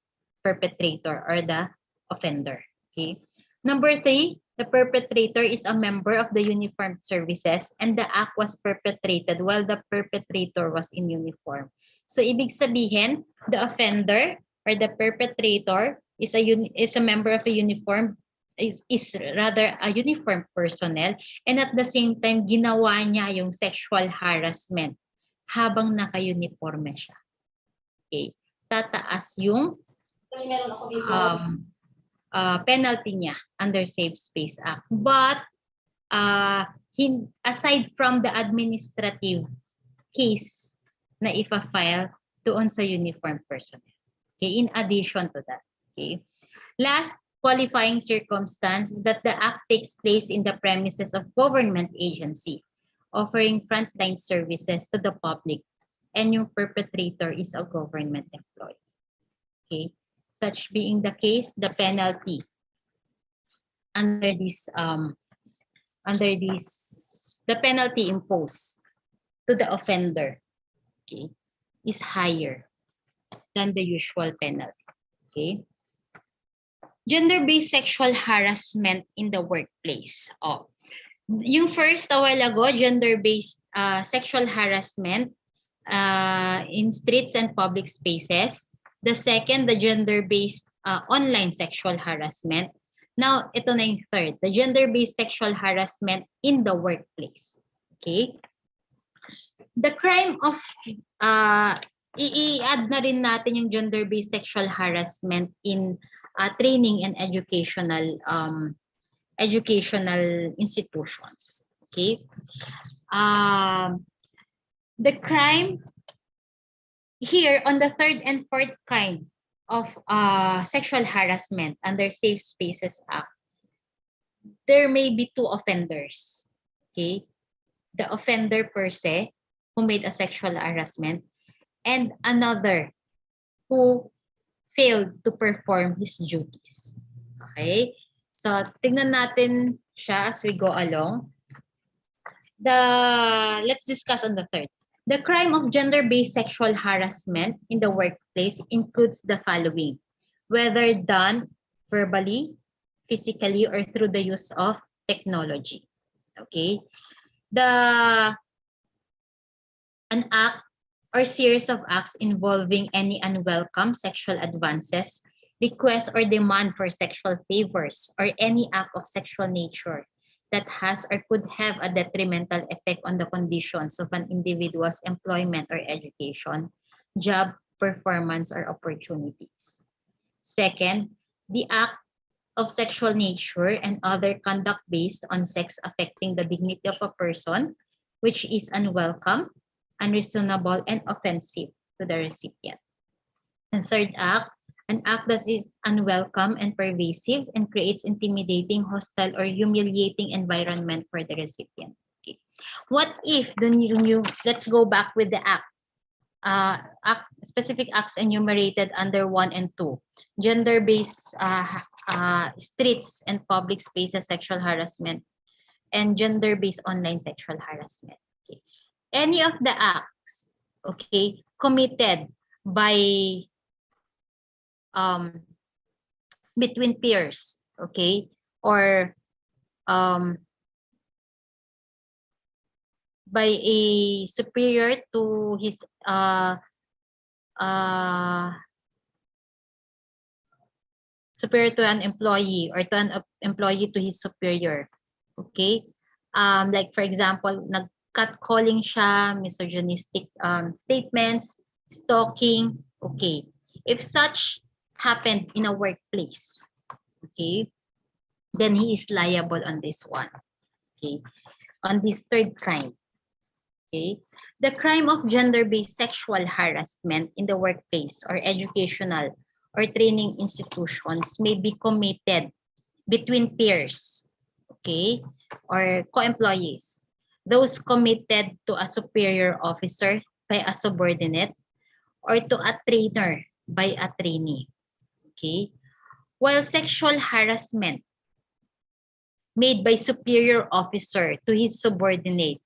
perpetrator or the offender. Okay. Number 3, the perpetrator is a member of the uniformed services and the act was perpetrated while the perpetrator was in uniform. So ibig sabihin, the offender or the perpetrator is a member of a uniform is rather a uniformed personnel, and at the same time ginawa niya yung sexual harassment habang naka-uniforme siya. Okay. Tataas yung penalty niya under Safe Space Act. But aside from the administrative case na ipa-file doon sa uniformed personnel. Okay. In addition to that. Okay. Last qualifying circumstance is that the act takes place in the premises of government agency offering frontline services to the public and yung perpetrator is a government employee. Okay, such being the case, the penalty under this the penalty imposed to the offender, okay, is higher than the usual penalty. Okay. Gender-based sexual harassment in the workplace. Yung first a while ago, gender-based sexual harassment in streets and public spaces. The second, the gender-based online sexual harassment. Now, ito na yung third, the gender-based sexual harassment in the workplace. Okay? The crime of, i-add na rin natin yung gender-based sexual harassment in training and educational institutions. Okay. The crime here on the third and fourth kind of sexual harassment under Safe Spaces Act, there may be 2 offenders. Okay. The offender per se who made a sexual harassment and another who failed to perform his duties. Okay? So, tingnan natin siya as we go along. Let's discuss on the third. The crime of gender-based sexual harassment in the workplace includes the following, whether done verbally, physically, or through the use of technology. Okay? An act or series of acts involving any unwelcome sexual advances, requests or demand for sexual favors, or any act of sexual nature that has or could have a detrimental effect on the conditions of an individual's employment or education, job performance, or opportunities. Second, the act of sexual nature and other conduct based on sex affecting the dignity of a person, which is unwelcome, unreasonable, and offensive to the recipient. And third act, An act that is unwelcome and pervasive and creates intimidating, hostile, or humiliating environment for the recipient. Okay. What if let's go back with the act. Specific acts enumerated under 1 and 2. Gender-based streets and public spaces sexual harassment and gender-based online sexual harassment. Okay. Any of the acts, okay, committed by between peers, okay, or by a superior to his superior to an employee or to an employee to his superior. Okay? Like for example, nag-catcalling siya, misogynistic statements, stalking. Okay. If such happened in a workplace, okay, then he is liable on this one. Okay. On this third crime. Okay. The crime of gender-based sexual harassment in the workplace or educational or training institutions may be committed between peers, okay, or co-employees. Those committed to a superior officer by a subordinate or to a trainer by a trainee, okay. While sexual harassment made by superior officer to his subordinate,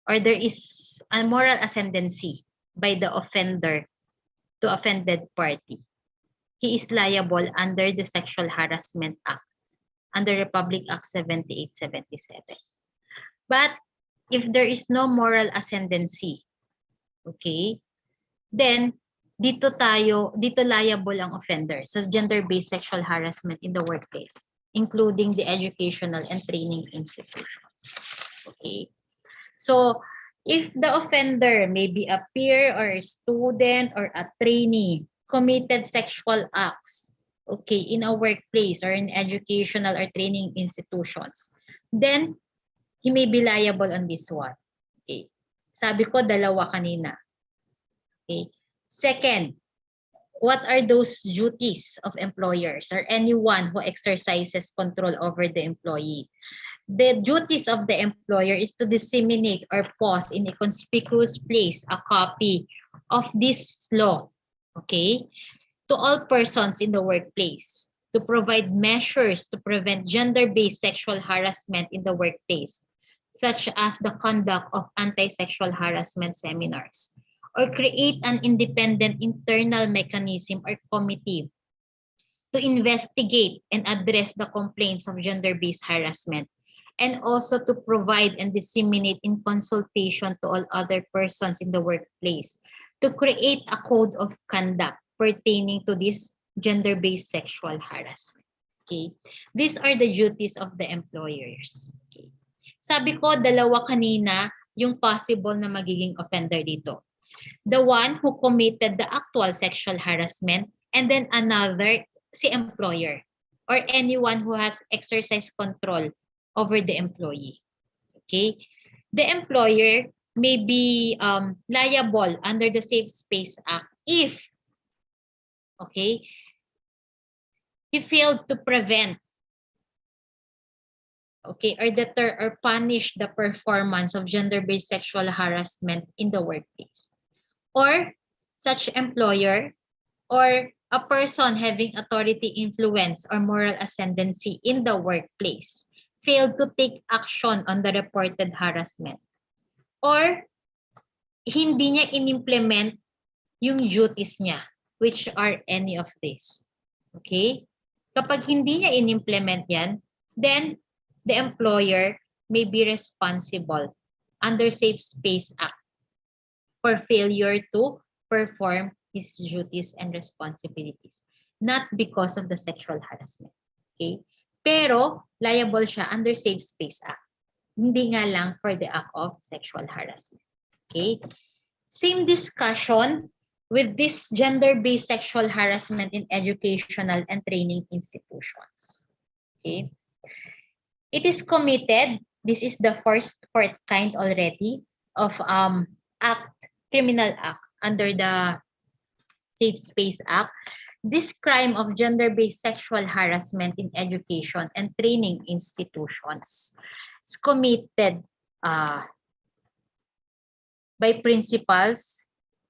or there is a moral ascendancy by the offender to offended party, he is liable under the Sexual Harassment Act, under Republic Act 7877. But if there is no moral ascendancy, okay, then dito liable ang offender sa gender-based sexual harassment in the workplace, including the educational and training institutions. Okay. So, if the offender may be a peer or a student or a trainee committed sexual acts, okay, in a workplace or in educational or training institutions, then he may be liable on this one. Okay. Sabi ko, dalawa kanina. Okay. Second, what are those duties of employers or anyone who exercises control over the employee? The duties of the employer is to disseminate or post in a conspicuous place a copy of this law, okay, to all persons in the workplace, to provide measures to prevent gender-based sexual harassment in the workplace, such as the conduct of anti-sexual harassment seminars, or create an independent internal mechanism or committee to investigate and address the complaints of gender-based harassment, and also to provide and disseminate in consultation to all other persons in the workplace to create a code of conduct pertaining to this gender-based sexual harassment. Okay? These are the duties of the employers. Okay? Sabi ko, dalawa kanina yung possible na magiging offender dito. The one who committed the actual sexual harassment, and then another, si employer or anyone who has exercised control over the employee. Okay? The employer may be liable under the Safe Space Act if, okay, he failed to prevent, okay, or deter or punish the performance of gender-based sexual harassment in the workplace. Or such employer or a person having authority, influence, or moral ascendancy in the workplace failed to take action on the reported harassment, or hindi niya in-implement yung duties niya, which are any of these. Okay? Kapag hindi niya in-implement yan, then the employer may be responsible under Safe Space Act for failure to perform his duties and responsibilities, not because of the sexual harassment. Okay? Pero liable siya under Safe Space Act. Hindi nga lang for the act of sexual harassment. Okay? Same discussion with this gender-based sexual harassment in educational and training institutions. Okay? It is committed, this is the fourth kind already of criminal act under the Safe Space Act. this crime of gender-based sexual harassment in education and training institutions is committed by principals,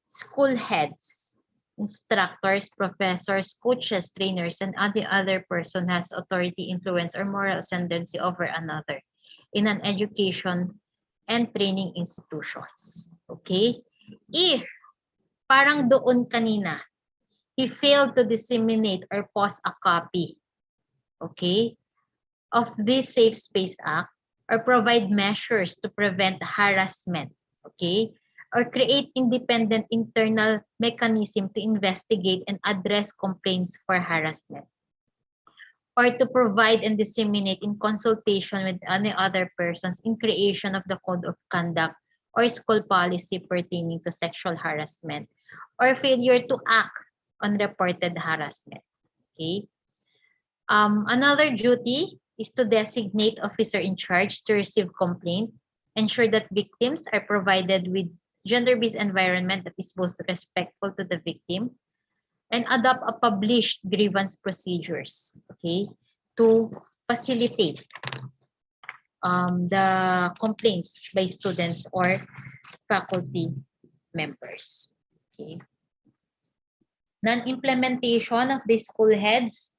school heads, instructors, professors, coaches, trainers, and any other person has authority, influence, or moral ascendancy over another in an education and training institutions. Okay? If, parang doon kanina, he failed to disseminate or post a copy, okay, of this Safe Space Act, or provide measures to prevent harassment, okay, or create independent internal mechanism to investigate and address complaints for harassment, or to provide and disseminate in consultation with any other persons in creation of the code of conduct or school policy pertaining to sexual harassment, or failure to act on reported harassment. Okay. Another duty is to designate officer in charge to receive complaint, ensure that victims are provided with gender-based environment that is both respectful to the victim, and adopt a published grievance procedures, okay, to facilitate the complaints by students or faculty members. Okay. Non-implementation of the school heads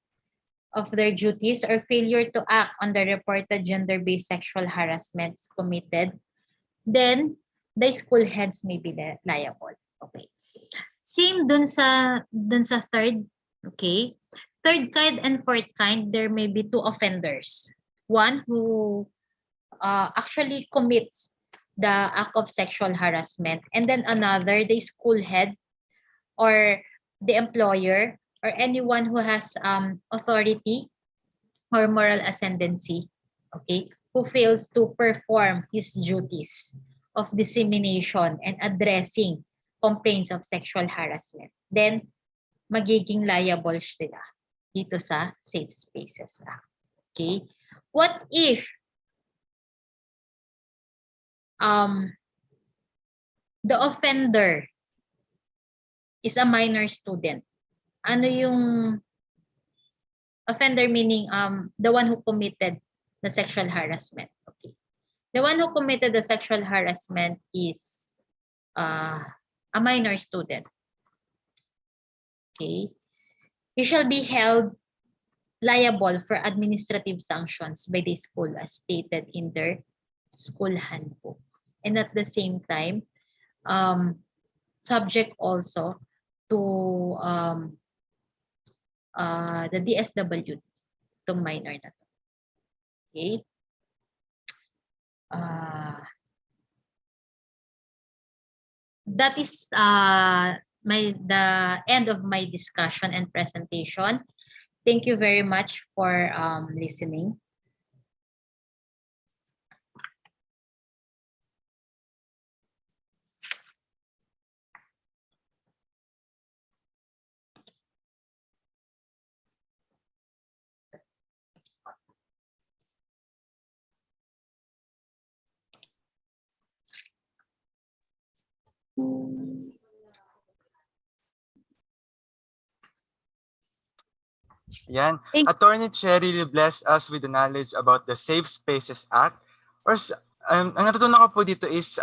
of their duties or failure to act on the reported gender-based sexual harassments committed, then the school heads may be liable. Okay. Same dun sa third, okay? Third kind and fourth kind, there may be two offenders. One who actually commits the act of sexual harassment, and then another, the school head or the employer or anyone who has authority or moral ascendancy, okay, who fails to perform his duties of dissemination and addressing complaints of sexual harassment, then magiging liable sila dito sa Safe Spaces Act. Okay? What if the offender is a minor student? Ano yung offender, meaning the one who committed the sexual harassment? Okay. The one who committed the sexual harassment is a minor student. Okay. You shall be held liable for administrative sanctions by the school as stated in their school handbook. And at the same time, subject also to the DSWD, itong minor na to. Okay. That is the end of my discussion and presentation. Thank you very much for listening. Yan. Attorney Cherry will bless us with the knowledge about the Safe Spaces Act. Or ang natutunan ko po dito is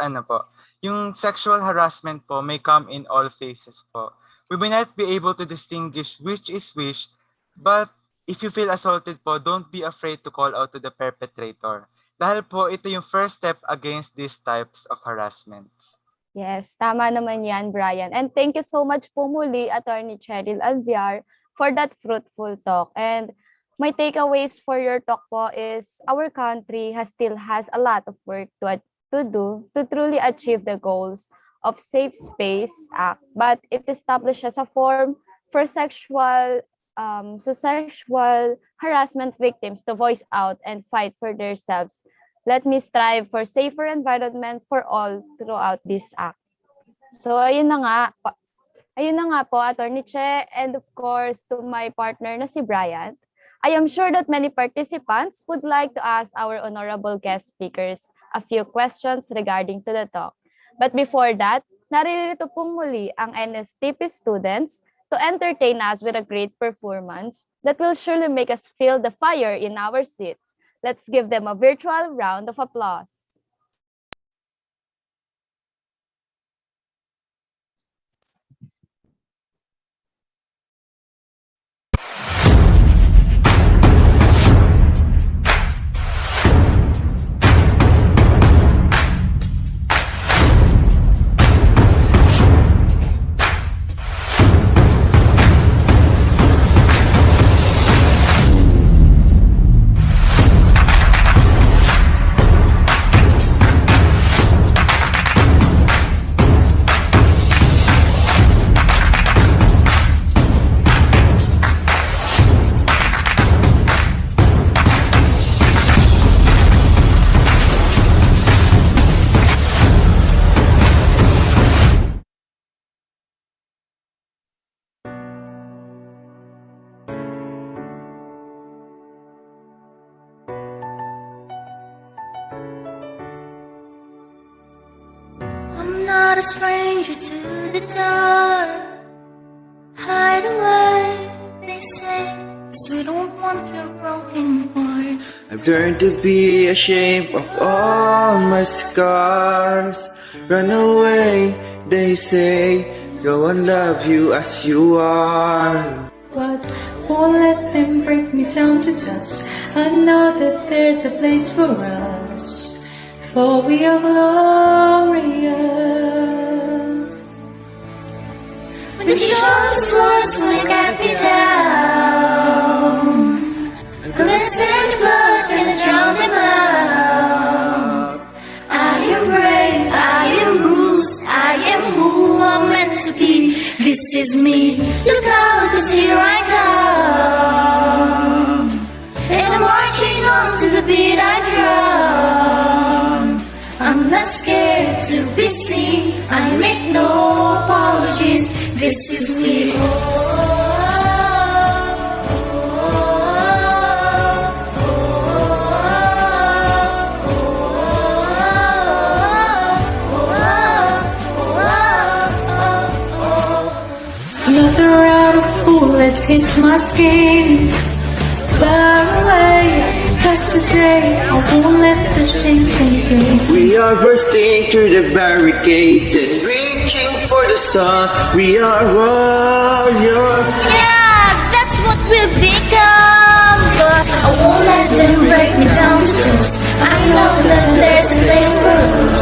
yung sexual harassment po may come in all phases po. We may not be able to distinguish which is which, but if you feel assaulted po, don't be afraid to call out to the perpetrator. Dahil po ito yung first step against these types of harassments. Yes, tama naman yan, Brian. And thank you so much po muli, Attorney Cheryl Alviar, for that fruitful talk. And my takeaways for your talk po is our country still has a lot of work to do to truly achieve the goals of Safe Space Act, but it establishes a form for sexual harassment victims to voice out and fight for themselves. Let me strive for safer environment for all throughout this act. So ayun na nga po, Attorney Che, and of course to my partner na si Brian. I am sure that many participants would like to ask our honorable guest speakers a few questions regarding to the talk. But before that, naririto pong muli ang NSTP students to entertain us with a great performance that will surely make us feel the fire in our seats. Let's give them a virtual round of applause. I'm not a stranger to the dark. Hide away, they say, 'cause we don't want your broken heart. I've learned to be ashamed of all my scars. Run away, they say, go and love you as you are. But won't let them break me down to dust. I know that there's a place for us, for we are glorious. When the sharpest words when you got me down, gonna stand flood, gonna drown them out. I am brave, I am bruised, I am who I'm meant to be. This is me, look out, 'cause here I come. And I'm marching on to the beat I drum. I'm not scared to be seen, I make no apologies. This is me. Another round of bullets hits my skin. Far away, 'cause today I won't let the shame sink in. We are bursting through the barricades and reaching for the sun. We are warriors. Yeah, that's what we've become. But I won't let them break me down to dust. I know that there's a place for us.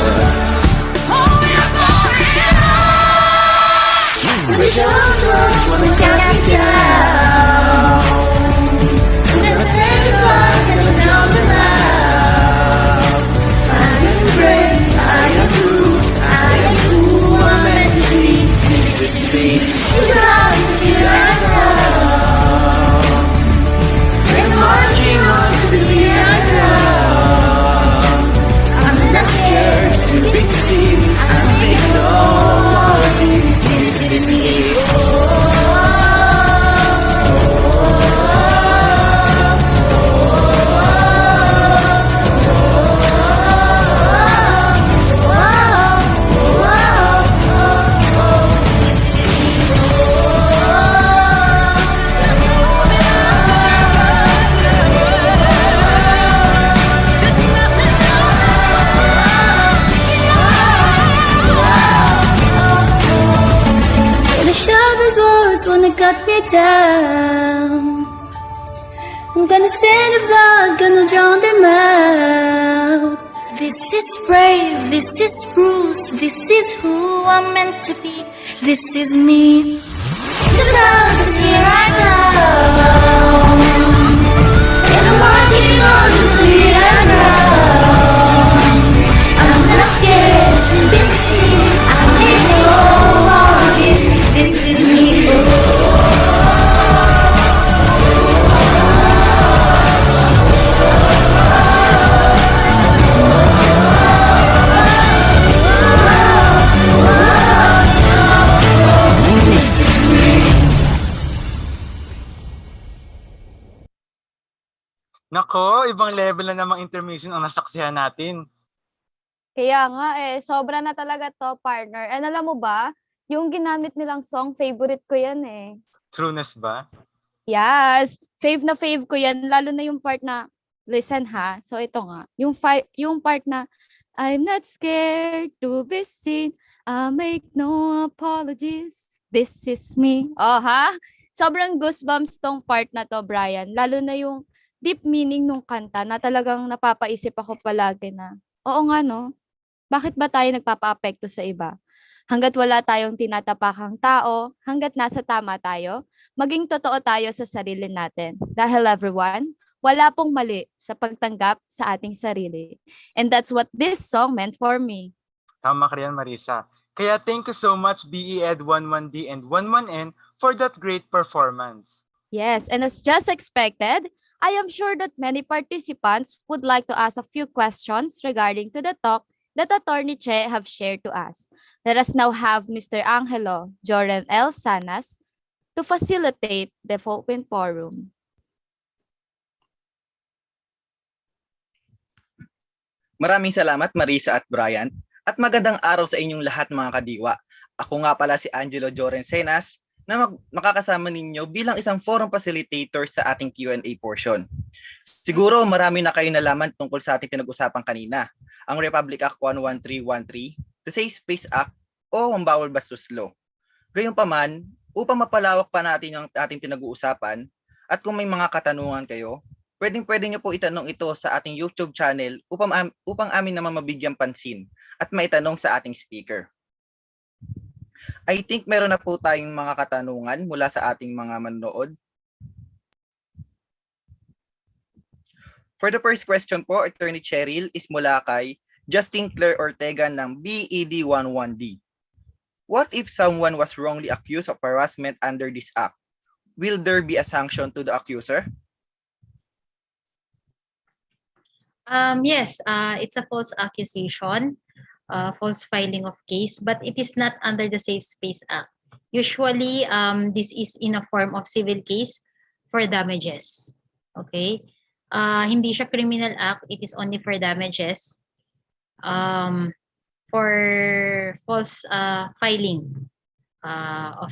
The show's close when we got me down. The same flag and the drown them out. I am brave, I am bruised, I am who I'm meant to be. This is me. Look out, here I come. And marching on to the beat I drum. I'm not scared to be seen. I make no apologies. This is me. The sharpest words wanna cut me down. I'm gonna send a flood, gonna drown them out. This is brave, this is Bruce, this is who I'm meant to be. This is me. Look out, 'cause here I come. And I'm marching on to the beat I drum. I'm not scared to be seen. I make no apologies. This is me. Nako, ibang level na namang intermission ang nasaksihan natin. Kaya nga sobra na talaga to, partner. And alam mo ba, Yung ginamit nilang song, favorite ko yan eh. Trueness ba? Yes, fave na fave ko yan, lalo na yung part na, listen ha, so ito nga, yung part na, I'm not scared to be seen, I'll make no apologies, this is me. Oh ha? Sobrang goosebumps tong part na to, Brian, lalo na yung deep meaning nung kanta na talagang napapaisip ako palagi na, oo nga no, bakit ba tayo nagpapa-apekto sa iba? Hanggat wala tayong tinatapakang tao, hanggat nasa tama tayo, maging totoo tayo sa sarili natin. Dahil everyone, wala pong mali sa pagtanggap sa ating sarili. And that's what this song meant for me. Tama ka riyan, Marisa. Kaya thank you so much BEd 11D and 11N for that great performance. Yes, and as just expected, I am sure that many participants would like to ask a few questions regarding to the talk that Attorney Che have shared to us. Let us now have Mr. Angelo Joren L. Sanas to facilitate the open forum. Maraming salamat Marisa at Brian at magandang araw sa inyong lahat mga kadiwa. Ako nga pala si Angelo Joren Sanas na makakasama ninyo bilang isang forum facilitator sa ating Q&A portion. Siguro marami na kayo nalaman tungkol sa ating pinag-usapan kanina, ang Republic Act 11313, the Safe Space Act o ang Bawal Bastos Law. Gayunpaman, upang mapalawak pa natin ang ating pinag-uusapan at kung may mga katanungan kayo, pwedeng nyo po itanong ito sa ating YouTube channel upang amin naman mabigyang pansin at maitanong sa ating speaker. I think meron na po tayong mga katanungan mula sa ating mga manonood. For the first question po, Attorney Cheryl is mula kay Justin Claire Ortega ng BED11D. What if someone was wrongly accused of harassment under this act? Will there be a sanction to the accuser? Yes, it's a false accusation, false filing of case, but it is not under the Safe Space Act. Usually, this is in a form of civil case for damages. Okay? Hindi siya criminal act, it is only for damages for false filing of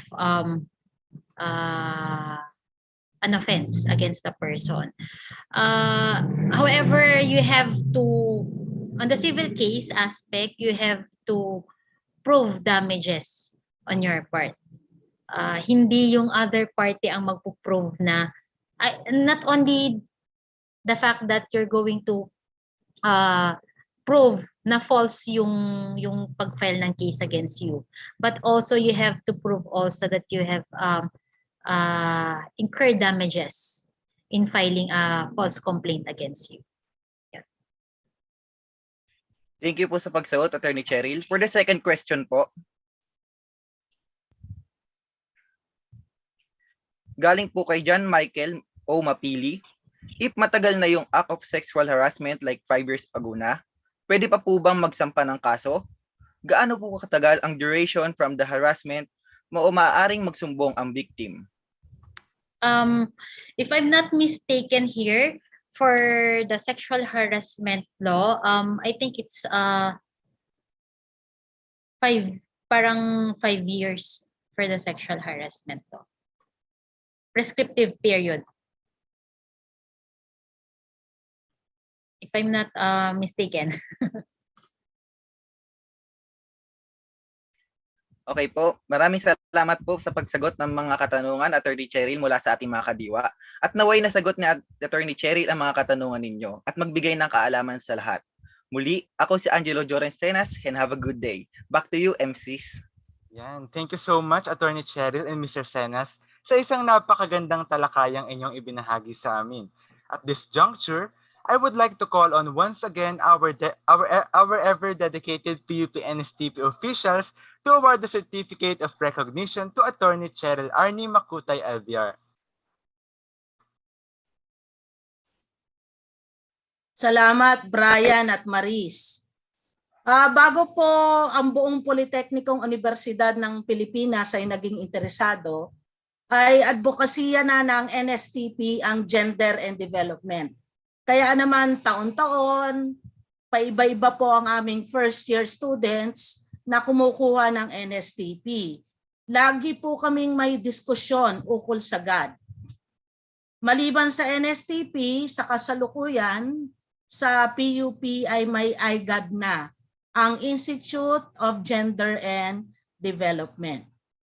an offense against a person. However, you have to, on the civil case aspect, you have to prove damages on your part. Hindi yung other party ang magpo-prove na, not only the fact that you're going to prove na false yung pag-file ng case against you, but also you have to prove also that you have incurred damages in filing a false complaint against you. Yeah. Thank you po sa pagsagot, Attorney Cheryl. For the second question po, galing po kay John Michael O. Mapili. If matagal na yung act of sexual harassment like 5 years ago na, pwede pa po bang magsampa ng kaso? Gaano po katagal ang duration from the harassment o maaaring magsumbong ang victim? If I'm not mistaken here, for the sexual harassment law, I think it's 5 years for the sexual harassment law. Prescriptive period. If I'm not mistaken. Okay po, maraming salamat po sa pagsagot ng mga katanungan, Attorney Cheryl, mula sa ating mga kadiwa. At naway nasagot ni Attorney Cheryl ang mga katanungan ninyo at magbigay ng kaalaman sa lahat. Muli, ako si Angelo Joren Sanas and have a good day. Back to you, MCs. Yan. Thank you so much, Attorney Cheryl and Mr. Sanas, sa isang napakagandang talakayang inyong ibinahagi sa amin. At this juncture, I would like to call on once again our ever dedicated PUP NSTP officials to award the Certificate of Recognition to Attorney Cheryl Arnie Makutay Alviar. Salamat Brian at Maris. Bago po ang buong Politeknikong Universidad ng Pilipinas ay naging interesado, ay advokasya na ng NSTP ang gender and development. Kaya naman taon-taon, paiba-iba po ang aming first year students na kumukuha ng NSTP. lagi po kaming may diskusyon ukol sa GAD. Maliban sa NSTP, sa kasalukuyan, sa PUP ay may IGAD na, ang Institute of Gender and Development.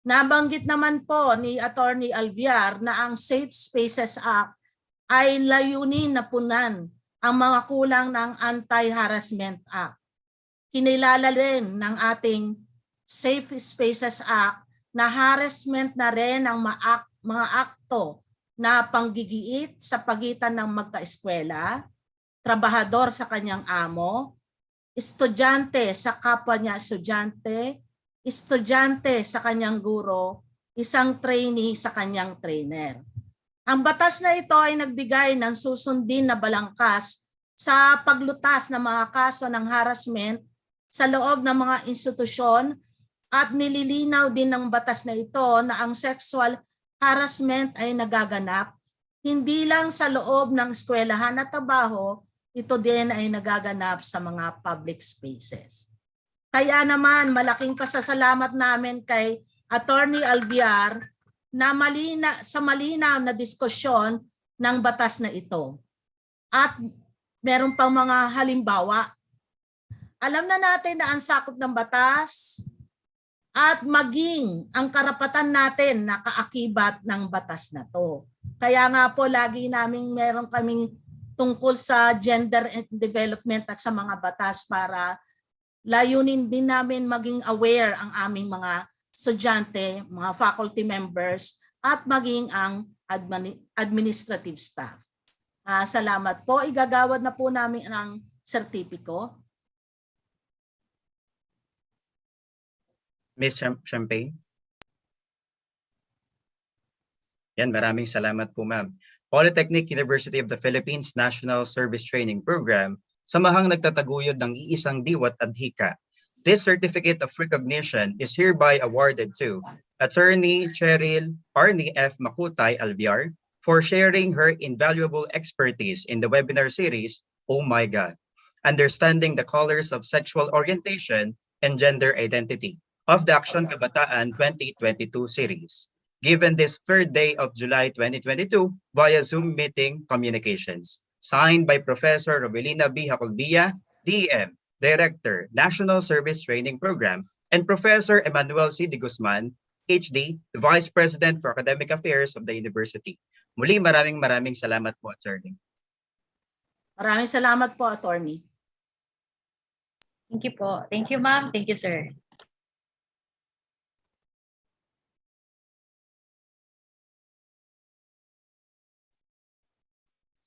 Nabanggit naman po ni Attorney Alviar na ang Safe Spaces Act ay layunin na punan ang mga kulang ng Anti-Harassment Act. Kinilala rin ng ating Safe Spaces Act na harassment na rin ang mga akto na panggigiit sa pagitan ng magkaeskwela, trabahador sa kanyang amo, estudyante sa kapwa niya estudyante, estudyante sa kanyang guro, isang trainee sa kanyang trainer. Ang batas na ito ay nagbigay ng susundin na balangkas sa paglutas ng mga kaso ng harassment sa loob ng mga institusyon at nililinaw din ng batas na ito na ang sexual harassment ay nagaganap hindi lang sa loob ng eskwelahan at trabaho, ito din ay nagaganap sa mga public spaces. Kaya naman malaking pasasalamat namin kay Attorney Alviar na sa malinaw na diskusyon ng batas na ito. At meron pang mga halimbawa. Alam na natin na ang sakop ng batas at maging ang karapatan natin na kaakibat ng batas na to. Kaya nga po lagi meron kaming tungkol sa gender and development at sa mga batas para layunin din namin maging aware ang aming mga estudyante, mga faculty members at maging ang administrative staff. Salamat po. Igagawad na po namin ang sertipiko. Ms. Champagne? Yan, maraming salamat po, ma'am. Polytechnic University of the Philippines National Service Training Program, samahang nagtataguyod ng iisang diwat adhika. This certificate of recognition is hereby awarded to Attorney Cheryl Arnie F. Makutay Alviar for sharing her invaluable expertise in the webinar series, Oh My God, Understanding the Colors of Sexual Orientation and Gender Identity of the Action Kabataan 2022 series, given this 3rd day of July 2022 via Zoom meeting communications, signed by Professor Romelina B. Hacolbia, DEM, Director, National Service Training Program, and Professor Emmanuel C. De Guzman, HD, Vice President for Academic Affairs of the University. Muli, maraming salamat po, Attorney. Maraming salamat po, Attorney. Thank you po. Thank you, ma'am. Thank you, sir.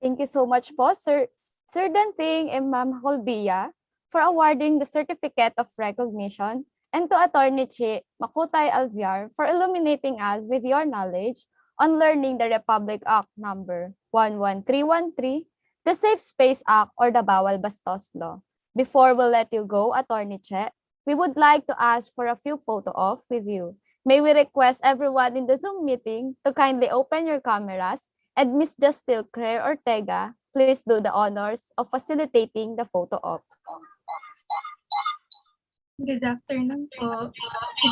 Thank you so much po, Sir Danting and Ma'am Holbia, for awarding the Certificate of Recognition, and to Attorney Chi Makutay Alviar for illuminating us with your knowledge on learning the Republic Act number 11313, the Safe Space Act or the Bawal Bastos Law. Before we let you go, Attorney Chi, we would like to ask for a few photo-off with you. May we request everyone in the Zoom meeting to kindly open your cameras, and Ms. Justil Claire Ortega, please do the honors of facilitating the photo-op. Good afternoon po. We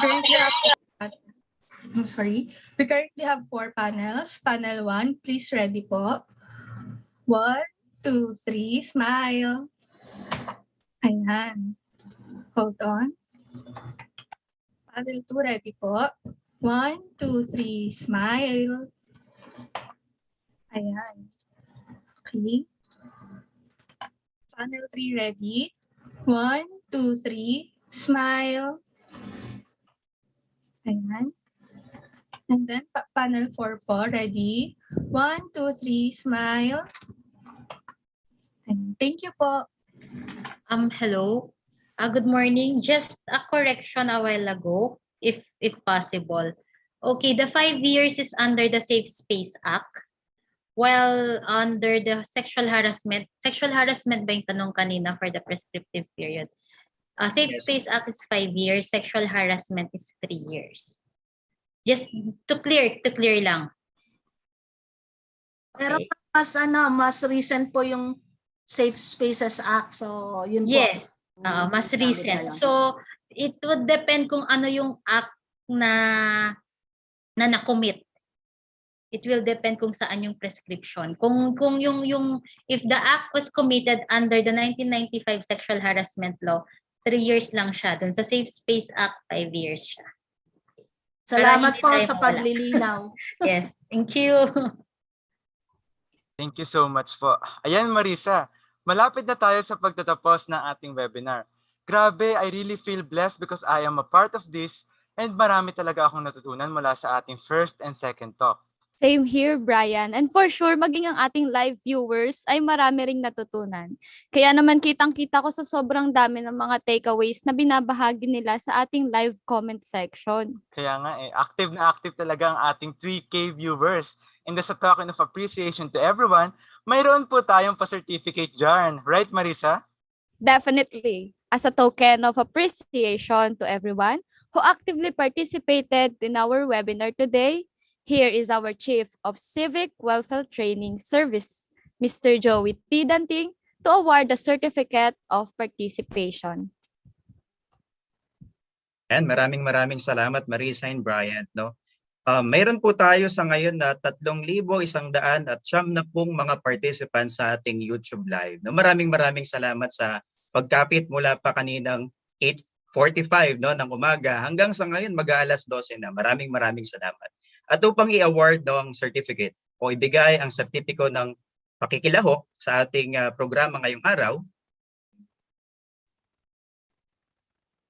currently have 4 panels. Panel 1, please ready po. 1, 2, 3, smile. Ayan. Hold on. Panel 2, ready po. 1, 2, 3, smile. Ayan. Okay. Panel 3 ready. 1, 2, 3, smile. Ayan. And then panel 4 po, ready. 1, 2, 3, smile. Ayan. Thank you po. Hello. Good morning. Just a correction a while ago, if possible. Okay, the 5 years is under the Safe Space Act. While under the sexual harassment ba yung tanong kanina for the prescriptive period? Safe Space Act is 5 years, sexual harassment is 3 years. Just to clear lang. Pero mas recent po yung Safe Spaces Act, so yun po. Yes, mas recent. So it would depend kung ano yung act na na-commit. It will depend kung saan yung prescription. Kung if the act was committed under the 1995 Sexual Harassment Law, 3 years lang siya. Dun sa Safe Space Act, 5 years siya. Salamat po tayo sa mawala. paglilinaw. Yes, thank you. Thank you so much po. Ayan Marisa, malapit na tayo sa pagtatapos ng ating webinar. Grabe, I really feel blessed because I am a part of this and marami talaga akong natutunan mula sa ating first and second talk. Same here, Brian. And for sure, maging ang ating live viewers ay marami ring natutunan. Kaya naman kitang-kita ko sa sobrang dami ng mga takeaways na binabahagi nila sa ating live comment section. Kaya nga active na active talaga ang ating 3K viewers. And sa token of appreciation to everyone, mayroon po tayong pa-certificate dyan. Right, Marisa? Definitely. As a token of appreciation to everyone who actively participated in our webinar today, here is our Chief of Civic Welfare Training Service, Mr. Joey T. Danting, to award the Certificate of Participation. And maraming salamat Marisa and Brian. No? Mayroon po tayo sa ngayon na 3,190 mga participants sa ating YouTube Live. No? Maraming salamat sa pagkapit mula pa kaninang 8:45 no, ng umaga hanggang sa ngayon mag-aalas 12 na. Maraming salamat. At upang i-award no, ang certificate o ibigay ang sertipiko ng pakikilahok sa ating programa ngayong araw,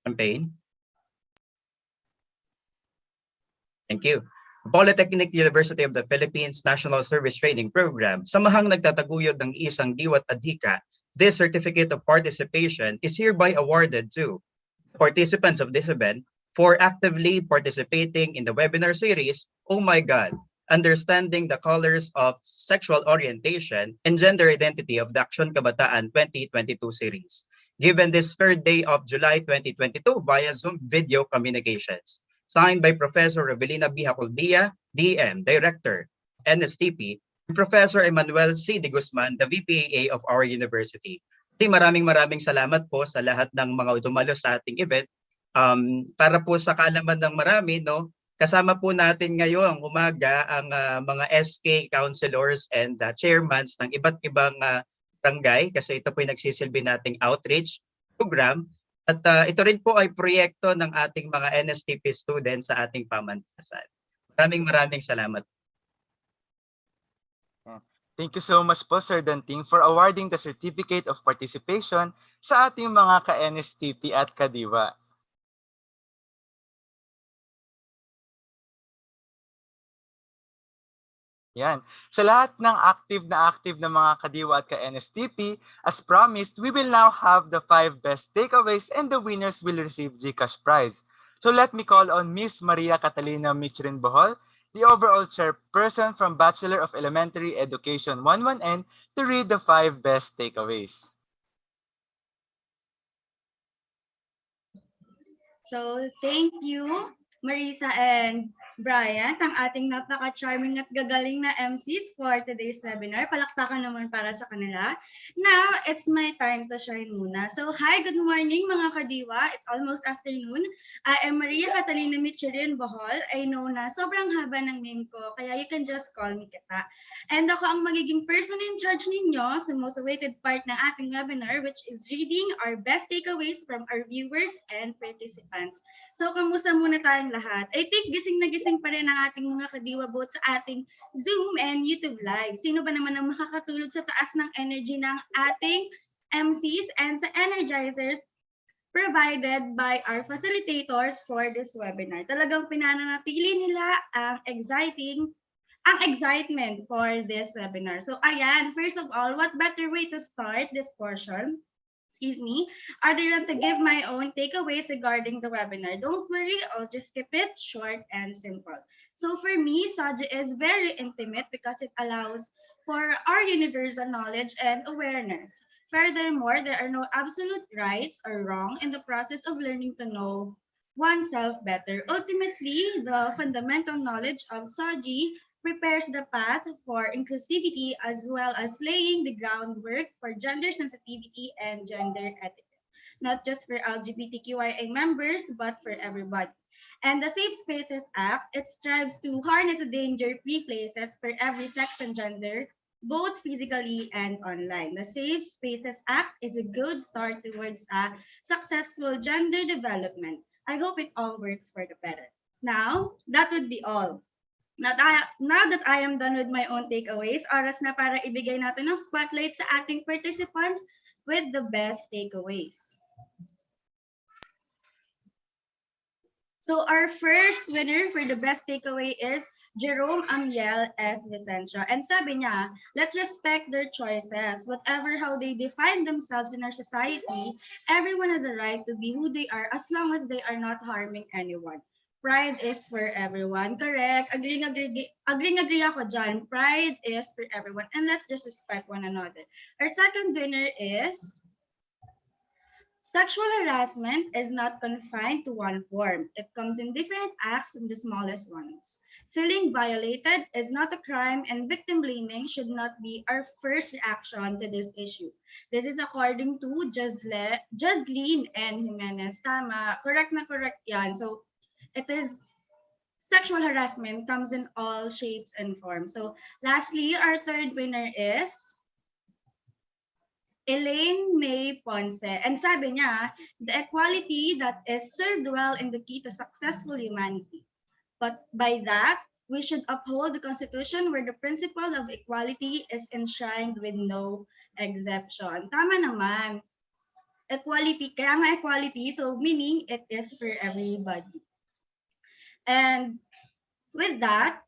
campaign. Thank you. Polytechnic University of the Philippines National Service Training Program, samahang nagtataguyod ng isang diwat adhika, this certificate of participation is hereby awarded to participants of this event for actively participating in the webinar series, Oh My God, Understanding the Colors of Sexual Orientation and Gender Identity of the Action Kabataan 2022 series, given this 3rd day of July 2022 via Zoom video communications. Signed by Professor Revelina B. Hacolbia, DM, Director, NSTP, and Professor Emmanuel C. De Guzman, the VPAA of our university. Maraming salamat po sa lahat ng mga dumalo sa ating event. Para po sa kaalaman ng marami, no, kasama po natin ngayong umaga ang mga SK councilors and chairmans ng iba't ibang barangay kasi ito po yung nagsisilbi nating outreach program. At ito rin po ay proyekto ng ating mga NSTP students sa ating pamantasan. Maraming salamat. Thank you so much po, Sir Danting, for awarding the Certificate of Participation sa ating mga ka-NSTP at kadiwa. Yan. Sa lahat ng active na mga kadiwa at ka-NSTP, as promised, we will now have the 5 best takeaways and the winners will receive GCash prize. So let me call on Miss Maria Catalina Michrin Bohol, the overall chairperson from Bachelor of Elementary Education 11N, to read the 5 best takeaways. So thank you, Marisa and Brian, ang ating napaka-charming at gagaling na MCs for today's webinar. Palakpakan naman para sa kanila. Now, it's my time to shine muna. So, hi, good morning mga kadiwa. It's almost afternoon. I am Maria Catalina Michirin Bohol. I know na sobrang haba ng name ko, kaya you can just call me Kita. And ako ang magiging person in charge ninyo sa most awaited part ng ating webinar, which is reading our best takeaways from our viewers and participants. So, kamusta muna tayong lahat? I think gising na gising pa rin ang ating mga kadiwa both sa ating Zoom and YouTube Live. Sino ba naman ang makakatulog sa taas ng energy ng ating MCs and sa energizers provided by our facilitators for this webinar? Talagang pinananatili nila ang excitement for this webinar. So ayan, first of all, what better way to start this portion other than to give my own takeaways regarding the webinar. Don't worry, I'll just keep it short and simple. So for me, SOGI is very intimate because it allows for our universal knowledge and awareness. Furthermore, there are no absolute rights or wrong in the process of learning to know oneself better. Ultimately, the fundamental knowledge of SOGI prepares the path for inclusivity as well as laying the groundwork for gender sensitivity and gender etiquette, not just for LGBTQIA members, but for everybody. And the Safe Spaces Act, it strives to harness the danger-free places for every sex and gender, both physically and online. The Safe Spaces Act is a good start towards a successful gender development. I hope it all works for the better. Now, that would be all. Now that I am done with my own takeaways, oras na para ibigay natin ng spotlight sa ating participants with the best takeaways. So our first winner for the best takeaway is Jerome Amiel S. Vicencio. And sabi niya, let's respect their choices. Whatever how they define themselves in our society, everyone has a right to be who they are as long as they are not harming anyone. Pride is for everyone. Correct. Agree ako dyan. Pride is for everyone. And let's just respect one another. Our second winner is sexual harassment is not confined to one form. It comes in different acts from the smallest ones. Feeling violated is not a crime, and victim blaming should not be our first reaction to this issue. This is according to Jazlene and Jimenez. Tama. Correct na correct yan. So, it is sexual harassment comes in all shapes and forms. So lastly, our third winner is Elaine May Ponce. And sabi niya, the equality that is served well in the key to successful humanity. But by that, we should uphold the Constitution where the principle of equality is enshrined with no exception. Tama naman. Equality, kaya nga equality, so meaning it is for everybody. And with that,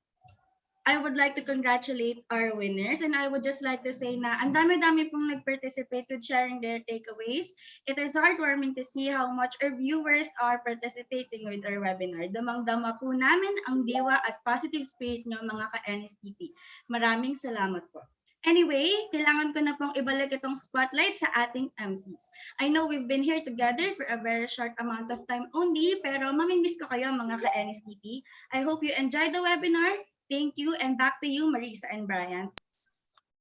I would like to congratulate our winners, and I would just like to say na ang dami-dami pong nag-participate with sharing their takeaways. It is heartwarming to see how much our viewers are participating with our webinar. Damang-dama po namin ang diwa at positive spirit nyo mga ka-NSTP. Maraming salamat po. Anyway, kailangan ko na pong ibalik itong spotlight sa ating MCs. I know we've been here together for a very short amount of time only, pero mamimiss ko kayo mga ka-NSTP. I hope you enjoyed the webinar. Thank you, and back to you, Marisa and Brian.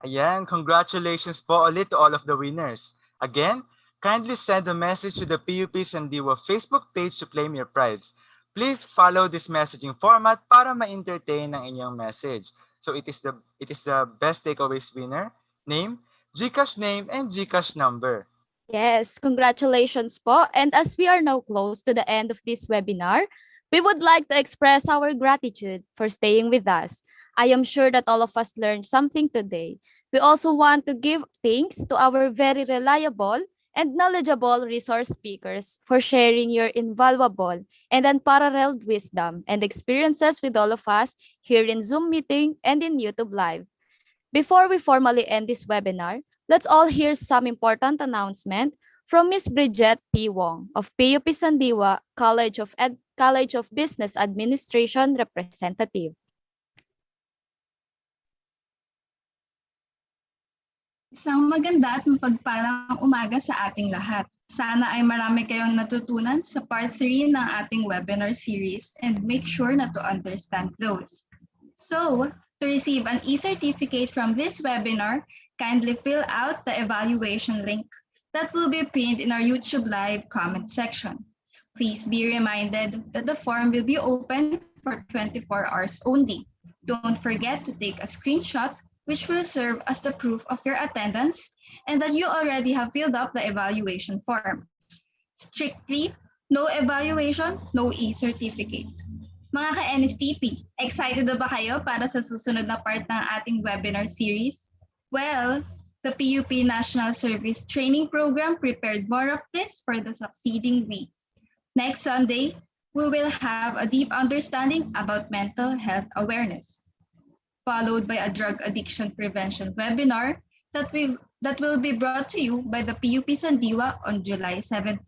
Ayan, congratulations po ulit to all of the winners. Again, kindly send a message to the PUP Sandiwa Facebook page to claim your prize. Please follow this messaging format para ma-entertain ang inyong message. So it is the best takeaways winner, name, GCash name, and GCash number. Yes, congratulations po. And as we are now close to the end of this webinar, we would like to express our gratitude for staying with us. I am sure that all of us learned something today. We also want to give thanks to our very reliable and knowledgeable resource speakers for sharing your invaluable and unparalleled wisdom and experiences with all of us here in Zoom meeting and in YouTube Live. Before we formally end this webinar, let's all hear some important announcement from Ms. Bridget P. Wong of PUP Sandiwa College of Business Administration Representative. Isang maganda at mapagpalang umaga sa ating lahat. Sana ay marami kayong natutunan sa part 3 ng ating webinar series and make sure na to understand those. So, to receive an e-certificate from this webinar, kindly fill out the evaluation link that will be pinned in our YouTube Live comment section. Please be reminded that the form will be open for 24 hours only. Don't forget to take a screenshot which will serve as the proof of your attendance and that you already have filled up the evaluation form. Strictly, no evaluation, no e-certificate. Mga ka-NSTP, excited na ba kayo para sa susunod na part ng ating webinar series? Well, the PUP National Service Training Program prepared more of this for the succeeding weeks. Next Sunday, we will have a deep understanding about mental health awareness, followed by a drug addiction prevention webinar that will be brought to you by the PUP Sandiwa on July 17.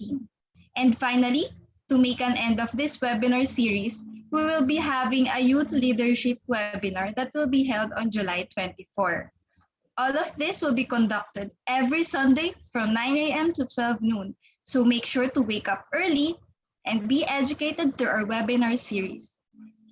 And finally, to make an end of this webinar series, we will be having a youth leadership webinar that will be held on July 24. All of this will be conducted every Sunday from 9 a.m. to 12 noon, so make sure to wake up early and be educated through our webinar series.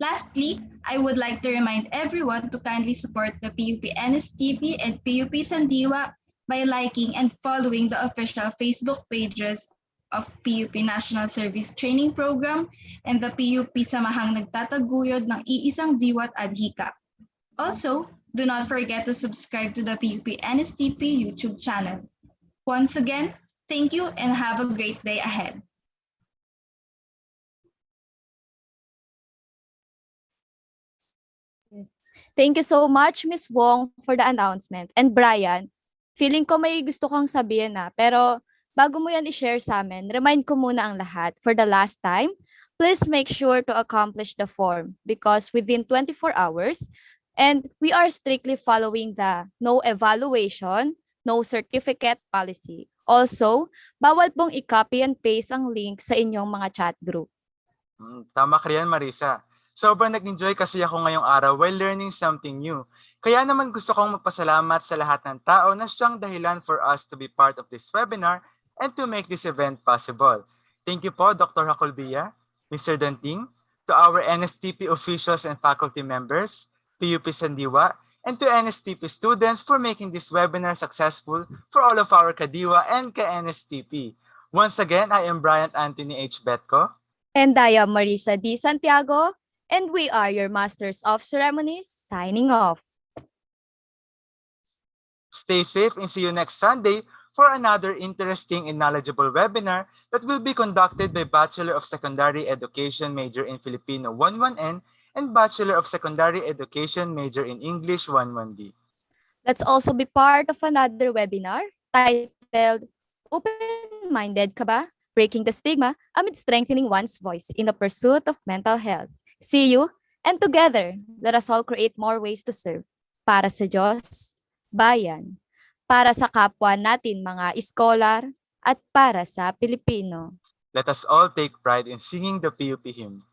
Lastly, I would like to remind everyone to kindly support the PUP NSTP and PUP Sandiwa by liking and following the official Facebook pages of PUP National Service Training Program and the PUP Samahang Nagtataguyod ng Iisang Diwat Adhika. Also, do not forget to subscribe to the PUP NSTP YouTube channel. Once again, thank you and have a great day ahead. Thank you so much, Miss Wong, for the announcement. And Brian, feeling ko may gusto kang sabihin na, pero bago mo yan i-share sa amin, remind ko muna ang lahat. For the last time, please make sure to accomplish the form because within 24 hours, and we are strictly following the no evaluation, no certificate policy. Also, bawal pong i-copy and paste ang link sa inyong mga chat group. Tama ka riyan, Marisa. Sobrang nag-enjoy kasi ako ngayong araw while learning something new. Kaya naman gusto kong magpasalamat sa lahat ng tao na siyang dahilan for us to be part of this webinar and to make this event possible. Thank you po, Dr. Hacolbia, Mr. Danting, to our NSTP officials and faculty members, PUP Sandiwa, and to NSTP students for making this webinar successful for all of our Kadiwa and ka-NSTP. Once again, I am Brian Anthony H. Betco. And I am Marisa D. Santiago. And we are your Masters of Ceremonies, signing off. Stay safe and see you next Sunday for another interesting and knowledgeable webinar that will be conducted by Bachelor of Secondary Education major in Filipino 11N and Bachelor of Secondary Education major in English 11D. Let's also be part of another webinar titled Open-Minded Ka ba? Breaking the Stigma Amid Strengthening One's Voice in the Pursuit of Mental Health. See you, and together, let us all create more ways to serve. Para sa Diyos, bayan, para sa kapwa natin mga iskolar, at para sa Pilipino. Let us all take pride in singing the PUP hymn.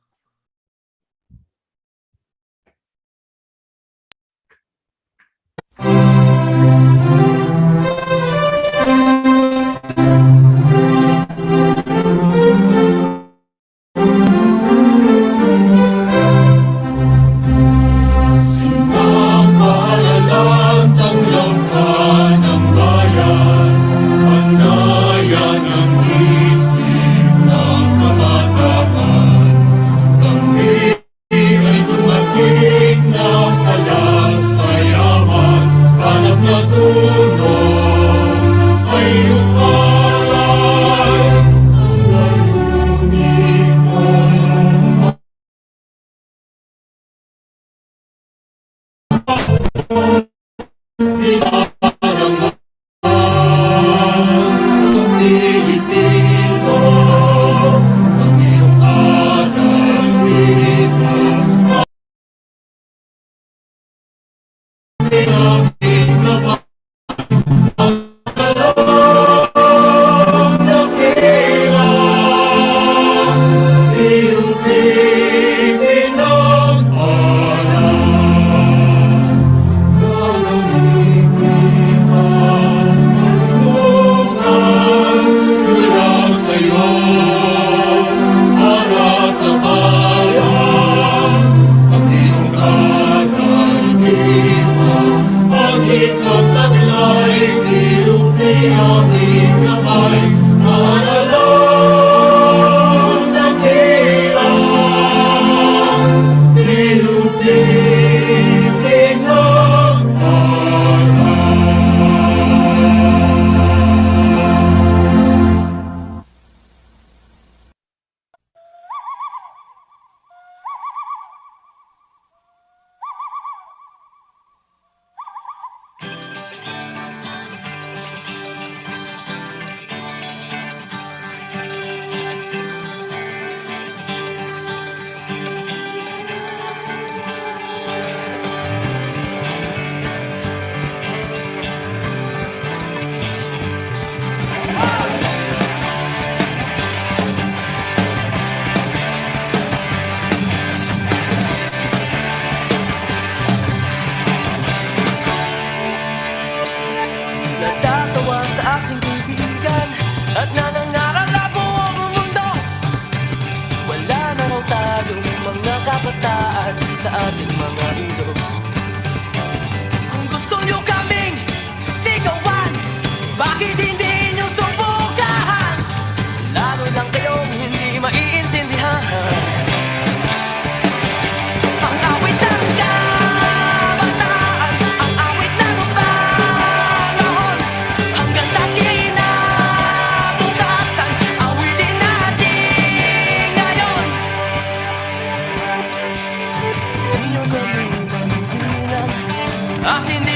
akin